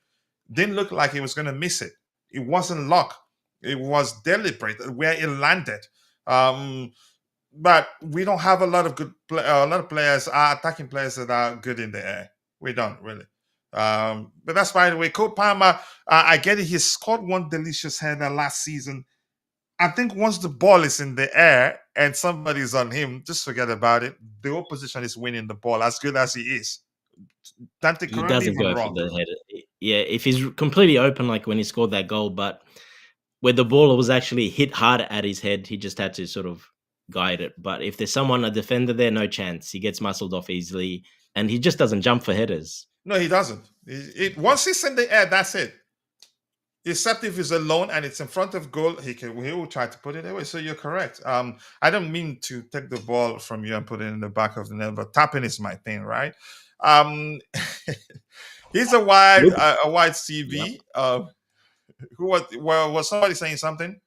Didn't look like he was going to miss it. It wasn't luck. It was deliberate where it landed. But we don't have a lot of a lot of players, attacking players that are good in the air. We don't really. But that's by the way. Cole Palmer, I get it. He scored one delicious header last season. I think once the ball is in the air and somebody's on him, just forget about it. The opposition is winning the ball as good as he is. Dante, He correct me if doesn't I'm go for wrong. the header. Yeah, if he's completely open, like when he scored that goal, but where the ball was actually hit hard at his head, he just had to sort of guide it. But if there's a defender there, no chance. He gets muscled off easily, and he just doesn't jump for headers. No, he doesn't. Once he's in the air, that's it. Except if he's alone and it's in front of goal, he will try to put it away. So you're correct. I don't mean to take the ball from you and put it in the back of the net, but tapping is my thing, right? He's a wide CV. Who was somebody saying something?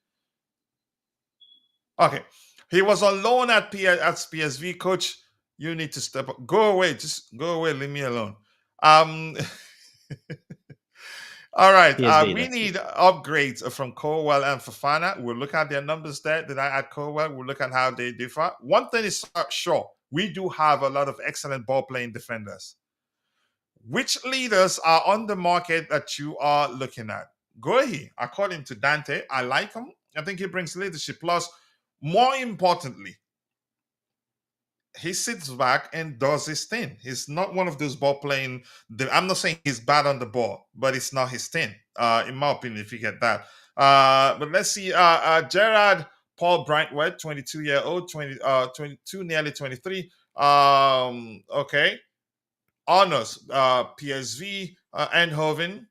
Okay, he was on loan at PSV. Coach, you need to step up. Go away. Just go away. Leave me alone. All right. PSV, We that's need upgrades from Colwell and Fofana. We'll look at their numbers there. Did I add Colwell? We'll look at how they differ. One thing is sure, we do have a lot of excellent ball playing defenders. Which leaders are on the market that you are looking at? Gohi, according to Dante, I like him. I think he brings leadership. Plus, more importantly, he sits back and does his thing. He's not one of those ball playing. I'm not saying he's bad on the ball, but it's not his thing, in my opinion, if you get that. But let's see. Jarrad Paul Branthwaite, 22-year-old, 22, nearly 23. Okay. Honors, PSV, Eindhoven.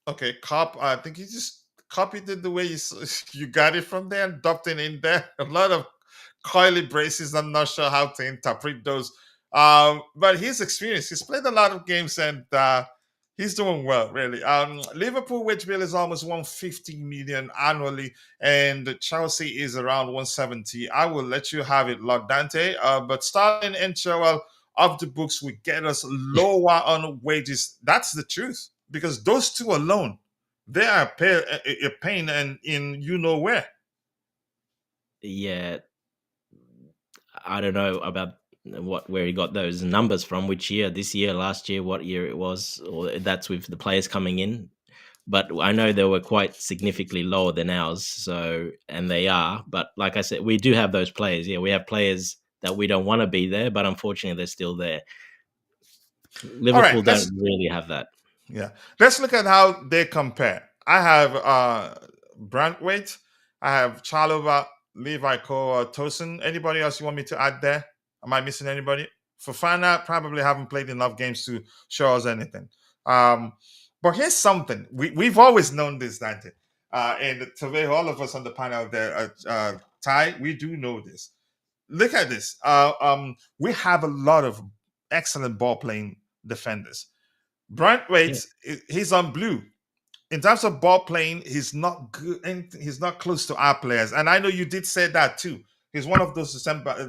Okay, Cop. I think he just copied it the way you got it from there and dumped it in there. A lot of coily braces. I'm not sure how to interpret those. But his experience, he's played a lot of games and he's doing well, really. Liverpool wage bill is almost 150 million annually, and Chelsea is around 170. I will let you have it, Lord Dante. But Sterling and Joel of the books will get us lower on wages. That's the truth, because those two alone, they are a pain and in you know where. Yeah, I don't know about where he got those numbers from, which year, this year, last year, what year it was, or that's with the players coming in. But I know they were quite significantly lower than ours. So, and they are. But like I said, we do have those players. Yeah, we have players that we don't want to be there, but unfortunately, they're still there. All right, Liverpool don't really have that. Yeah, let's look at how they compare. I have Branthwaite, I have Chalova, Levi Cole, Tosin. Anybody else you want me to add there? Am I missing anybody? Fofana probably haven't played enough games to show us anything. But here's something. We've always known this, Dante. And today, all of us on the panel there, Ty, we do know this. Look at this. We have a lot of excellent ball playing defenders. Branthwaite, he's on blue. In terms of ball playing, he's not good and he's not close to our players. And I know you did say that too. He's one of those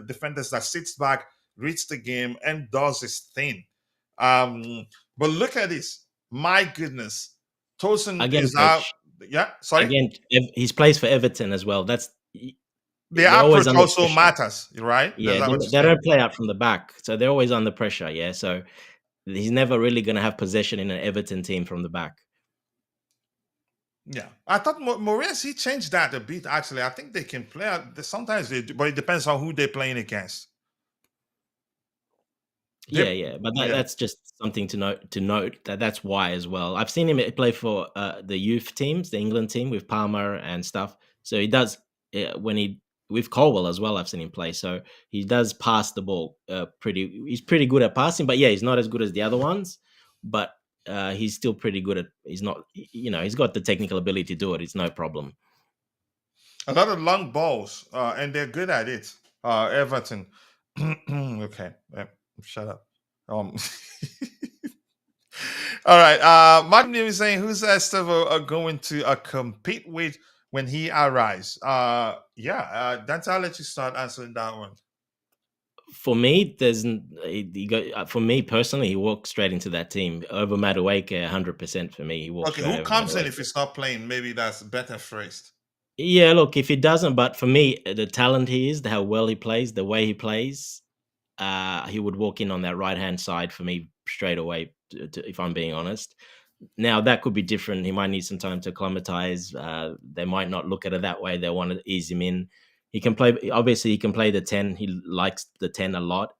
defenders that sits back, reads the game, and does his thing. But look at this. My goodness. Tosin is out. Yeah, sorry. Again, he plays for Everton as well. That's the approach also matters, right? Yeah, they don't play out from the back, so they're always under pressure. Yeah, so he's never really going to have possession in an Everton team from the back. Yeah, I thought Moraes, he changed that a bit. Actually, I think they can play out. Sometimes they do, but it depends on who they're playing against. But that's just something to note. That's why as well. I've seen him play for the youth teams, the England team with Palmer and stuff. So he does with Colwell as well. I've seen him play, so he does pass the ball He's pretty good at passing, but yeah, he's not as good as the other ones. But he's still pretty good at. He's not, he's got the technical ability to do it. It's no problem. A lot of long balls, and they're good at it. Everton. Okay, shut up. All right. Martin is saying, who's Estevao are going to compete with when he arrives? That's I'll let you start answering that one. For me, for me personally, he walks straight into that team over Madueke, 100% for me. He walks Okay, straight who over comes in Madueke. if he's not playing? Maybe that's better phrased. Yeah, look, if he doesn't, but for me, the talent he is, how well he plays, the way he plays, he would walk in on that right hand side for me straight away. If I'm being honest, now that could be different. He might need some time to acclimatize. They might not look at it that way. They want to ease him in. He can play. Obviously, he can play the 10. He likes the 10 a lot.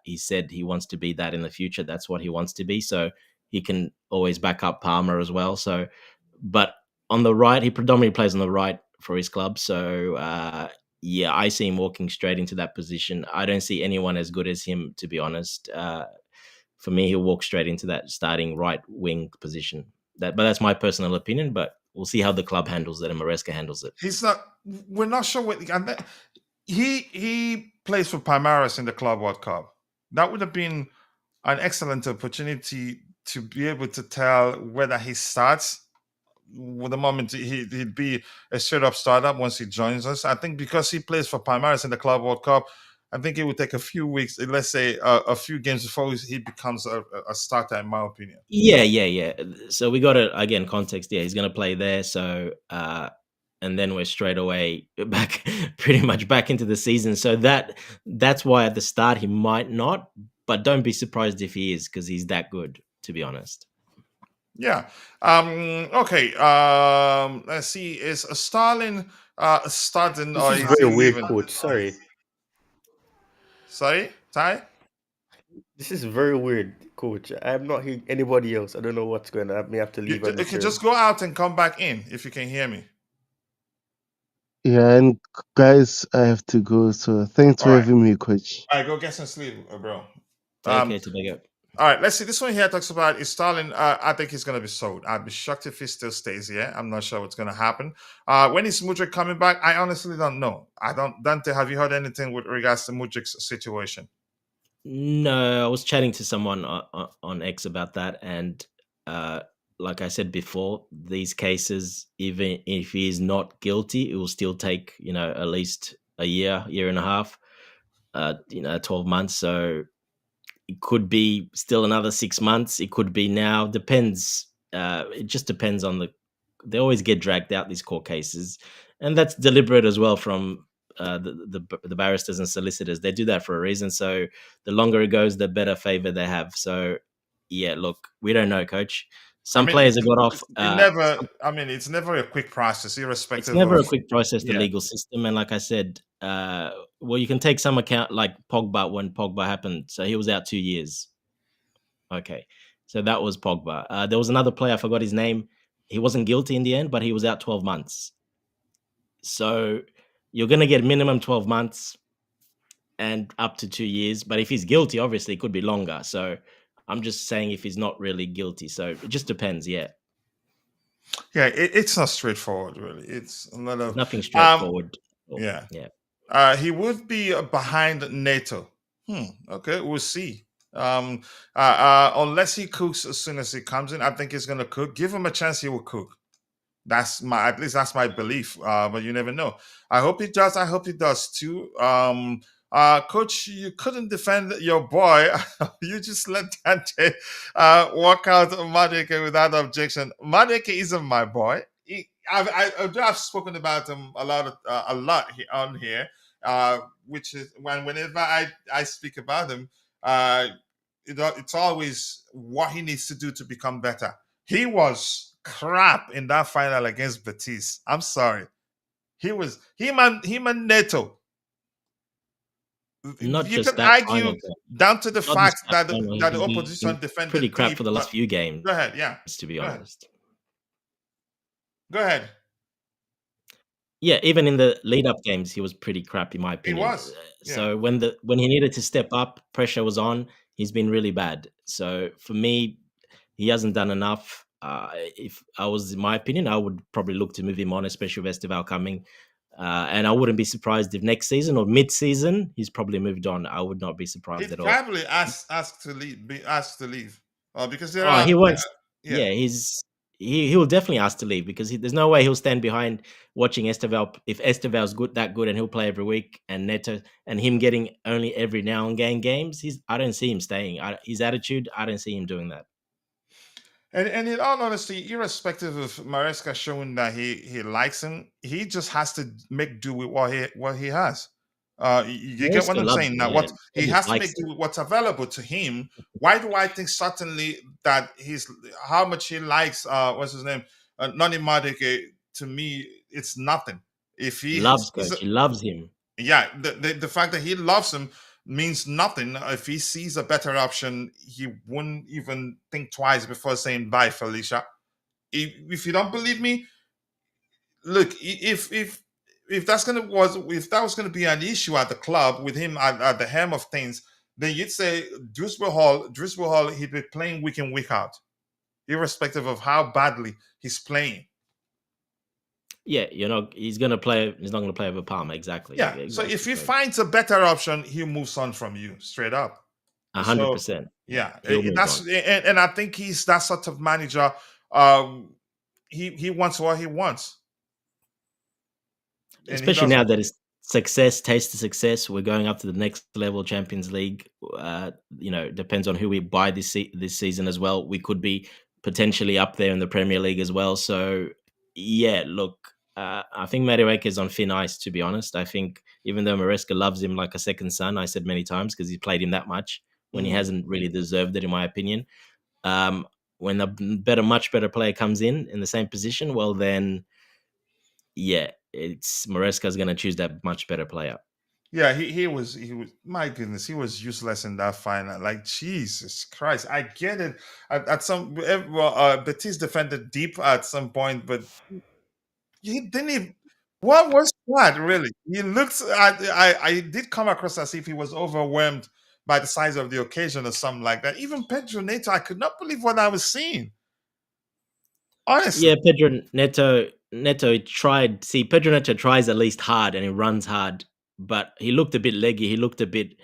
He said he wants to be that in the future. That's what he wants to be. So he can always back up Palmer as well. So, but on the right, he predominantly plays on the right for his club. So yeah, I see him walking straight into that position. I don't see anyone as good as him, to be honest. For me, he'll walk straight into that starting right wing position. But that's my personal opinion. But we'll see how the club handles it and Maresca handles it. He's not. We're not sure what. He plays for Palmeiras in the Club World Cup. That would have been an excellent opportunity to be able to tell whether he starts. With the moment he'd be a straight up startup once he joins us. I think because he plays for Palmeiras in the Club World Cup, I think it would take a few weeks, let's say a few games before he becomes a starter, in my opinion. Yeah. So we got to, again, context. Yeah, he's going to play there. So, and then we're straight away back, pretty much back into the season. So that's why at the start he might not, but don't be surprised if he is, because he's that good, to be honest. Yeah. Okay. Let's see. Is Starling starting This or is is he very weird, leaving? coach. Sorry. Sorry, Ty? This is very weird, coach. I'm not hearing anybody else. I don't know what's going on. I may have to leave. You can just go out and come back in if you can hear me. Yeah, and guys, I have to go. So thanks for All right. having me, coach. All right, go get some sleep, bro. Okay, to make up. All right, let's see. This one here talks about is Stalin. I think he's going to be sold. I'd be shocked if he still stays here. I'm not sure what's going to happen. When is Mudryk coming back? I honestly don't know. I don't. Dante, have you heard anything with regards to Mudryk's situation? No, I was chatting to someone on X about that, and like I said before, these cases, even if he is not guilty, it will still take at least a year and a half, 12 months. So it could be still another 6 months. It could be now. Depends. It just depends on they always get dragged out, these court cases, and that's deliberate as well from the barristers and solicitors. They do that for a reason. So the longer it goes, the better favor they have. So yeah, look, we don't know, coach. Some players have got off. It's never a quick process, irrespective. It's never of, a quick process, the yeah. legal system. And like I said, well, you can take some account, like Pogba, when Pogba happened. So he was out 2 years. Okay. So that was Pogba. There was another player, I forgot his name. He wasn't guilty in the end, but he was out 12 months. So you're going to get minimum 12 months and up to 2 years. But if he's guilty, obviously it could be longer. So I'm just saying if he's not really guilty. So it just depends. Yeah. Yeah, it's not straightforward, really. It's a lot of nothing straightforward. Yeah. Yeah. He would be behind NATO. Okay, we'll see. Unless he cooks as soon as he comes in, I think he's gonna cook. Give him a chance, he will cook. That's my belief. But you never know. I hope he does. I hope he does too. Coach, you couldn't defend your boy. You just let Dante walk out Mudryk without objection. Mudryk isn't my boy. I've spoken about him a lot on here. Which is whenever I speak about him, it's always what he needs to do to become better. He was crap in that final against Betis. I'm sorry. Him and Neto. Not you just can that argue final, down to the fact that the He's opposition been defended pretty crap deep, for the last few games. Go ahead, yeah. To be honest. Go ahead. Yeah, even in the lead-up games, he was pretty crap, in my opinion. He was. Yeah. So when he needed to step up, pressure was on. He's been really bad. So for me, he hasn't done enough. If I was, in my opinion, I would probably look to move him on, especially with Estevao coming. And I wouldn't be surprised if next season or mid-season he's probably moved on. I would not be surprised He'd at all. probably asked to leave, be asked to leave, because there Oh, are he wants. yeah. Yeah, he will definitely ask to leave because there's no way he'll stand behind watching Estevao if Estevao's that good and he'll play every week, and Neto and him getting only every now and again games. I don't see him staying. His attitude, I don't see him doing that. And in all honesty, irrespective of Maresca showing that he likes him, he just has to make do with what he has. You get what Maresca I'm loves saying? him, Now, yeah. what He he just has to likes make do him. with what's available to him. Why do I think certainly that how much he likes what's his name, Nani Madueke? To me, it's nothing. If he Loves sees coach. He loves him. yeah, the fact that he loves him means nothing. If he sees a better option, he wouldn't even think twice before saying bye, Felicia. If you don't believe me, look. If if that was gonna be an issue at the club with him at the helm of things, then you'd say Driscoll Hall, he'd be playing week in week out, irrespective of how badly he's playing. Yeah, he's gonna play. He's not gonna play over Palmer. Exactly. Yeah. So if he finds a better option, he moves on from you straight up. So 100%. yeah, He'll move that's on. and I think he's that sort of manager. He wants what he wants, and he Especially doesn't. now that it's taste of success. We're going up to the next level, Champions League. Depends on who we buy this season as well. We could be potentially up there in the Premier League as well. So yeah, look, I think Madueke is on thin ice, to be honest. I think even though Maresca loves him like a second son, I said many times because he's played him that much when he hasn't really deserved it, in my opinion. When a much better player comes in the same position, well then, yeah, it's Maresca's going to choose that much better player. Yeah, he was my goodness, he was useless in that final. Like Jesus Christ, I get it. At some Betis defended deep at some point, but he didn't even. What was that really? He looks. I did come across as if he was overwhelmed by the size of the occasion or something like that. Even Pedro Neto, I could not believe what I was seeing. Honestly. Yeah, Pedro Neto tried. See, Pedro Neto tries at least hard and he runs hard, but he looked a bit leggy. He looked a bit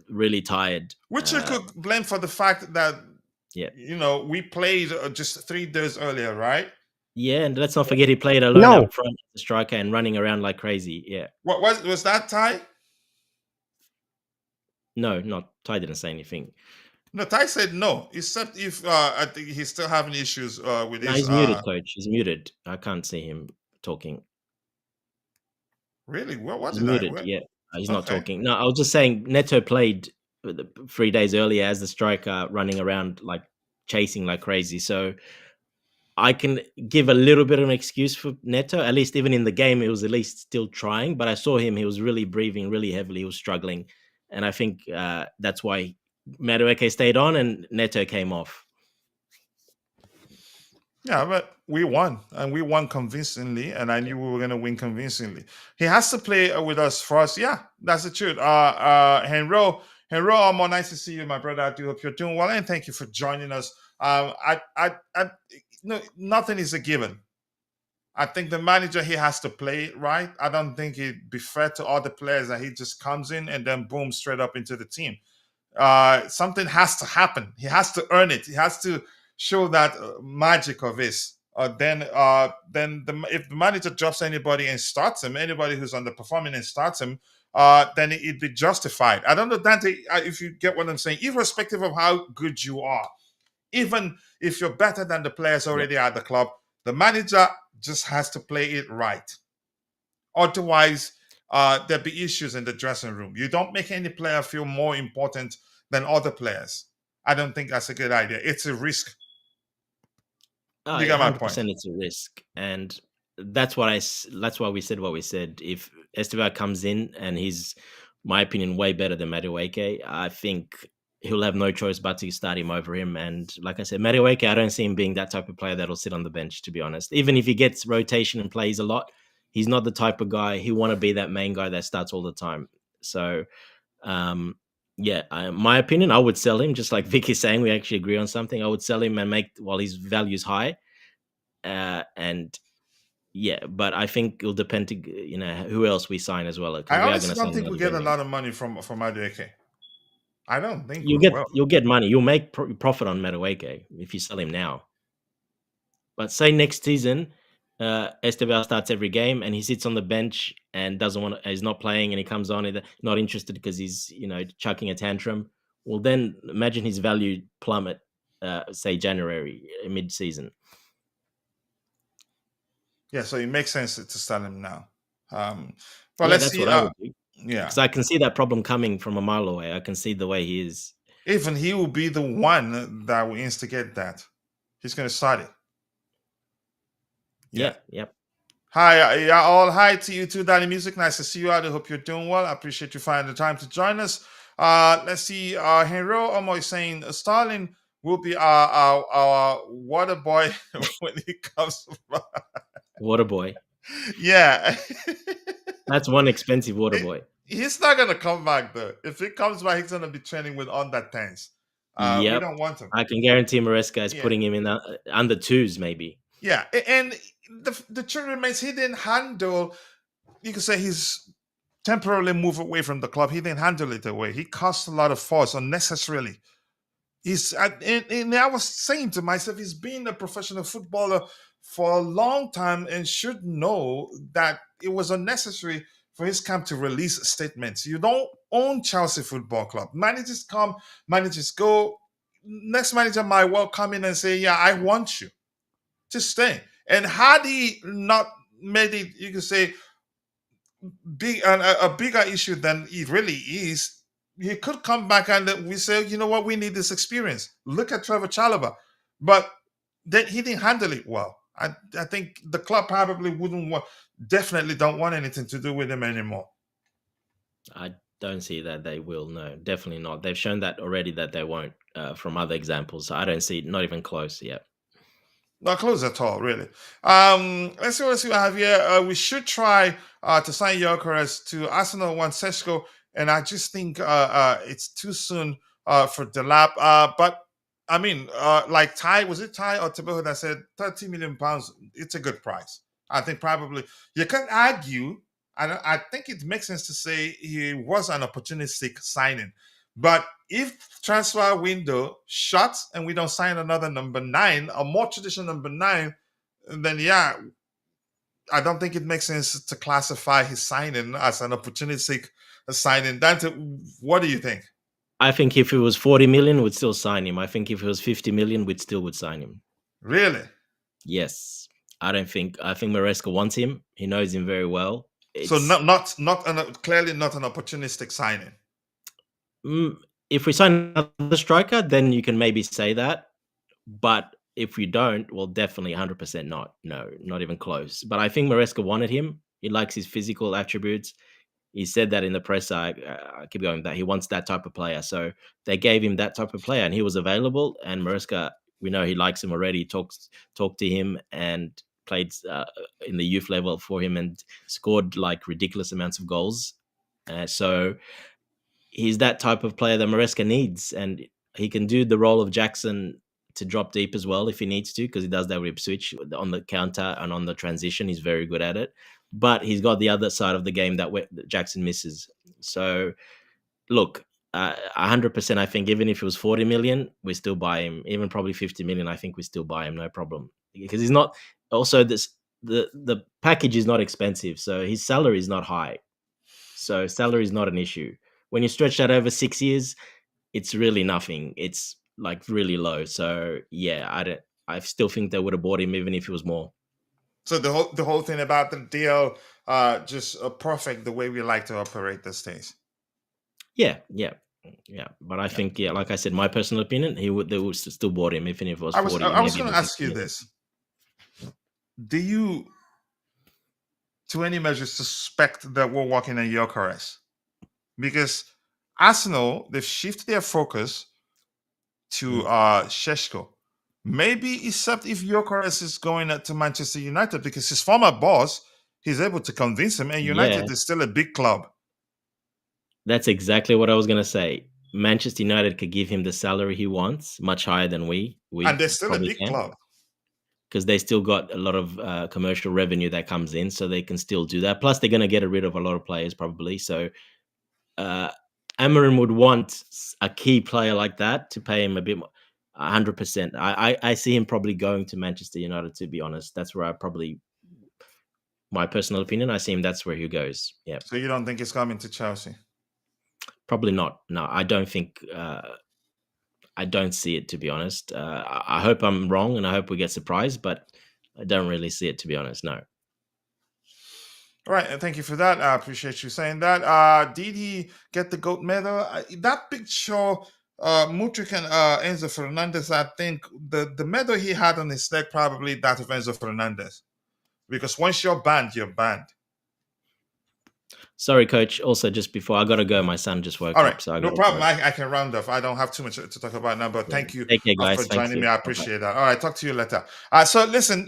really tired. Which you could blame for the fact that yeah, we played just 3 days earlier, right? Yeah, and let's not forget he played alone No. up front as a striker and running around like crazy. Yeah. What was that, Ty? No, not Ty didn't say anything. No, Ty said no, except if I think he's still having issues with No, his. he's muted, coach. He's muted. I can't see him talking. Really? What He's did muted. I? Yeah, he's not Okay. talking. No, I was just saying Neto played 3 days earlier as the striker, running around like chasing like crazy. So I can give a little bit of an excuse for Neto. At least even in the game, he was at least still trying. But I saw him; he was really breathing really heavily. He was struggling, and I think that's why Madueke stayed on and Neto came off. Yeah, but we won, and we won convincingly, and I knew we were going to win convincingly. He has to play with us for us. Yeah, that's the truth. Henro, more nice to see you, my brother. I do hope you're doing well, and thank you for joining us. No, nothing is a given. I think the manager, he has to play it right. I don't think it'd be fair to other players that he just comes in and then boom, straight up into the team. Something has to happen. He has to earn it. He has to show that magic of his. Then if the manager drops anybody and starts him, anybody who's underperforming and starts him, then it'd be justified. I don't know, Dante, if you get what I'm saying. Irrespective of how good you are, even if you're better than the players already at the club, the manager just has to play it right. Otherwise, there'll be issues in the dressing room. You don't make any player feel more important than other players. I don't think that's a good idea. It's a risk. You get my point. 100% it's a risk, and that's why we said what we said. If Estevao comes in and he's, my opinion, way better than Madueke, I think he'll have no choice but to start him over him. And like I said, Madueke, I don't see him being that type of player that'll sit on the bench, to be honest. Even if he gets rotation and plays a lot, he's not the type of guy he want to be that main guy that starts all the time. So, my opinion, I would sell him. Just like Vicky's saying, we actually agree on something. I would sell him and make while his value's high, and Yeah, but I think it'll depend to who else we sign as well, because I we are going honestly to don't sign think we another get a winger. lot of money from Madueke. I don't think we You'll will. get money. You'll make profit on Madueke if you sell him now. But say next season, Estevao starts every game and he sits on the bench and he's not playing, and he comes on and not interested because he's chucking a tantrum. Well, then imagine his value plummet. Say January mid-season. Yeah, so it makes sense to sell him now. But Yeah, let's that's see. what I would do, Yeah, because I can see that problem coming from a mile away. I can see the way he is. even he will be the one that will instigate that. He's going to start it. Yeah. Yep. Hi, yeah, all hi to you too, Danny Music. Nice to see you out. I hope you're doing well. I appreciate you finding the time to join us. Let's see. Henro Omo is saying Stalin will be our water boy when he comes. Water boy. Yeah. That's one expensive water boy. He's not gonna come back though. If he comes back, he's gonna be training with under 10s. We Yep. don't want him. I can guarantee Maresca is Yeah. putting him in under twos, maybe. Yeah, and the truth remains, he didn't handle. You could say he's temporarily moved away from the club. He didn't handle it away. He cost a lot of force unnecessarily. And I was saying to myself, he's been a professional footballer for a long time and should know that it was unnecessary for his camp to release statements. You don't own Chelsea Football Club. Managers come, managers go. Next manager might well come in and say, "Yeah, I want you to stay." And had he not made it, you could say, a bigger issue than it really is, he could come back and we say, you know what, we need this experience. Look at Trevor Chalobah. But then he didn't handle it well. I think the club probably definitely don't want anything to do with him anymore. I don't see that they will. No, definitely not. They've shown that already that they won't from other examples. So I don't see it, not even close yet. Not close at all, really. Let's see what we have here. We should try to sign Gyokeres to Arsenal. Want Seshko, and I just think it's too soon for Delap. But I mean, like was it Ty or Taboho that said £30 million? It's a good price. I think probably you can argue. I think it makes sense to say he was an opportunistic signing. But if transfer window shuts and we don't sign another number 9, a more traditional number 9, then yeah, I don't think it makes sense to classify his signing as an opportunistic signing. Dante, what do you think? I think if it was 40 million, we'd still sign him. I think if it was 50 million, we'd sign him. Really? Yes. I think Maresca wants him. He knows him very well. So clearly not an opportunistic signing. If we sign another striker, then you can maybe say that. But if we don't, well, definitely 100% not. No, not even close. But I think Maresca wanted him. He likes his physical attributes. He said that in the press. I keep going with that. He wants that type of player. So they gave him that type of player, and he was available. And Maresca, we know he likes him already. Talked to him and played in the youth level for him and scored like ridiculous amounts of goals. So he's that type of player that Maresca needs, and he can do the role of Jackson to drop deep as well if he needs to, because he does that with Ipswich on the counter and on the transition. He's very good at it, but he's got the other side of the game that Jackson misses. So look, 100%, I think even if it was 40 million, we still buy him. Even probably 50 million, I think we still buy him, no problem, because he's not also the package is not expensive, so his salary is not high. So salary is not an issue. When you stretch that over 6 years, it's really nothing. It's like really low. So yeah, I still think they would have bought him even if it was more. So the whole thing about the deal, just perfect the way we like to operate these days. Yeah. But I think, like I said, my personal opinion, they would still bought him even if it was 40. I was going to ask you this: do you, to any measure, suspect that we're working on Gyokeres? Because Arsenal, they've shifted their focus to Šeško. Maybe except if Gyokeres is going to Manchester United, because his former boss, he's able to convince him, and United is still a big club. That's exactly what I was going to say. Manchester United could give him the salary he wants, much higher than we and they're still a big club. because they still got a lot of commercial revenue that comes in, so they can still do that. Plus, they're going to get rid of a lot of players probably. So Amarin would want a key player like that to pay him a bit more. 100%. I see him probably going to Manchester United, to be honest. That's where my personal opinion, I see him, that's where he goes. Yeah. So you don't think he's coming to Chelsea? Probably not. No, I don't think, I don't see it, to be honest. I hope I'm wrong and I hope we get surprised, but I don't really see it, to be honest. No. All right, thank you for that. I appreciate you saying that. Did he get the gold medal? That picture, Mudryk and Enzo Fernandez, I think the medal he had on his leg probably that of Enzo Fernandez. Because once you're banned, you're banned. Sorry, coach. Also, just before I got to go, my son just woke up. So no problem. I can round off. I don't have too much to talk about now, but thank you Take care, guys. for joining me. I appreciate that. All right, talk to you later. So listen.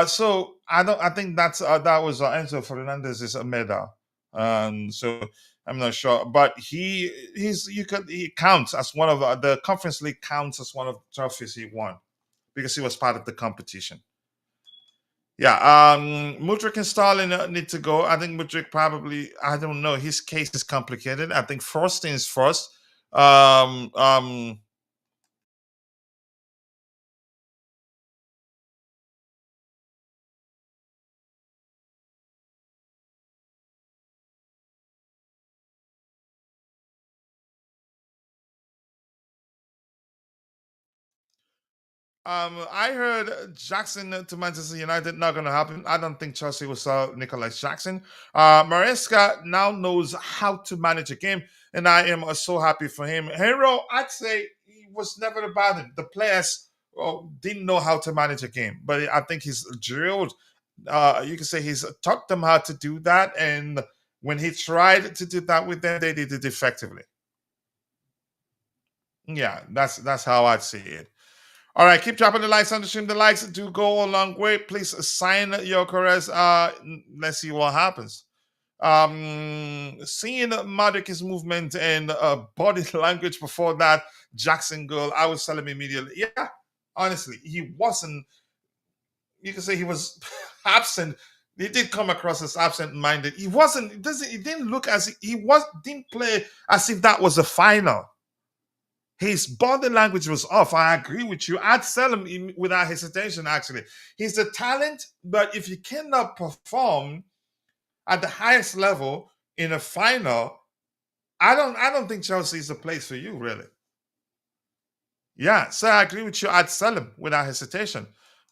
So I think that was Enzo Fernandez's medal. So I'm not sure, but he counts as one of the Conference League counts as one of the trophies he won because he was part of the competition. Yeah, Mudryk and Stalin need to go. I think Mudryk probably, I don't know, his case is complicated. I think first things first. I heard Jackson to Manchester United not going to happen. I don't think Chelsea will sell Nicolas Jackson. Maresca now knows how to manage a game, and I am so happy for him. Hero, I'd say he was never about it. The players didn't know how to manage a game, but I think he's drilled. You can say he's taught them how to do that, and when he tried to do that with them, they did it effectively. Yeah, that's how I'd see it. All right, keep dropping the likes on the stream. The likes do go a long way. Please sign Gyokeres. Let's see what happens. Seeing Mudryk's movement and body language before that Jackson goal, I was telling him immediately. Yeah, honestly, he wasn't. You can say he was absent. He did come across as absent-minded. He wasn't. It didn't look as he was. Didn't play as if that was the final. His body language was off. I agree with you. I'd sell him without hesitation, actually. He's a talent, but if you cannot perform at the highest level in a final, I don't think Chelsea is the place for you, really. Yeah, so I agree with you. I'd sell him without hesitation.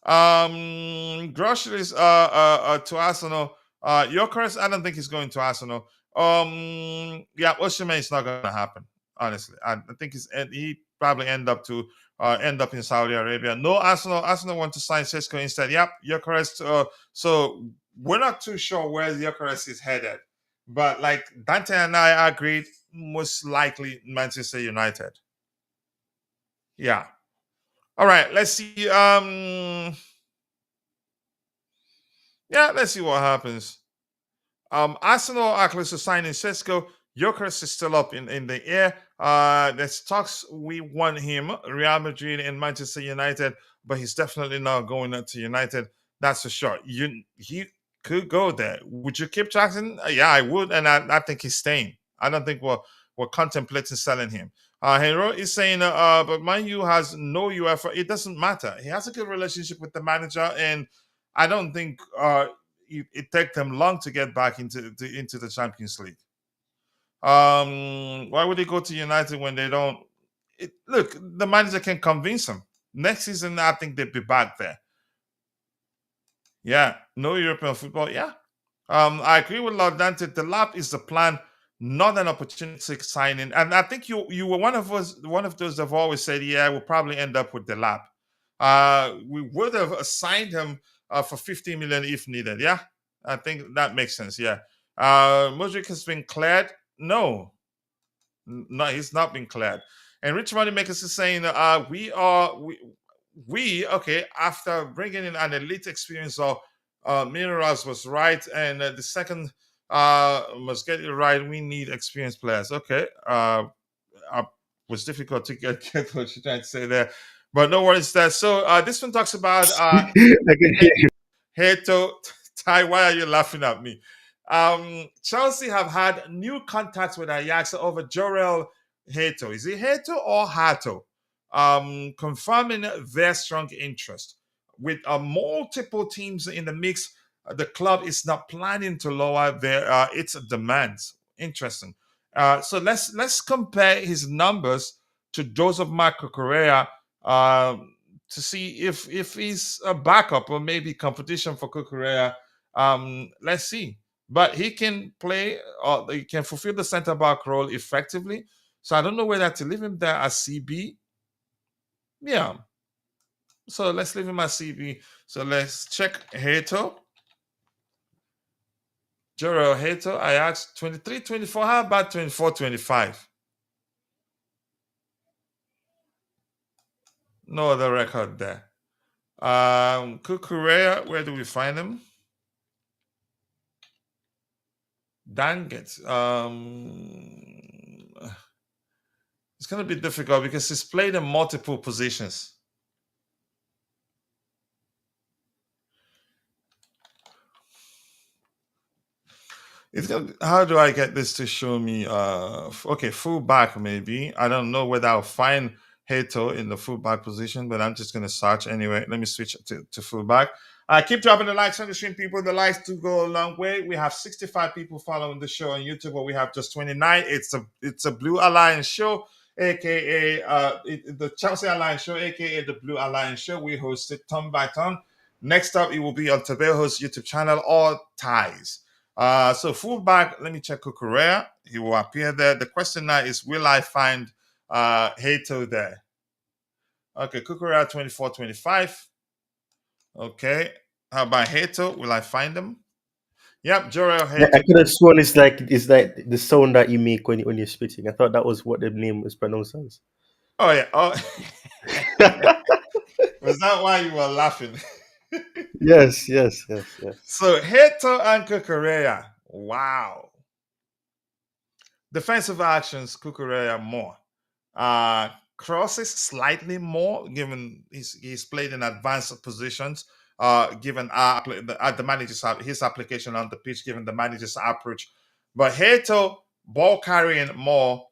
Groceries to Arsenal. Gyokeres, I don't think he's going to Arsenal. Osimhen is not going to happen. Honestly, I think he probably end up in Saudi Arabia. No, Arsenal want to sign Sesko instead. Yep, Gyokeres. So we're not too sure where Gyokeres is headed, but like Dante and I agreed, most likely Manchester United. Yeah. All right. Let's see. Let's see what happens. Arsenal are close to signing Sesko. Gyokeres is still up in the air. There's talks we want him, Real Madrid and Manchester United, but he's definitely not going to United. That's for sure. He could go there. Would you keep Jackson? Yeah, I would, and I think he's staying. I don't think we're contemplating selling him. Hero is saying, but Man U has no UEFA. It doesn't matter. He has a good relationship with the manager, and I don't think it take them long to get back into the Champions League. Why would they go to United when they don't? Look, the manager can convince them. Next season, I think they'll be back there. Yeah, no European football. Yeah, I agree with Lord Dante. Delap is the plan, not an opportunistic signing. And I think you were one of those that have always said, yeah, we'll probably end up with Delap. We would have signed him for 50 million if needed. Yeah, I think that makes sense. Yeah, Mudryk has been cleared. No, he's not been cleared. And Rich Moneymakers is saying, okay, after bringing in an elite experience of Minerals was right, and the second must get it right. We need experienced players. Okay, was difficult to get what you're trying to say there. But no worries there. So this one talks about I can hear you. Hato. Ty, why are you laughing at me? Chelsea have had new contacts with Ajax over Jorel Hato. Is it Hato or Hato? Confirming their strong interest. With multiple teams in the mix, the club is not planning to lower their its demands. Interesting. So let's compare his numbers to those of Marco Correa to see if he's a backup or maybe competition for Cucurella. Let's see. But he can play, or he can fulfill the center back role effectively. So I don't know whether to leave him there as CB. Yeah. So let's leave him as CB. So let's check Hato. Jorel Hato, I asked 23, 24. How about 24, 25? No other record there. Cucurella, where do we find him? Dang it. It's going to be difficult because he's played in multiple positions. How do I get this to show me? Okay, fullback maybe. I don't know whether I'll find Hato in the fullback position, but I'm just going to search anyway. Let me switch to fullback. Keep dropping the likes on the stream, people. The likes do go a long way. We have 65 people following the show on YouTube, but we have just 29. It's a Blue Alliance show, aka the Chelsea Alliance show, aka the Blue Alliance show. We host it ton by ton. Next up, it will be on Tabejo's YouTube channel, All Ties. So fullback, let me check Cucurella. He will appear there. The question now is, will I find Hato there? Okay, Cucurella 24, 25. Okay. How about Hato? Will I find him? Yep, Jorel I Hato. could have sworn it's like the sound that you make when you're spitting. I thought that was what the name was pronounced as. Oh yeah. Oh, was that why you were laughing? Yes, yes, yes, yes. So Hato and Cucurella. Wow. Defensive actions, Cucurella more. Crosses slightly more, given he's played in advanced positions. Given the manager's his application on the pitch, given the manager's approach, but Hato ball carrying more,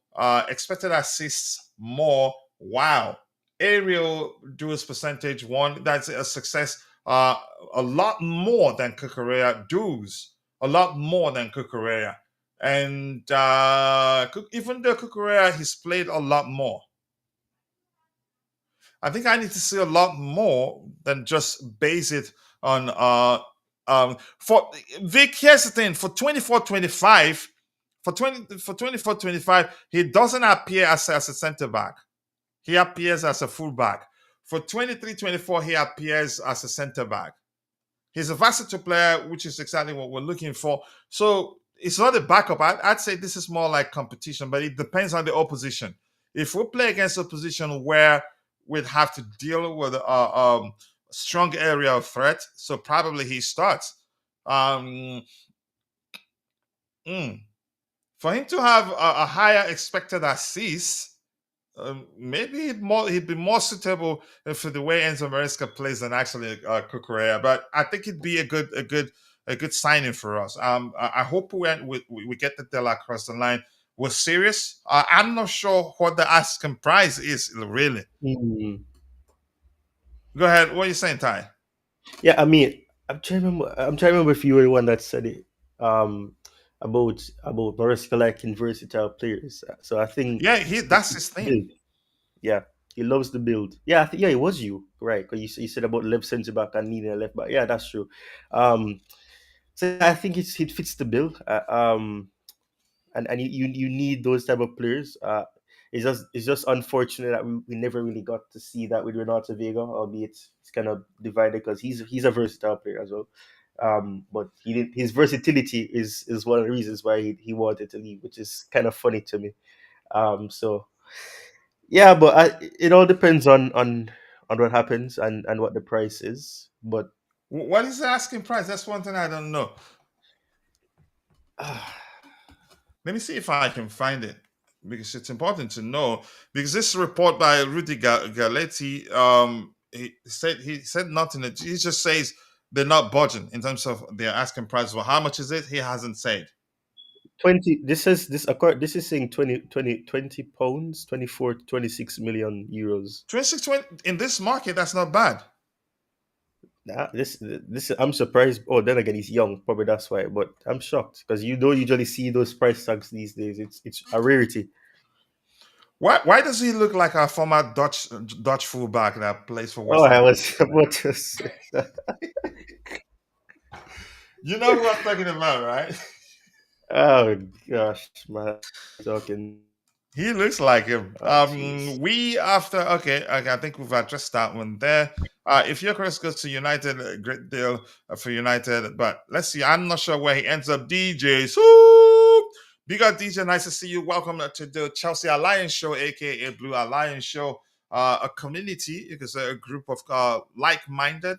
expected assists more. Wow, aerial duels percentage one. That's a success. A lot more than Cucurella duels. A lot more than Cucurella. And even though Cucurella, he's played a lot more. I think I need to see a lot more than just base it on for Vic. Here's the thing: for 24-25, for 24-25, he doesn't appear as a center back. He appears as a fullback. For 23-24, he appears as a center back. He's a versatile player, which is exactly what we're looking for. So it's not a backup. I'd say this is more like competition, but it depends on the opposition. If we play against a position where we'd have to deal with a strong area of threat, so probably he starts. Um, For him to have a higher expected assist, maybe he'd be more suitable for the way Enzo Maresca plays than actually Cucurella. But I think it'd be a good signing for us. I hope we get the Delap across the line. We're serious. I'm not sure what the asking price is really. Mm. Go ahead. What are you saying, Ty? Yeah, I mean, I'm trying to remember if you were the one that said it. About Maresca liking versatile players. So I think Yeah, that's his thing. build. Yeah, he loves the build. Yeah, yeah, it was you, right? Because you said about left centre back and needing a left back. Yeah, that's true. Um, so I think it fits the bill. And you need those type of players. It's just unfortunate that we never really got to see that with Renato Vega, albeit it's kind of divided because he's a versatile player as well. But his versatility is one of the reasons why he wanted to leave, which is kind of funny to me. So yeah, but it all depends on what happens and what the price is. But What is the asking price? That's one thing I don't know. Let me see if I can find it. because it's important to know, because this report by Rudy Galetti, he said nothing. He just says they're not budging in terms of their asking price. Well, how much is it? He hasn't said. 20, this is saying 20 pounds, 24 to 26 million euros. 26 in this market, that's not bad. This I'm surprised. Oh, then again, he's young, probably that's why. But I'm shocked because you don't usually see those price tags these days. It's a rarity. Why does he look like a former Dutch fullback that plays for Oh, West I Ham? was about to say that. You know who I'm talking about, right? Oh gosh, man, talking. He looks like him. Oh, jeez. We after okay, I think we've addressed that one there. If Gyokeres goes to United, a great deal for United. But let's see. I'm not sure where he ends up. DJ, Swoop! Big up DJ, nice to see you. Welcome to the Chelsea Alliance Show, aka Blue Alliance Show. A community, you could say a group of like-minded,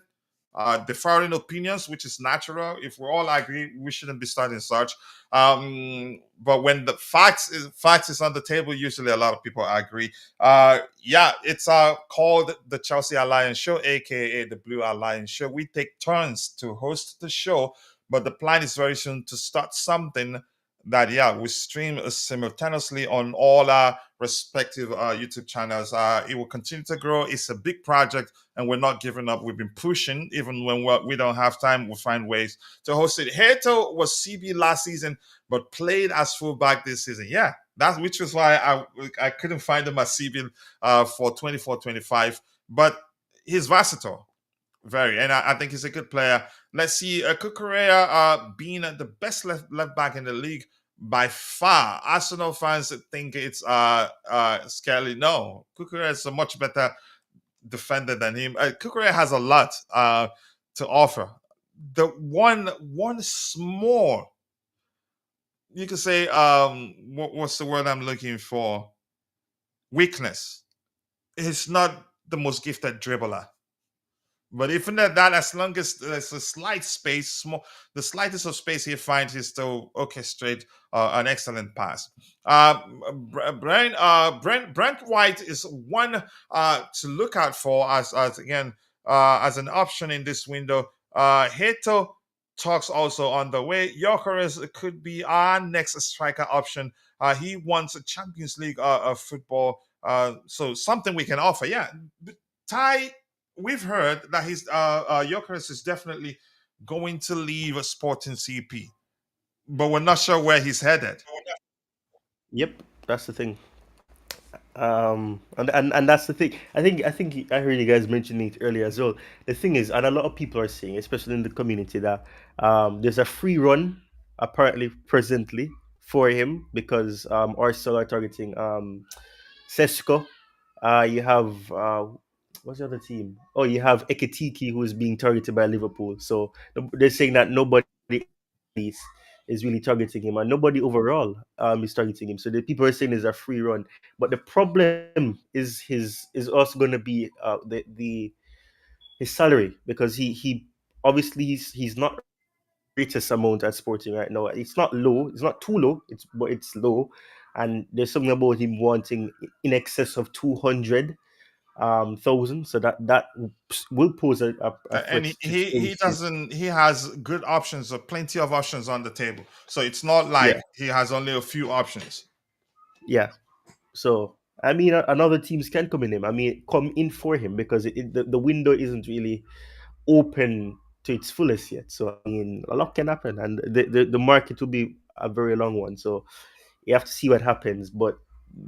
differing opinions, which is natural. If we all agree, we shouldn't be starting such. But when the facts is on the table, usually a lot of people agree. Yeah, it's called the Chelsea Alliance Show, aka the Blue Alliance Show. We take turns to host the show, but the plan is very soon to start something that we stream simultaneously on all our respective YouTube channels. It will continue to grow. It's a big project, and we're not giving up. We've been pushing, even when we don't have time. We'll find ways to host it. Hato was CB last season, but played as fullback this season. Yeah, that's which is why I couldn't find him as CB for 24-25. But he's versatile, very, and I think he's a good player. Let's see, Kukurea being the best left back in the league by far. Arsenal fans think it's Skelly. No, Kukurea is a much better defender than him. Kukurea has a lot to offer. The one small, you could say, what's the word I'm looking for? Weakness. He's not the most gifted dribbler. But even at that, as long as there's a slight space, the slightest of space he finds, he still orchestrate an excellent pass. Branthwaite is one to look out for as again as an option in this window. Hato talks also on the way. Gyokeres could be our next striker option. He wants a Champions League football, so something we can offer. Yeah, Ty, we've heard that his Gyokeres is definitely going to leave a Sporting CP, but we're not sure where he's headed. Yep, that's the thing. And that's the thing. I think I heard you guys mentioning it earlier as well. The thing is, and a lot of people are saying, especially in the community, that there's a free run apparently presently for him because Arsenal are targeting Sesko. You have what's the other team? Oh, you have Ekitike who is being targeted by Liverpool. So they're saying that nobody is really targeting him, and nobody overall is targeting him. So the people are saying there's a free run, but the problem is also going to be the his salary because he obviously he's not earning the greatest amount at Sporting right now. It's not low, it's not too low, but it's low, and there's something about him wanting in excess of 200 thousand. So that will pose a threat And to he Chelsea. doesn't he has good options or plenty of options on the table, so it's not like Yeah, he has only a few options. yeah. So I mean, another teams can come in him. I mean, come in for him because the window isn't really open to its fullest yet. So I mean, a lot can happen, and the market will be a very long one. So you have to see what happens. But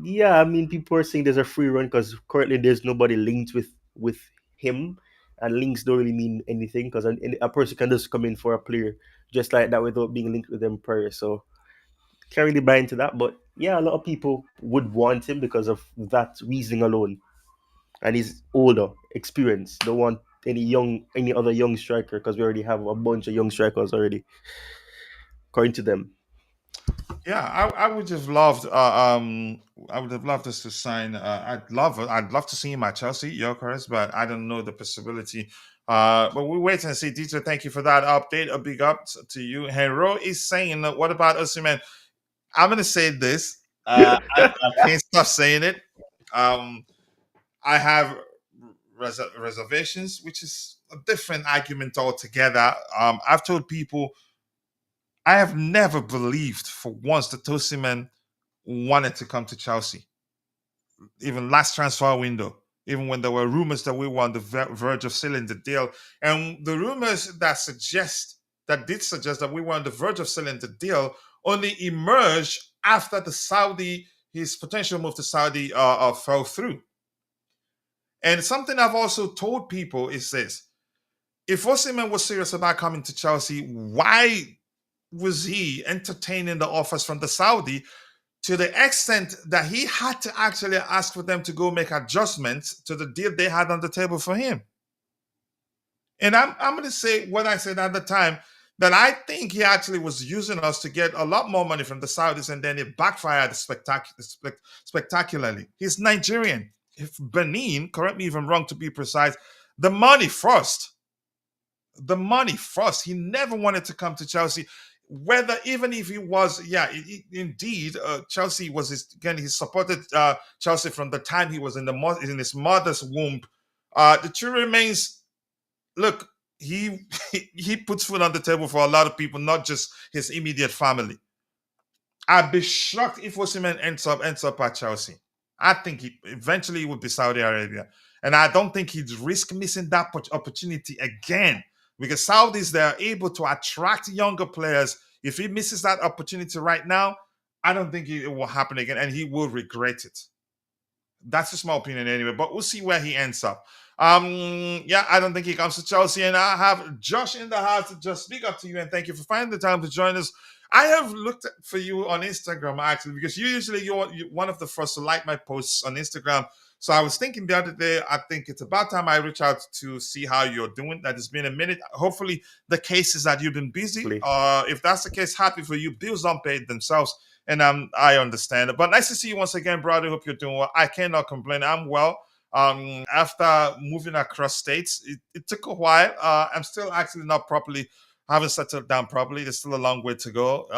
yeah, I mean, people are saying there's a free run because currently there's nobody linked with him, and links don't really mean anything because a person can just come in for a player just like that without being linked with them prior. So can't really buy into that. But yeah, a lot of people would want him because of that reasoning alone, and he's older, experienced. Don't want any other young striker because we already have a bunch of young strikers already, according to them. Yeah, I would have loved I would have loved us to sign I'd love to see him at Chelsea, Gyokeres, but I don't know the possibility. But we'll wait and see. Dieter, thank you for that update. A big up to you. Hero is saying, what about Osimhen? I'm gonna say this. I can't stop saying it. I have reservations, which is a different argument altogether. I've told people I have never believed for once that Osimhen wanted to come to Chelsea, even last transfer window, even when there were rumors that we were on the verge of sealing the deal. And the rumors that did suggest that we were on the verge of sealing the deal only emerged after his potential move to Saudi fell through. And something I've also told people is this: if Osimhen was serious about coming to Chelsea, why was he entertaining the offers from the Saudi to the extent that he had to actually ask for them to go make adjustments to the deal they had on the table for him? And I'm going to say what I said at the time, that I think he actually was using us to get a lot more money from the Saudis, and then it backfired spectacularly. He's Nigerian. If Benin, correct me if I'm wrong to be precise, the money first. The money first. He never wanted to come to Chelsea. Whether, even if he was, indeed, Chelsea was he supported Chelsea from the time he was in his mother's womb. The truth remains, look, he he puts food on the table for a lot of people, not just his immediate family. I'd be shocked if Osimhen ends up at Chelsea. I think he eventually would be Saudi Arabia, and I don't think he'd risk missing that opportunity again, because Saudis, they're able to attract younger players. If he misses that opportunity right now, I don't think it will happen again, and he will regret it. That's just my opinion anyway, but we'll see where he ends up. I don't think he comes to Chelsea, and I have Josh in the house to just speak up to you, and thank you for finding the time to join us. I have looked for you on Instagram, actually, because you're one of the first to like my posts on Instagram. So I was thinking the other day, I think it's about time I reach out to see how you're doing. That has been a minute. Hopefully the case is that you've been busy. If that's the case, happy for you. Bills don't pay themselves, and I understand it. But nice to see you once again, brother. Hope you're doing well. I cannot complain. I'm well. After moving across states, it took a while. I'm still actually not properly, haven't settled down properly. There's still a long way to go.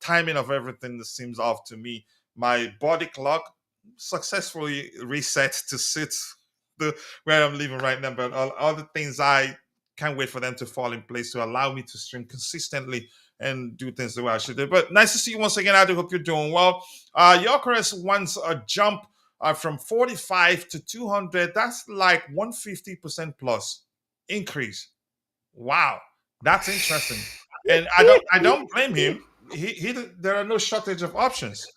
Timing of everything seems off to me. My body clock successfully reset to sit where I'm living right now, but all the things, I can't wait for them to fall in place to allow me to stream consistently and do things the way I should do. But nice to see you once again. I do hope you're doing well. Gyokeres wants a jump from 45 to 200. That's like 150% plus increase. Wow, that's interesting. And I don't blame him. There are no shortage of options.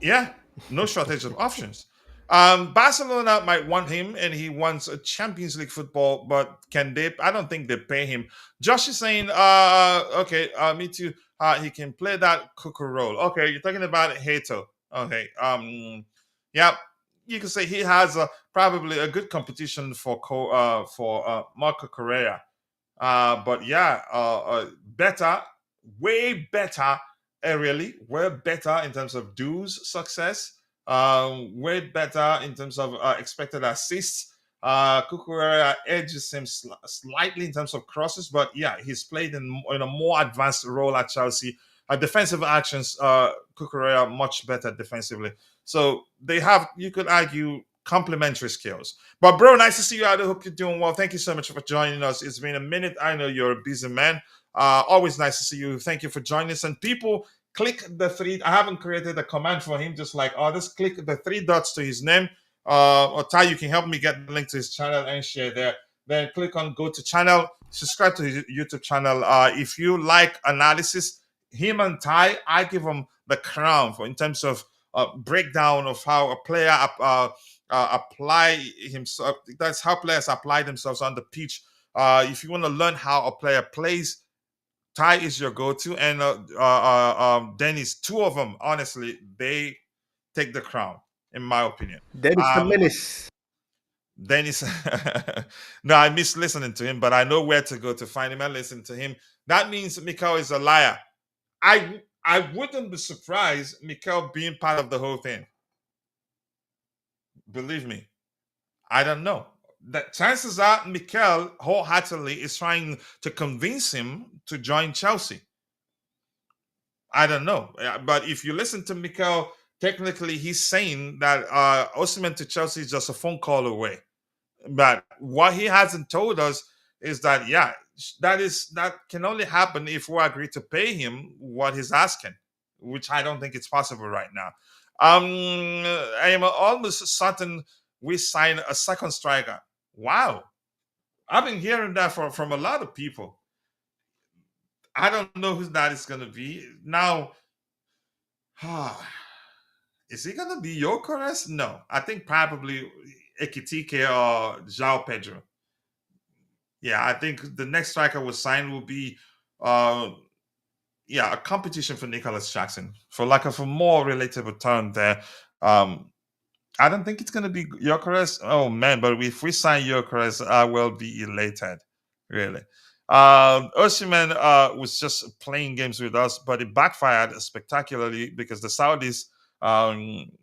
Yeah, no shortage of options. Barcelona might want him, and he wants a Champions League football, but can they? I don't think they pay him. Josh is saying, okay, me too. He can play that cooker role. Okay, you're talking about Hato. Okay, yeah, you can say he has probably a good competition for Marco Correa. But yeah, better, way better aerially, way better in terms of dues success, way better in terms of expected assists. Kukurea edges him slightly in terms of crosses, but yeah, he's played in a more advanced role at Chelsea. Defensive actions, Kukurea much better defensively. So they have, you could argue, complementary skills. But bro, nice to see you. I hope you're doing well. Thank you so much for joining us. It's been a minute. I know you're a busy man. Always nice to see you. Thank you for joining us. And people, click the three. I haven't created a command for him, just like others. Click the three dots to his name. Or Ty, you can help me get the link to his channel and share there. Then click on go to channel, subscribe to his YouTube channel. If you like analysis, him and Ty, I give him the crown for in terms of breakdown of how a player apply himself. That's how players apply themselves on the pitch. If you want to learn how a player plays, Ty is your go-to, and Dennis. Two of them, honestly, they take the crown, in my opinion. That is the menace. Dennis, no, I miss listening to him, but I know where to go to find him and listen to him. That means Mikel is a liar. I wouldn't be surprised Mikel being part of the whole thing. Believe me, I don't know. The chances are Mikel wholeheartedly is trying to convince him to join Chelsea. I don't know. But if you listen to Mikel, technically he's saying that Osimhen to Chelsea is just a phone call away. But what he hasn't told us is that that can only happen if we agree to pay him what he's asking, which I don't think it's possible right now. I am almost certain we sign a second striker. Wow, I've been hearing that from a lot of people. I don't know who that is going to be now. Is he going to be Gyokeres? No, I think probably Ekitike or João Pedro. Yeah, I think the next striker we'll sign will be, uh, a competition for Nicholas Jackson for like a more relatable term there. Um, I don't think it's gonna be Gyokeres. Oh man, but if we sign Gyokeres, I will be elated. Really. Osimhen was just playing games with us, but it backfired spectacularly because the Saudis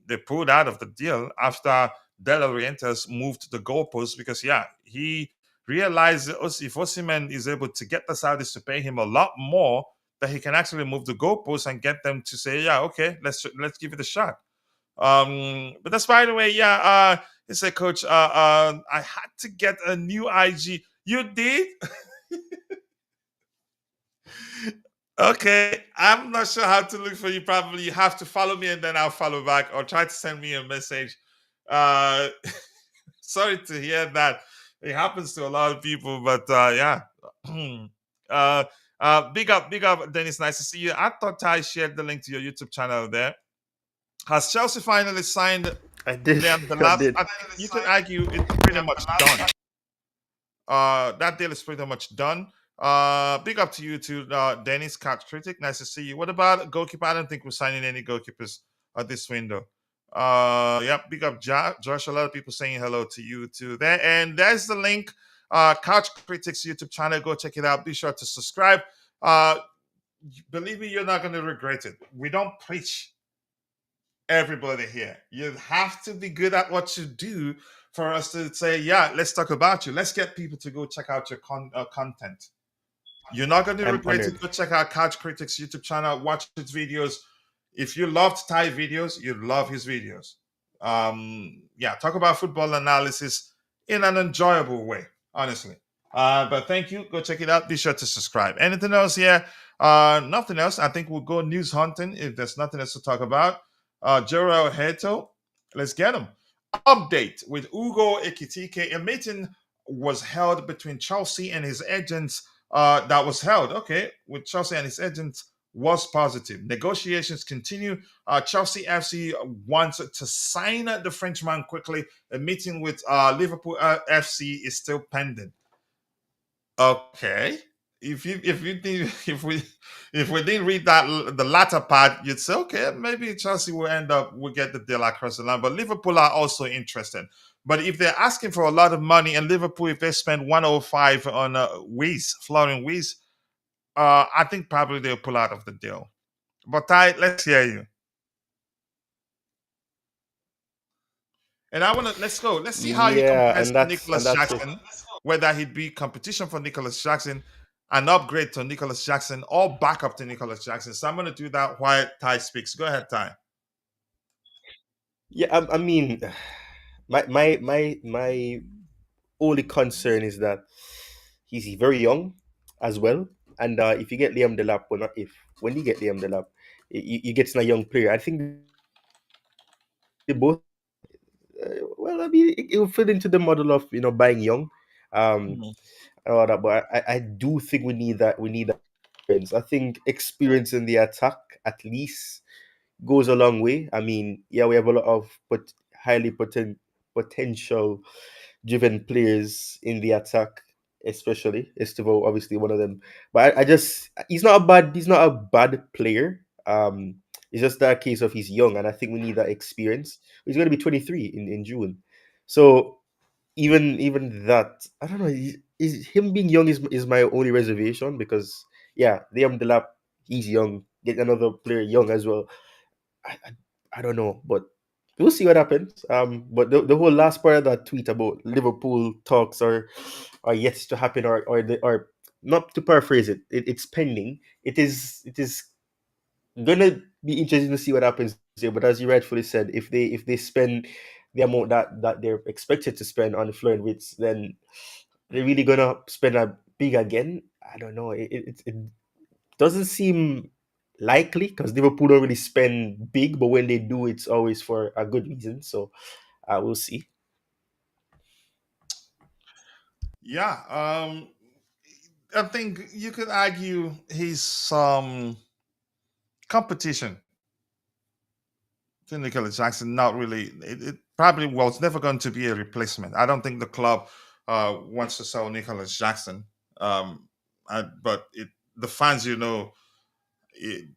they pulled out of the deal after De La Rientas moved the goalpost because he realized that if Osimhen is able to get the Saudis to pay him a lot more, that he can actually move the goalpost and get them to say, yeah, okay, let's give it a shot. But that's by the way, he said, Coach, I had to get a new IG. You did? Okay. I'm not sure how to look for you. Probably you have to follow me and then I'll follow back or try to send me a message. Uh Sorry to hear that. It happens to a lot of people, but yeah. uh big up, Dennis. Nice to see you. I thought I shared the link to your YouTube channel there. Has Chelsea finally signed I did. Liam I Delap? did. You could argue it's pretty much done. That deal is pretty much done. Big up to you too, Dennis Cat Critic. Nice to see you. What about goalkeeper? I don't think we're signing any goalkeepers at this window. Big up Josh. A lot of people saying hello to you too there. And there's the link. Couch Critics YouTube channel. Go check it out. Be sure to subscribe. Uh, Believe me, you're not going to regret it. We don't preach everybody here. You have to be good at what you do for us to say, yeah, let's talk about you. Let's get people to go check out your content. You're not going to I'm regret honored. it. Go check out Couch Critics YouTube channel. Watch his videos. If you loved Thai videos, you'd love his videos. Talk about football analysis in an enjoyable way, honestly. But thank you. Go check it out. Be sure to subscribe. Anything else here? Nothing else. I think we'll go news hunting if there's nothing else to talk about. Jorel Hato, let's get him. Update with Hugo Ekitike. A meeting was held between Chelsea and his agents. That was held, okay, with Chelsea and his agents was positive. Negotiations continue. Chelsea FC wants to sign the Frenchman quickly. A meeting with Liverpool FC is still pending. Okay. If we didn't read that the latter part, you'd say okay, maybe Chelsea will get the deal across the line, but Liverpool are also interested. But if they're asking for a lot of money, and Liverpool, if they spend 105 on Florian Weiss, I think probably they'll pull out of the deal. But Ty, let's hear you. And I want to let's go. Let's see how he Yeah, compares and to that's Nicholas it. Jackson. Whether he'd be competition for Nicholas Jackson, an upgrade to Nicholas Jackson, or backup to Nicholas Jackson. So I'm going to do that while Ty speaks. Go ahead, Ty. Yeah, I mean, my only concern is that he's very young as well, and if you get Liam Delap, or not if when you get Liam Delap, you get a young player. I think they both well, I mean, it will fit into the model of buying young, um, Mhm. and all that. But I do think we need that. We need that experience. I think experience in the attack at least goes a long way. I mean, yeah, we have a lot of highly potential driven players in the attack, especially Estevao, obviously one of them. But I just he's not a bad player. It's just that case of he's young, and I think we need that experience. He's going to be 23 in June, so even that I don't know. Is him being young is my only reservation because yeah, Liam Delap, he's young. Get another player young as well. I, I, I don't know, but we'll see what happens. But the whole last part of that tweet about Liverpool talks are yet to happen, or not to paraphrase it, it's pending. It is Gonna be interesting to see what happens there. But as you rightfully said, if they spend the amount that they're expected to spend on the Florian Wits, then they're really gonna spend a big again. I don't know. It doesn't seem likely because Liverpool don't really spend big, but when they do, it's always for a good reason. So we'll see. Yeah, I think you could argue his competition to Nicolas Jackson. Not really. It probably was never going to be a replacement. I don't think the club wants to sell Nicolas Jackson. But the fans, it,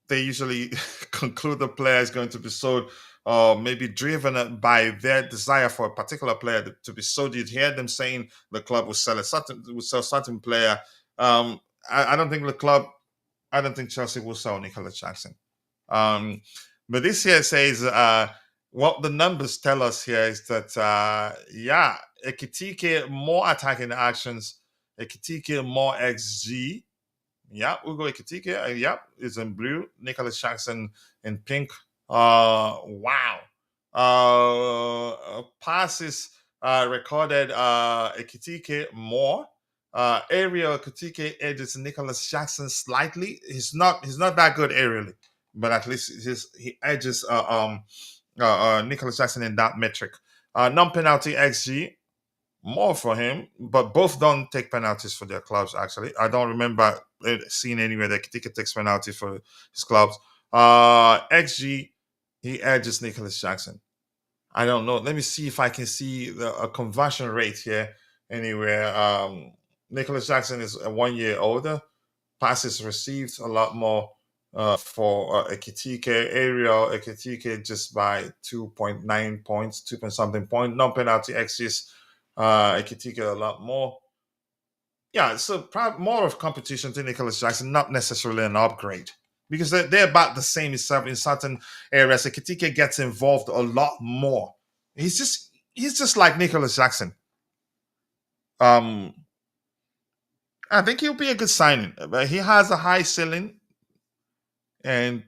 they usually conclude the player is going to be sold, maybe driven by their desire for a particular player to be sold. You'd hear them saying the club will sell certain player. I don't think the club. I don't think Chelsea will sell Nicolas Jackson. Um, but this here says what the numbers tell us here is that yeah, Ekitike more attacking actions, Ekitike more XG. Yeah, Hugo Ekitike. Yeah, is in blue. Nicholas Jackson in pink. Wow. Passes recorded Ekitike more. Aerial Ekitike edges Nicholas Jackson slightly. He's not that good aerially, but at least he edges Nicholas Jackson in that metric. Non-penalty XG more for him, but both don't take penalties for their clubs. Actually, I don't remember seeing anywhere that Ekitike takes penalties for his clubs. XG, he edges Nicholas Jackson. I don't know. Let me see if I can see a conversion rate here anywhere. Nicholas Jackson is 1 year older. Passes received a lot more for Ekitike. Aerial Ekitike just by 2.9 points, 2 point something point. Non penalty XGs, Ekitike a lot more. Yeah, so more of competition to Nicholas Jackson, not necessarily an upgrade because they're about the same in certain areas. Ekitike gets involved a lot more. He's just like Nicholas Jackson. Um, I think he'll be a good signing. But he has a high ceiling and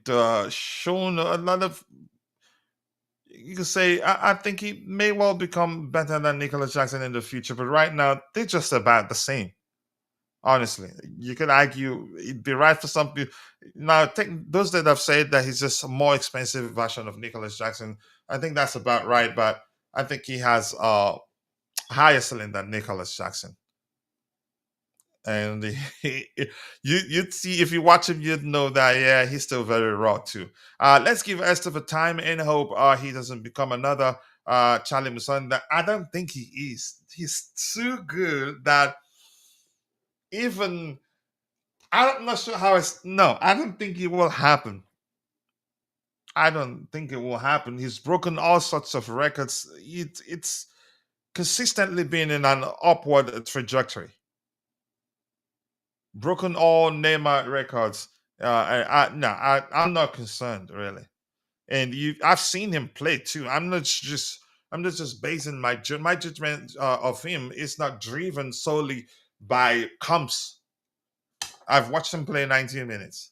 shown a lot of. You can say I think he may well become better than Nicholas Jackson in the future, but right now they're just about the same. Honestly, you could argue it'd be right for some people. Now, take those that have said that he's just a more expensive version of Nicholas Jackson. I think that's about right, but I think he has higher ceiling than Nicholas Jackson. And you'd see if you watch him, you'd know that yeah, he's still very raw too. Let's give Estevao time and hope he doesn't become another Charlie Musonda. I don't think he is. He's too good that even I'm not sure how it's. No, I don't think it will happen. I don't think it will happen. He's broken all sorts of records. It's consistently been in an upward trajectory. Broken all Neymar records. I'm not concerned really. And I've seen him play too. I'm not just basing my judgment of him is not driven solely by comps. I've watched him play 19 minutes.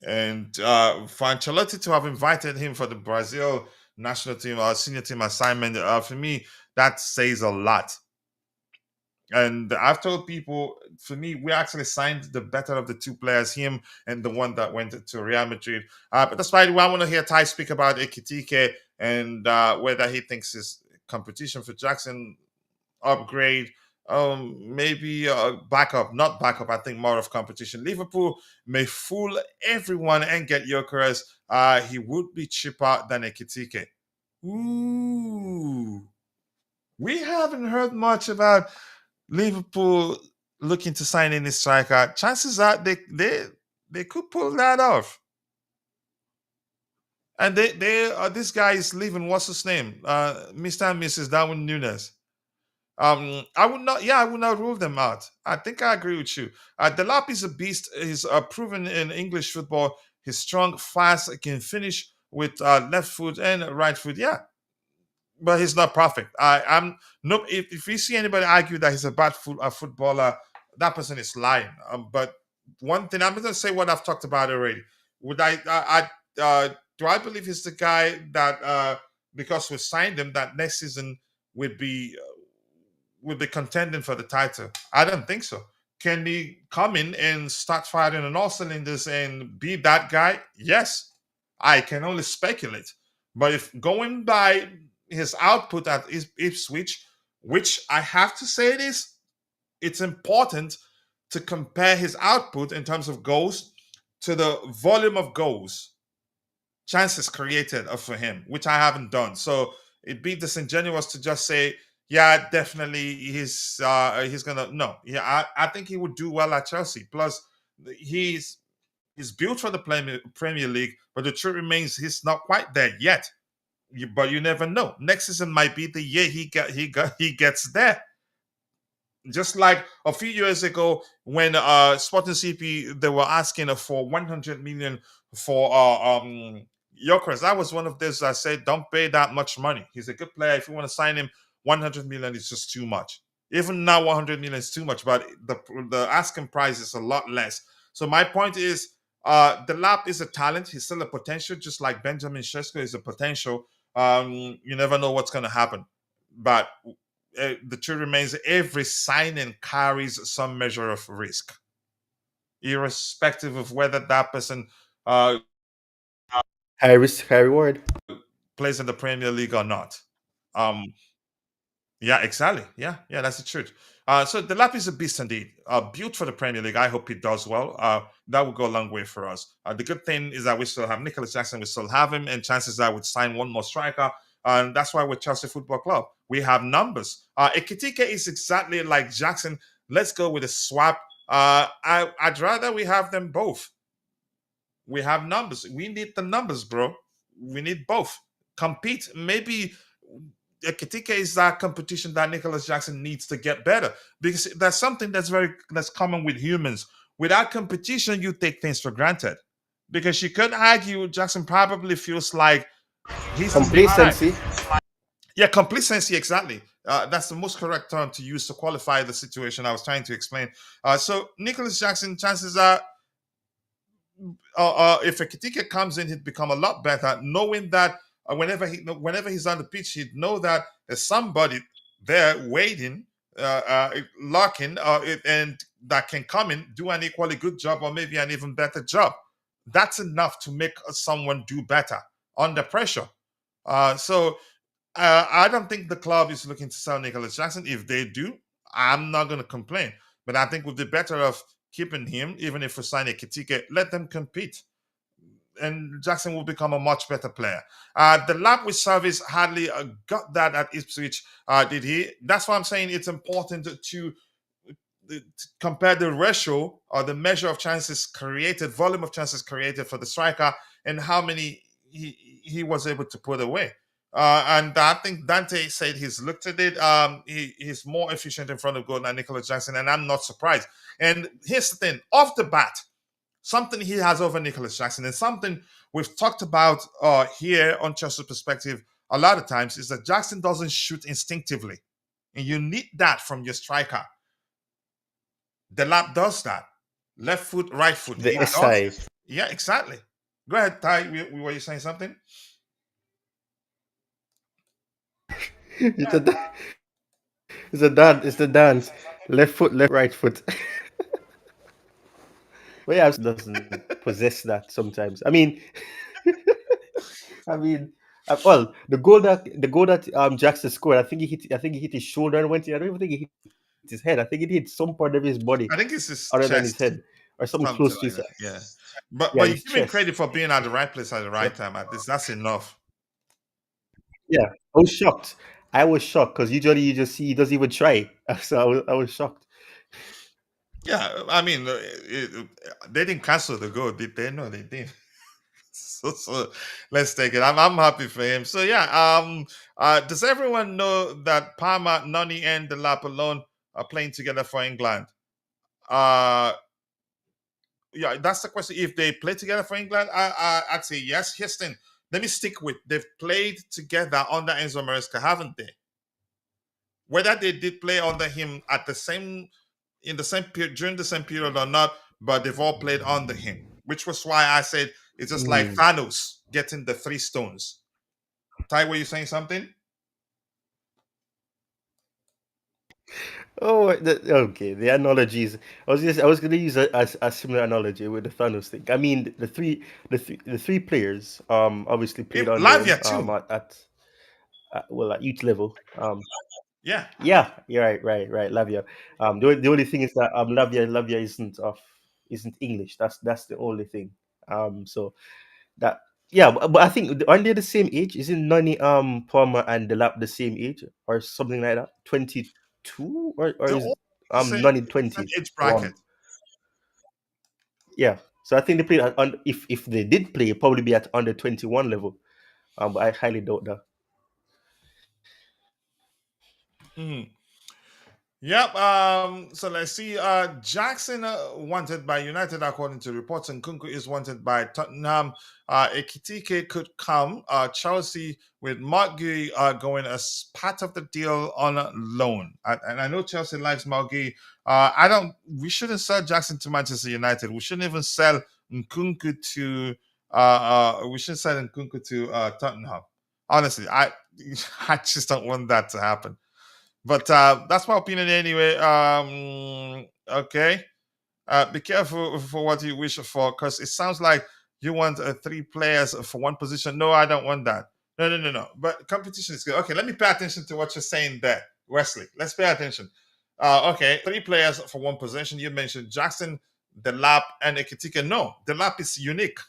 And for Ancelotti to have invited him for the Brazil national team or senior team assignment, for me, that says a lot. And I've told people, for me, we actually signed the better of the two players, him and the one that went to Real Madrid. But that's why I want to hear Ty speak about Ekitike and whether he thinks his competition for Jackson upgrade, maybe backup, not backup. I think more of competition. Liverpool may fool everyone and get Gyokeres. He would be cheaper than Ekitike. Ooh, we haven't heard much about Liverpool looking to sign any striker. Chances are they could pull that off. And they this guy is leaving. What's his name? Mr. and Mrs. Darwin Nunez. I would not rule them out. I think I agree with you. Delap is a beast. He's proven in English football. He's strong, fast, can finish with left foot and right foot. Yeah, but he's not perfect. I'm no. If you see anybody argue that he's a bad footballer, that person is lying. But one thing I'm going to say what I've talked about already. Would do I believe he's the guy that because we signed him that next season would be contending for the title? I don't think so. Can he come in and start firing on all cylinders and be that guy? Yes. I can only speculate. But if going by his output at Ipswich, which I have to say it's important to compare his output in terms of goals to the volume of goals, chances created for him, which I haven't done. So it'd be disingenuous to just say, yeah, definitely he's gonna no. Yeah, I think he would do well at Chelsea. Plus, he's built for the Premier League, but the truth remains he's not quite there yet. But you never know. Next season might be the year he gets there. Just like a few years ago when Sporting CP they were asking for 100 million for Gyokeres. I was one of those that said don't pay that much money. He's a good player. If you want to sign him, 100 million is just too much. Even now 100 million is too much, but the asking price is a lot less. So my point is Delap is a talent. He's still a potential, just like Benjamin Sesko is a potential. You never know what's going to happen. But the truth remains every signing carries some measure of risk, irrespective of whether that person High risk, high reward. plays in the Premier League or not. Yeah, exactly. Yeah, that's the truth. So Delap is a beast indeed. Built for the Premier League. I hope he does well. That will go a long way for us. The good thing is that we still have Nicholas Jackson. We still have him, and chances are we'd sign one more striker. And that's why we're Chelsea Football Club. We have numbers. Ekitike is exactly like Jackson. Let's go with a swap. I'd rather we have them both. We have numbers. We need the numbers, bro. We need both. Compete. Maybe Ekitike is that competition that Nicholas Jackson needs to get better, because that's something that's common with humans. Without competition, you take things for granted. Because you could argue Jackson probably feels like he's in the prime. Complacency. Yeah, complacency, exactly. That's the most correct term to use to qualify the situation I was trying to explain. So Nicholas Jackson, chances are, if Ekitike comes in, he'd become a lot better, knowing that whenever he's on the pitch, he'd know that there's somebody there waiting, locking, and that can come in, do an equally good job, or maybe an even better job. That's enough to make someone do better under pressure. So I don't think the club is looking to sell Nicholas Jackson. If they do, I'm not going to complain. But I think we'd be better off keeping him, even if we sign Ekitike. Let them compete, and Jackson will become a much better player. Delap with service hardly got that at Ipswich, did he? That's why I'm saying it's important to compare the ratio or the measure of chances created, volume of chances created for the striker, and how many he was able to put away. And I think Dante said he's looked at it. He's more efficient in front of goal than Nicholas Jackson, and I'm not surprised. And here's the thing: off the bat, something he has over Nicholas Jackson, and something we've talked about here on Chelsea Perspective a lot of times, is that Jackson doesn't shoot instinctively, and you need that from your striker. Delap does that. Left foot, right foot. The SI. Yeah, exactly. Go ahead, Ty. Were you saying something? It's the dance. Left foot, right foot. Well, yeah, doesn't possess that sometimes. I mean, well, the goal that Jackson scored, I think he hit his shoulder and went in. I don't even think he hit his head. I think it hit some part of his body I think it's his other chest, than his head or something close to like his that. Yeah. But Yeah, you his give him chest. credit for being at the right place at the right time. At least that's enough. Yeah, I was shocked. Because usually you just see he doesn't even try. So I was shocked. Yeah, I mean, they didn't cancel the goal, did they? No, they didn't. So let's take it. I'm happy for him. So yeah, does everyone know that Palmer, Noni, and Delap alone are playing together for England? Yeah, that's the question. If they play together for England, I'd say yes. Houston, let me stick with they've played together under Enzo Maresca, haven't they? Whether they did play under him at the same in the same period during the same period or not, but they've all played under him, which was why I said it's just like Thanos getting the 3 stones. Ty, were you saying something? Oh, okay. The analogies. I was going to use a similar analogy with the Thanos thing. I mean, the three players obviously played under him Lavia too. at youth level. Yeah. Yeah, you're right. Lavia. The only thing is that Lavia isn't English. That's the only thing. So that yeah, but I think aren't they the same age? Isn't Nani Palmer and Delap the same age or something like that? 22 or They're is all the same, Nani same 20? age bracket. Yeah. So I think they played if they did play, probably be at under 21 level. But I highly doubt that. Mhm. Yep. So let's see. Jackson wanted by United, according to reports, and Nkunku is wanted by Tottenham. Ekitike could come. Chelsea with Mudryk going as part of the deal on a loan. And I know Chelsea likes Mudryk. I don't. We shouldn't sell Jackson to Manchester United. We shouldn't even sell Nkunku to. We should sell Nkunku to Tottenham. Honestly, I just don't want that to happen. But that's my opinion anyway. Okay. Be careful for what you wish for, because it sounds like you want 3 players for one position. No, I don't want that. No. But competition is good. Okay, let me pay attention to what you're saying there, Wesley. Let's pay attention. Okay, 3 players for one position. You mentioned Jackson, Delap, and Ekitike. No, Delap is unique.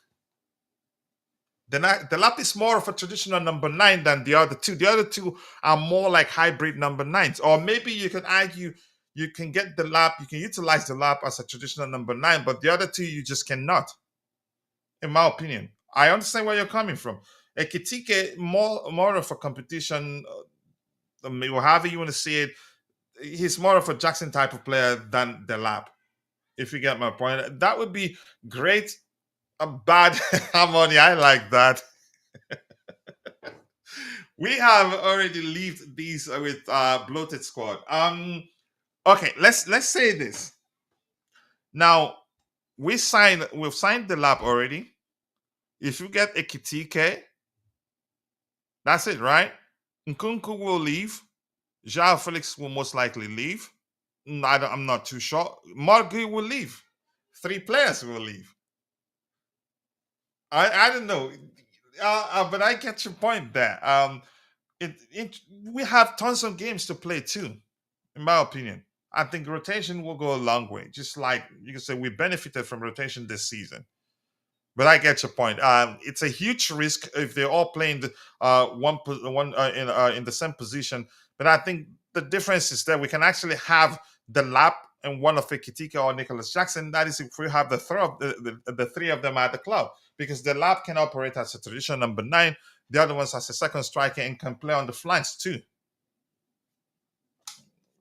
The lap is more of a traditional number 9 than the other two. The other two are more like hybrid number 9s. Or maybe you can argue you can get the lap, you can utilize the lap as a traditional number 9, but the other two you just cannot, in my opinion. I understand where you're coming from. Ekitike, more of a competition, or however you want to see it, he's more of a Jackson type of player than the lap, if you get my point. That would be great. A bad harmony. I like that. We have already left these with bloated squad. Okay, let's say this. Now we've signed the lap already. If you get Ekitike, that's it, right? Nkunku will leave. Joao Felix will most likely leave. I'm not too sure. Margu will leave. 3 players will leave. I don't know, but I get your point there. We have tons of games to play too, in my opinion. I think rotation will go a long way. Just like you can say, we benefited from rotation this season. But I get your point. It's a huge risk if they're all playing in the same position. But I think the difference is that we can actually have the lap and one of Ekitike or Nicholas Jackson. That is, if we have the 3 of them at the club, because the lap can operate as a traditional number 9, the other ones as a second striker and can play on the flanks too.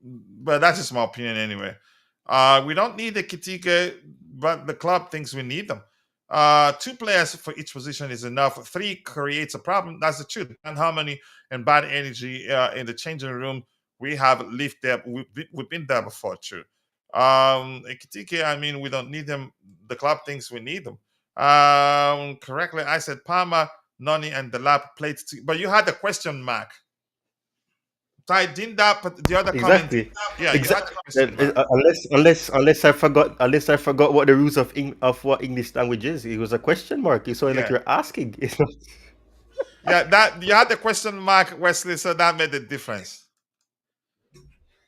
But that's just my opinion anyway. We don't need Ekitike, but the club thinks we need them. 2 players for each position is enough. 3 creates a problem. That's the truth. And harmony and bad energy in the changing room. We have lived there. We've been there before, too. Ekitike, I mean, we don't need them. The club thinks we need them. Correctly, I said Palmer, Nani, and Delap played. But you had the question mark. Ty, didn't that? But the other comment. Exactly. Yeah, you had the Exactly. question mark. Unless I forgot what the rules of what English language is. It was a question mark. It's only like Yeah. you're asking. Yeah, that you had the question mark, Wesley, so that made the difference.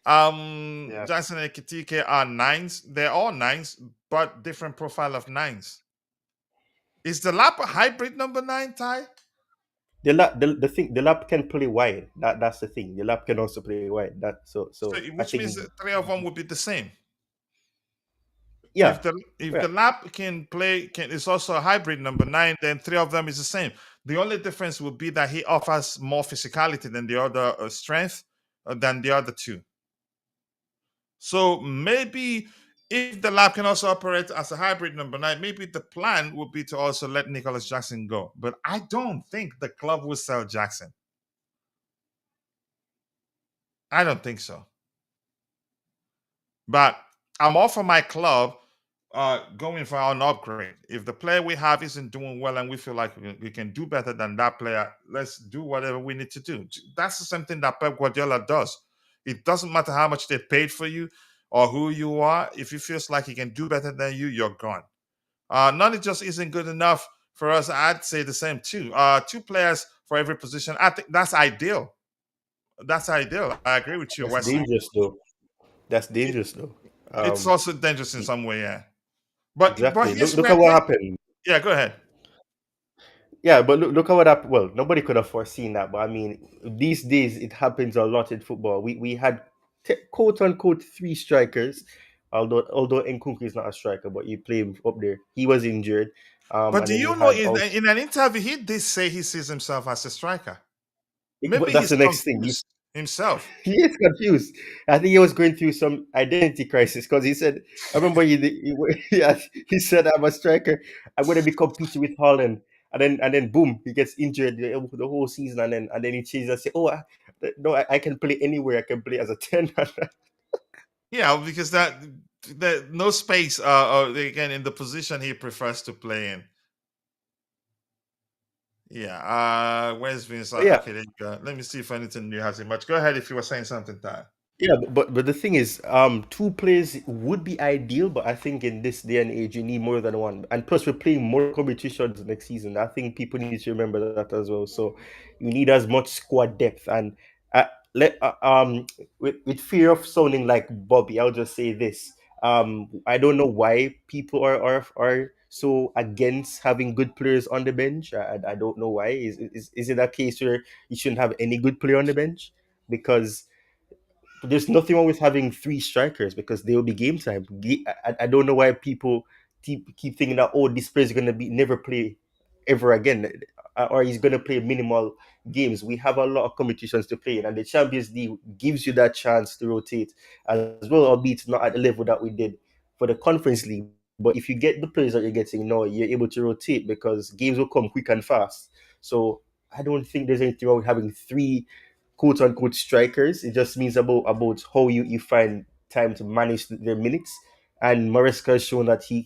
Yeah. Johnson and Ekitike are 9s. They're all 9s, but different profile of 9s. Is the lap a hybrid number 9, Ty? The lap can play wide. That's the thing. The lap can also play wide. So I Which means think that 3 of them would be the same. yeah. If the lap can play, is also a hybrid number 9, then 3 of them is the same. The only difference would be that he offers more physicality than the other strength than the other 2. So maybe if the lab can also operate as a hybrid number 9, maybe the plan would be to also let Nicholas Jackson go. But I don't think the club will sell Jackson. I don't think so. But I'm all for my club going for an upgrade. If the player we have isn't doing well and we feel like we can do better than that player, let's do whatever we need to do. That's the same thing that Pep Guardiola does. It doesn't matter how much they paid for you or who you are. If he feels like he can do better than you, you're gone. None it just isn't good enough for us. I'd say the same too. Two players for every position. I think that's ideal. That's ideal. I agree with you, That's Wesley. dangerous, though. That's It, dangerous, though. it's also dangerous in some way, yeah. But Exactly. here's Look where at what happened. yeah, go ahead. Yeah, but look at what happened. Well, nobody could have foreseen that, but I mean, these days it happens a lot in football. We had quote unquote three strikers, although Nkunku is not a striker, but you play him up there. He was injured, But and do then you you know had also. in an interview he did say he sees himself as a striker? But Maybe that's he's the next thing. confused himself. He is confused. I think he was going through some identity crisis because he said, "I remember yeah, he said I'm a striker. I'm going to be competing with Holland." And then boom, he gets injured the whole season, and then he changes and say, "Oh, no, I can play anywhere. I can play as a 10." Yeah, because that no space again in the position he prefers to play in. Yeah. Where's Vince? Yeah, Okay, there you go. Let me see if anything new has emerged. Go ahead if you were saying something, Ty. yeah, but the thing is, two players would be ideal, but I think in this day and age, you need more than one. And plus, we're playing more competitions next season. I think people need to remember that as well. So you need as much squad depth. And uh, let with fear of sounding like Bobby, I'll just say this. I don't know why people are so against having good players on the bench. I don't know why. Is it a case where you shouldn't have any good player on the bench? Because there's nothing wrong with having three strikers because they will be game time. I don't know why people keep thinking that, oh, this player is going to be never play ever again, or he's going to play minimal games. We have a lot of competitions to play in, and the Champions League gives you that chance to rotate as well, albeit not at the level that we did for the Conference League. But if you get the players that you're getting now, you're able to rotate because games will come quick and fast. So I don't think there's anything wrong with having three quote unquote strikers. It just means about how you find time to manage their minutes. And Maresca has shown that he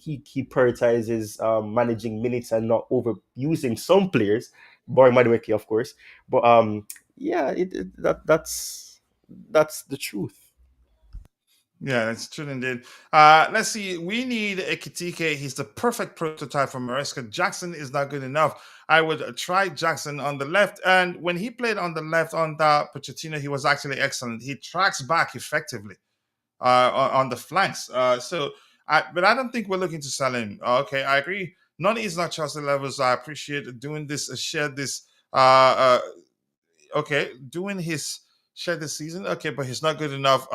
prioritizes managing minutes and not overusing some players, barring Madueke, of course. But yeah, that's the truth. Yeah, that's true indeed. Let's see. We need Ekitike. He's the perfect prototype for Maresca. Jackson is not good enough. I would try Jackson on the left. And when he played on the left under Pochettino, he was actually excellent. He tracks back effectively on the flanks. But I don't think we're looking to sell him. Okay, I agree. None is not Chelsea levels. I appreciate doing this, share this. Okay, doing his share this season. Okay, but he's not good enough.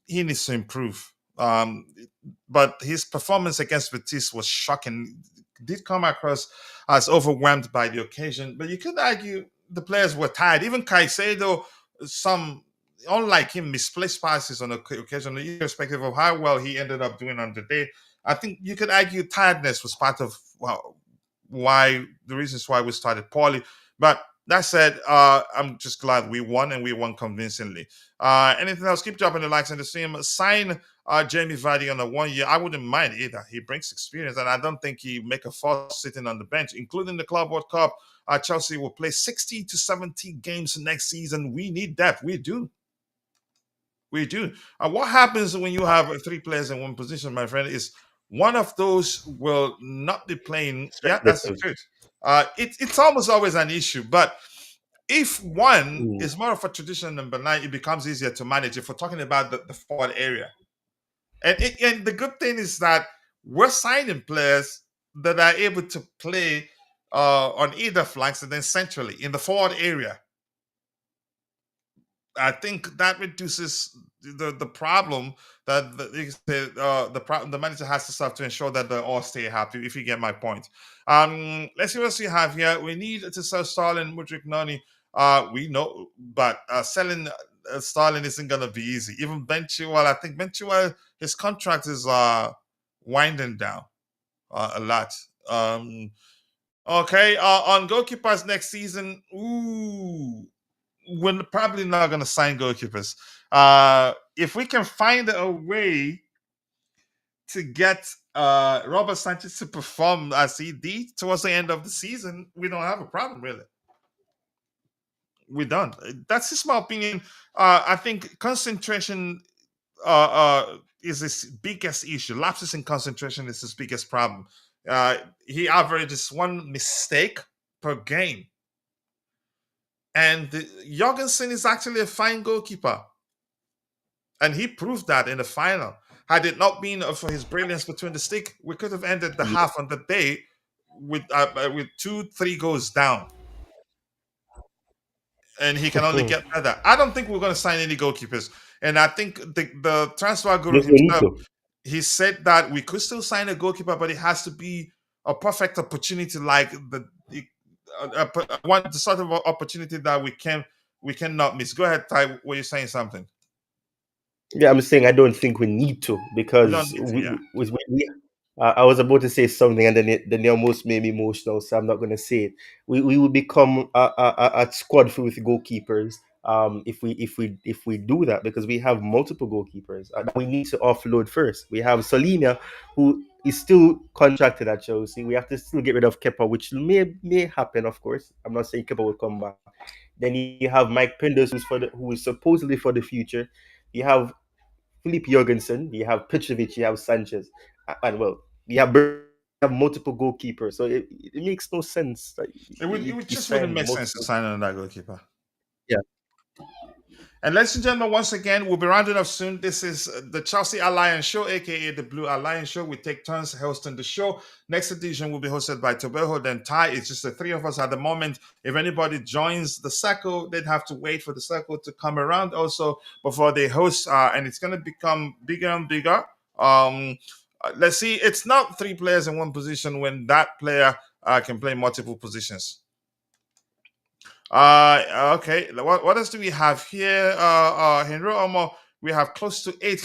He needs to improve. But his performance against Betis was shocking. Did come across as overwhelmed by the occasion, but you could argue the players were tired. Even Caicedo, some unlike him, misplaced passes on occasion, irrespective of how well he ended up doing on the day. I think you could argue tiredness was part of why the reasons why we started poorly. But that said, I'm just glad we won and we won convincingly. Anything else? Keep dropping the likes and the stream. Sign Jamie Vardy on a 1 year. I wouldn't mind either. He brings experience, and I don't think he make a fuss sitting on the bench, including the Club World Cup. Chelsea will play 60 to 70 games next season. We need depth. We do. We do. What happens when you have three players in one position, my friend, is one of those will not be playing. Yeah, that's the Speculative. truth. It's almost always an issue. But if one Mm, is more of a traditional number nine, it becomes easier to manage if we're talking about the forward area. And the good thing is that we're signing players that are able to play on either flanks and then centrally in the forward area. I think that reduces the problem that the manager has to solve to ensure that they all stay happy. If you get my point, let's see what we have here. We need to sell Starlin, Mudryk, Nani. We know, but selling Starlin isn't gonna be easy. Even Benchua, I think Benchua, his contract is winding down a lot. Okay, on goalkeepers next season. Ooh, we're probably not going to sign goalkeepers. If we can find a way to get Robert Sanchez to perform as he did towards the end of the season, we don't have a problem really. We don't. That's just my opinion. I think concentration is his biggest issue. Lapses in concentration is his biggest problem. He averages one mistake per game. And Jorgensen is actually a fine goalkeeper. And he proved that in the final. Had it not been for his brilliance between the stick, we could have ended the half on the day with 2-3 goals down. And he can only get better. I don't think we're going to sign any goalkeepers. And I think the transfer guru There's no need himself, to. he said that we could still sign a goalkeeper, but it has to be a perfect opportunity, like the sort of opportunity that we cannot miss. Go ahead, Ty. Were you saying something? Yeah, I'm saying I don't think we need to We don't because need to, yeah. I was about to say something and then you almost made me emotional, so I'm not going to say it. We will become a squad full with goalkeepers if we do that, because we have multiple goalkeepers that we need to offload first. We have Solinia, who is still contracted at Chelsea. We have to still get rid of Kepa, which may happen, of course. I'm not saying Kepa will come back. Then you have Mike Penders, who is supposedly for the future. You have Philippe Jorgensen, you have Petrovic, you have Sanchez, and well, you have multiple goalkeepers, so it makes no sense that It you just wouldn't sign make sense to multiple. sign another goalkeeper. Yeah, And ladies and gentlemen, once again, we'll be rounding up soon. This is the Chelsea Alliance Show, aka the Blue Alliance Show. We take turns hosting the show. Next edition will be hosted by Tobeho, then Ty. It's just the three of us at the moment. If anybody joins the circle, they'd have to wait for the circle to come around also before they host, and it's going to become bigger and bigger. Let's see. It's not three players in one position when that player can play multiple positions. Okay. What else do we have here? Henry Omo, we have close to 8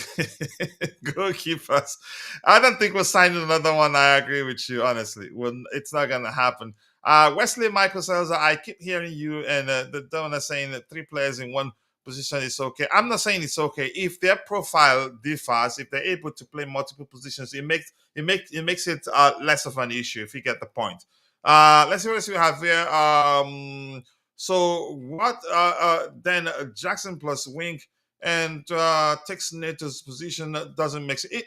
goalkeepers. I don't think we're signing another one. I agree with you, honestly. It's not gonna happen. Wesley Michael says, I keep hearing you and the donor saying that 3 players in one position is okay. I'm not saying it's okay. If their profile differs, if they're able to play multiple positions, it makes it less of an issue, if you get the point. Let's see what else we have here. So what then Jackson plus Wink and takes Nato's position doesn't make it.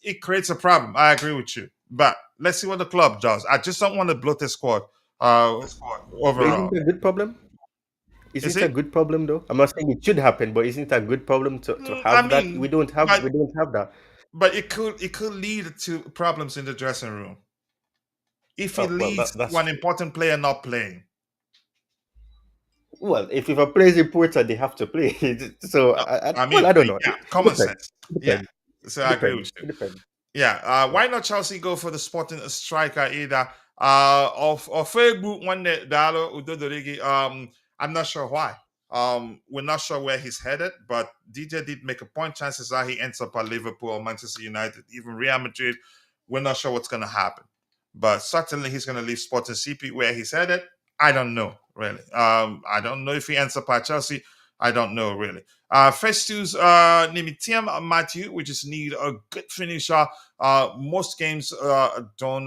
It creates a problem. I agree with you, but let's see what the club does. I just don't want to bloat the squad but isn't overall. it a good problem? Is Isn't it a it? good problem though? I'm not saying it should happen, but isn't it a good problem to I have that? mean, We don't have that. but it could lead to problems in the dressing room if it Oh well, leads to that's an important player not playing. well. If a player is important, they have to play. So I well, mean, I don't know. yeah, It common depends. sense. It Yeah, depends. so It I agree with depends. you. It depends. Yeah, Yeah. why not Chelsea go for the sporting striker either? Of Facebook one day Dalo Udodorigi. I'm not sure why. We're not sure where he's headed, but DJ did make a point. Chances are he ends up at Liverpool or Manchester United, even Real Madrid. We're not sure what's going to happen, but certainly he's going to leave Sporting CP. Where he's headed, I don't know really. I don't know if he ends up at Chelsea. I don't know really. Festus Nimitiam Matthew, we just need a good finisher. Most games don't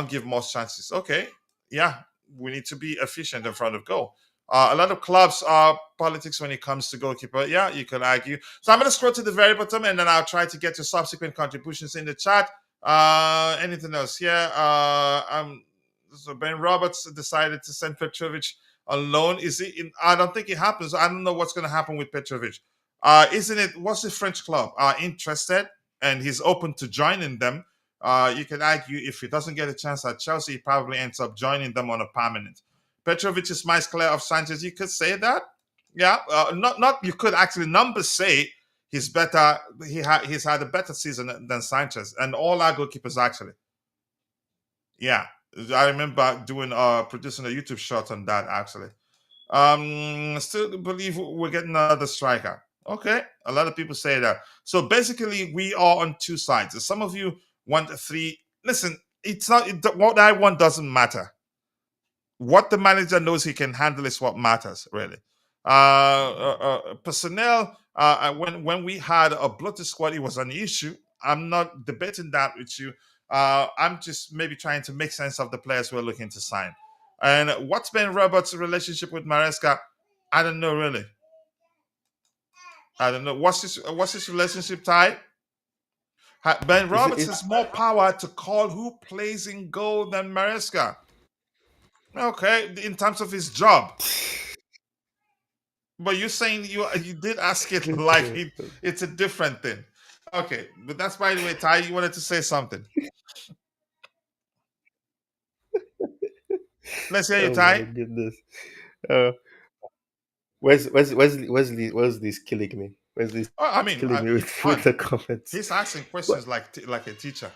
give most chances. Okay, yeah, we need to be efficient in front of goal. A lot of clubs are politics when it comes to goalkeeper. Yeah, you can argue. So I'm going to scroll to the very bottom and then I'll try to get to subsequent contributions in the chat. Anything else? Yeah. So Ben Roberts decided to send Petrovic on loan. Is it? I don't think it happens. I don't know what's going to happen with Petrovic. Isn't it? What's the French club interested? And he's open to joining them. You can argue if he doesn't get a chance at Chelsea, he probably ends up joining them on a permanent. Petrovic is miles clear of Sanchez. You could say that. Yeah. Not. You could actually numbers say he's better. He's had a better season than Sanchez and all our goalkeepers actually. Yeah. I remember producing a YouTube short on that actually. Still believe we're getting another striker. Okay, a lot of people say that. So basically, we are on two sides. Some of you want 3. Listen, it's not what I want doesn't matter. What the manager knows he can handle is what matters, really. Personnel. when we had a bloated squad, it was an issue. I'm not debating that with you. I'm just maybe trying to make sense of the players we're looking to sign. And what's been Robert's relationship with Maresca? I don't know really. I don't know. What's his relationship type? Ben Is it? Roberts has more power to call who plays in goal than Maresca. Okay, in terms of his job. But you're saying you did ask it like it's a different thing. Okay, but that's by the way, Ty. You wanted to say something. Let's hear you, Oh my Ty. goodness. Uh, Wesley's killing me. Wesley's Oh, I mean, killing me it's with fun. the comments. He's asking But questions like a teacher.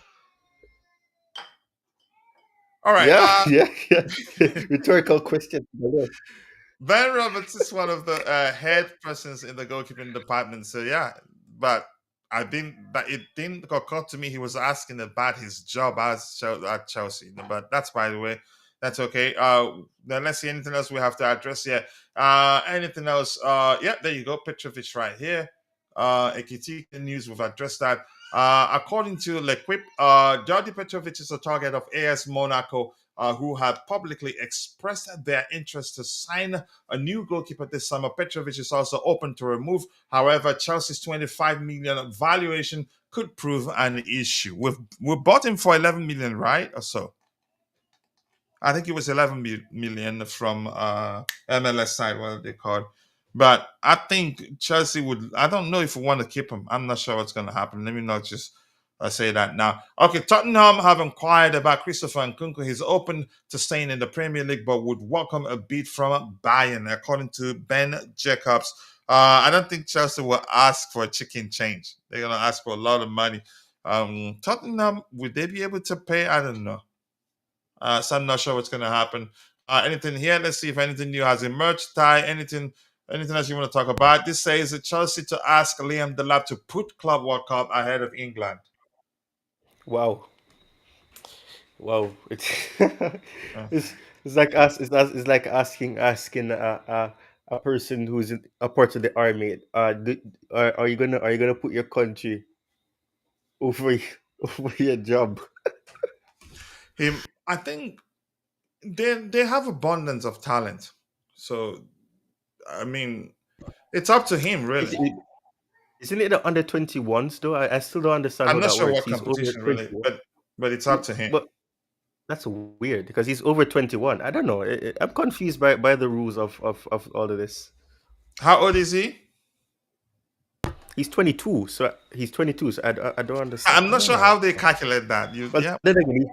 All right. yeah, yeah. Rhetorical question. Ben Roberts is one of the head persons in the goalkeeping department. So yeah, but it didn't occur to me he was asking about his job at Chelsea. But that's by the way, that's okay. Then let's see anything else we have to address here. Anything else? Yeah, there you go. Petrovic right here. Ekitike news, we've addressed that. According to L'Equipe, Jarrad Petrovic is a target of AS Monaco, who had publicly expressed their interest to sign a new goalkeeper this summer. Petrovic is also open to remove. However, Chelsea's 25 million valuation could prove an issue. We bought him for 11 million, right? Or so. I think it was 11 million from MLS side, what they called. But I think Chelsea would. I don't know if we want to keep him. I'm not sure what's going to happen. Let me not just say that now. Okay, Tottenham have inquired about Christopher Nkunku. He's open to staying in the Premier League, but would welcome a bid from Bayern, according to Ben Jacobs. I don't think Chelsea will ask for a chicken change. They're going to ask for a lot of money. Tottenham, would they be able to pay? I don't know. So I'm not sure what's going to happen. Anything here? Let's see if anything new has emerged. Ty, anything else you want to talk about? This says that Chelsea to ask Liam Delap to put Club World Cup ahead of England. Wow, wow! Uh, It's like it's like asking a person who's in a part of the army. Are you gonna put your country over over your job? him, I think they have abundance of talent. So I mean, it's up to him Is really. it, isn't it the under 21s though? I still don't understand I'm how not that sure works. what He's over competition really, 21. but it's up to him. But that's weird because he's over 21. I don't know. I'm confused by the rules of all of this. How old is he? He's 22, so he's 22. So I don't understand. I'm I not don't sure know. how they calculate that. But Yeah, then again,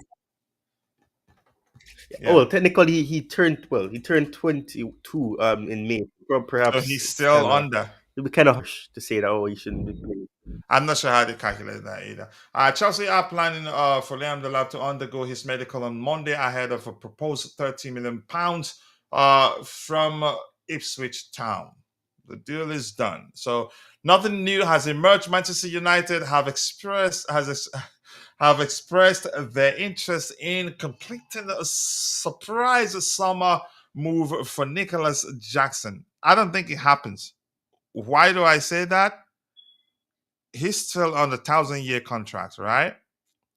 oh, yeah. well, technically he turned 22 in May. So Perhaps he's still under. it'd be kind of harsh to say that, oh, he shouldn't be playing. I'm not sure how they calculate that either. Chelsea are planning for Liam Delap to undergo his medical on Monday ahead of a proposed £30 million from Ipswich Town. The deal is done. So nothing new has emerged. Manchester United have expressed their interest in completing a surprise summer move for Nicholas Jackson. I don't think it happens. Why do I say that? He's still on the 1,000-year contract, right?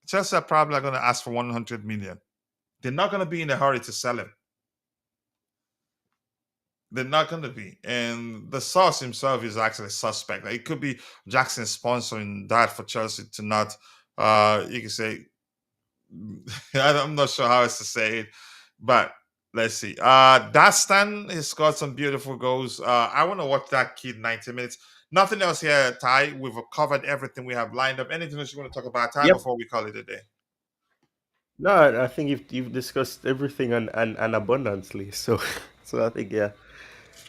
Chelsea are probably going to ask for 100 million. They're not going to be in a hurry to sell him. They're not going to be. And the source himself is actually suspect. Like, it could be Jackson sponsoring that for Chelsea to not, you can say, I'm not sure how else to say it, but let's see. Dastan has got some beautiful goals. I want to watch that kid 90 minutes. Nothing else here, Ty. We've covered everything we have lined up. Anything else you want to talk about, Ty, Yep. before we call it a day? No, I think you've discussed everything and abundantly. So so I think yeah.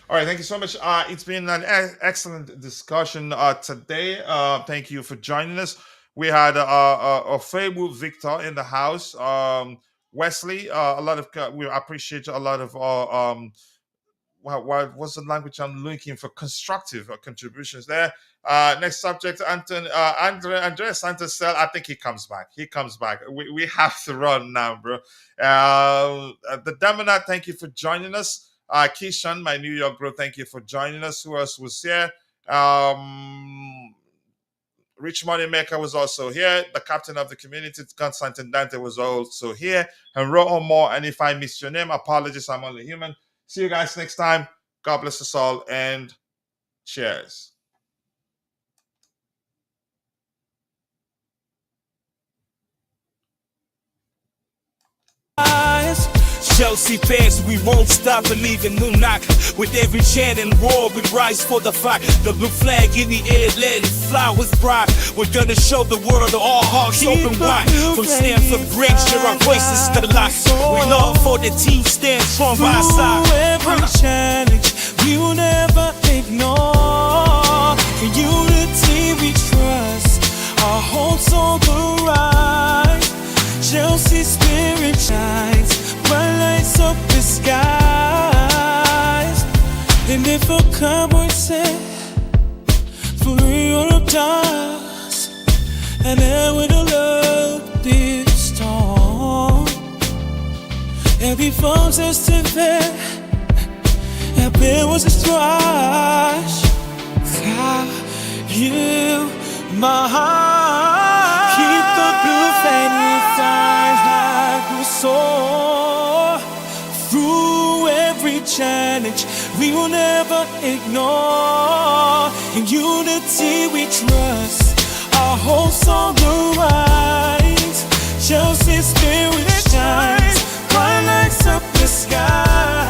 All right, thank you so much. It's been an excellent discussion today. Thank you for joining us. We had a Fable Victor in the house. Wesley, we appreciate a lot of what's the language I'm looking for? Constructive contributions there. Next subject, Andrea Santos. I think he comes back. He comes back. We have to run now, bro. The Demona, thank you for joining us. Keishan, my New York bro, thank you for joining us. Who else was here? Rich Moneymaker was also here. The captain of the community, Constantine Dante, was also here. And Roho Moore. And if I missed your name, apologies. I'm only human. See you guys next time. God bless us all and cheers. Chelsea fans, we won't stop believing. Nunez, with every chant and roar, we rise for the fight. The blue flag in the air, let it fly with pride. We're gonna show the world all hearts open wide. From Stamford Bridge, share our voices to the light. We love for the team, stand strong by our side. Through every challenge, we will never ignore. In unity we trust, our hopes on the rise. Chelsea spirit shines, bright lights up the skies. And if a cowboy said, for Europe does, and then with a love this storm, every foe's Estevao, and there was a strife. How you, my heart, keep the blue flame inside like we soar. Through every challenge, we will never ignore. In unity we trust, our hopes on the rise. Chelsea spirit shines, bright lights up the sky.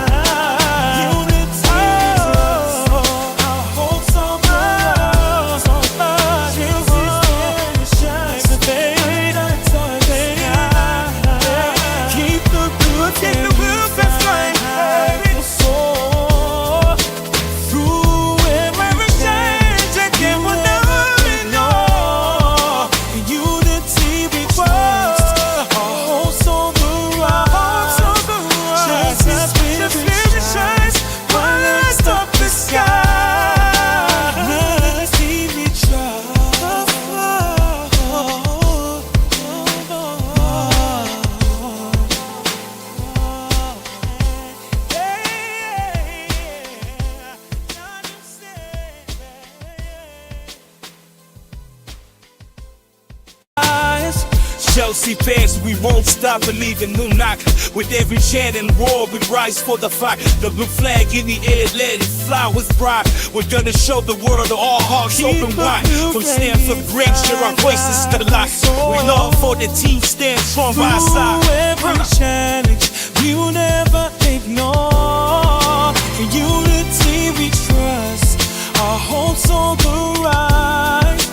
Chelsea fans, we won't stop believing. Nunez, with every chant and roar, we rise for the fight. The blue flag in the air, let it fly with pride. We're gonna show the world all hearts open wide. From Stamford Bridge, share our voices to the light. We love for the team, stand strong by our side. Through every challenge, we will never ignore. In unity we trust, our hopes on the rise.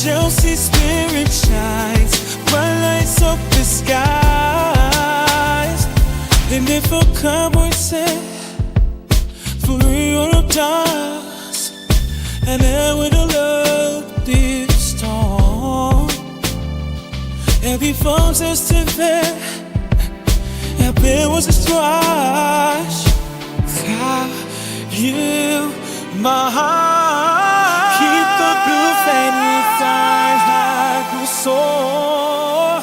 Chelsea spirit shines, bright lights up the skies. And if a cowboy said, for Europe does, and then with a love this storm, every foe's Estevao, and there was a strife. How you, my heart, keep the blue flame inside like we soar.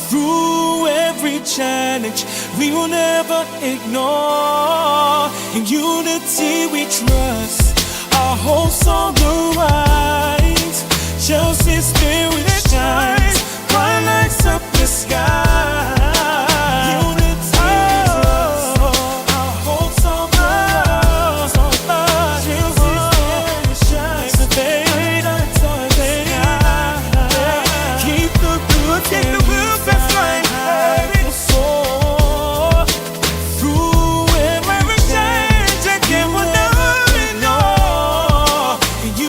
Through every challenge, we will never ignore. In unity we trust, our hopes on the rise. Chelsea spirit shines, bright lights up the sky. Keep the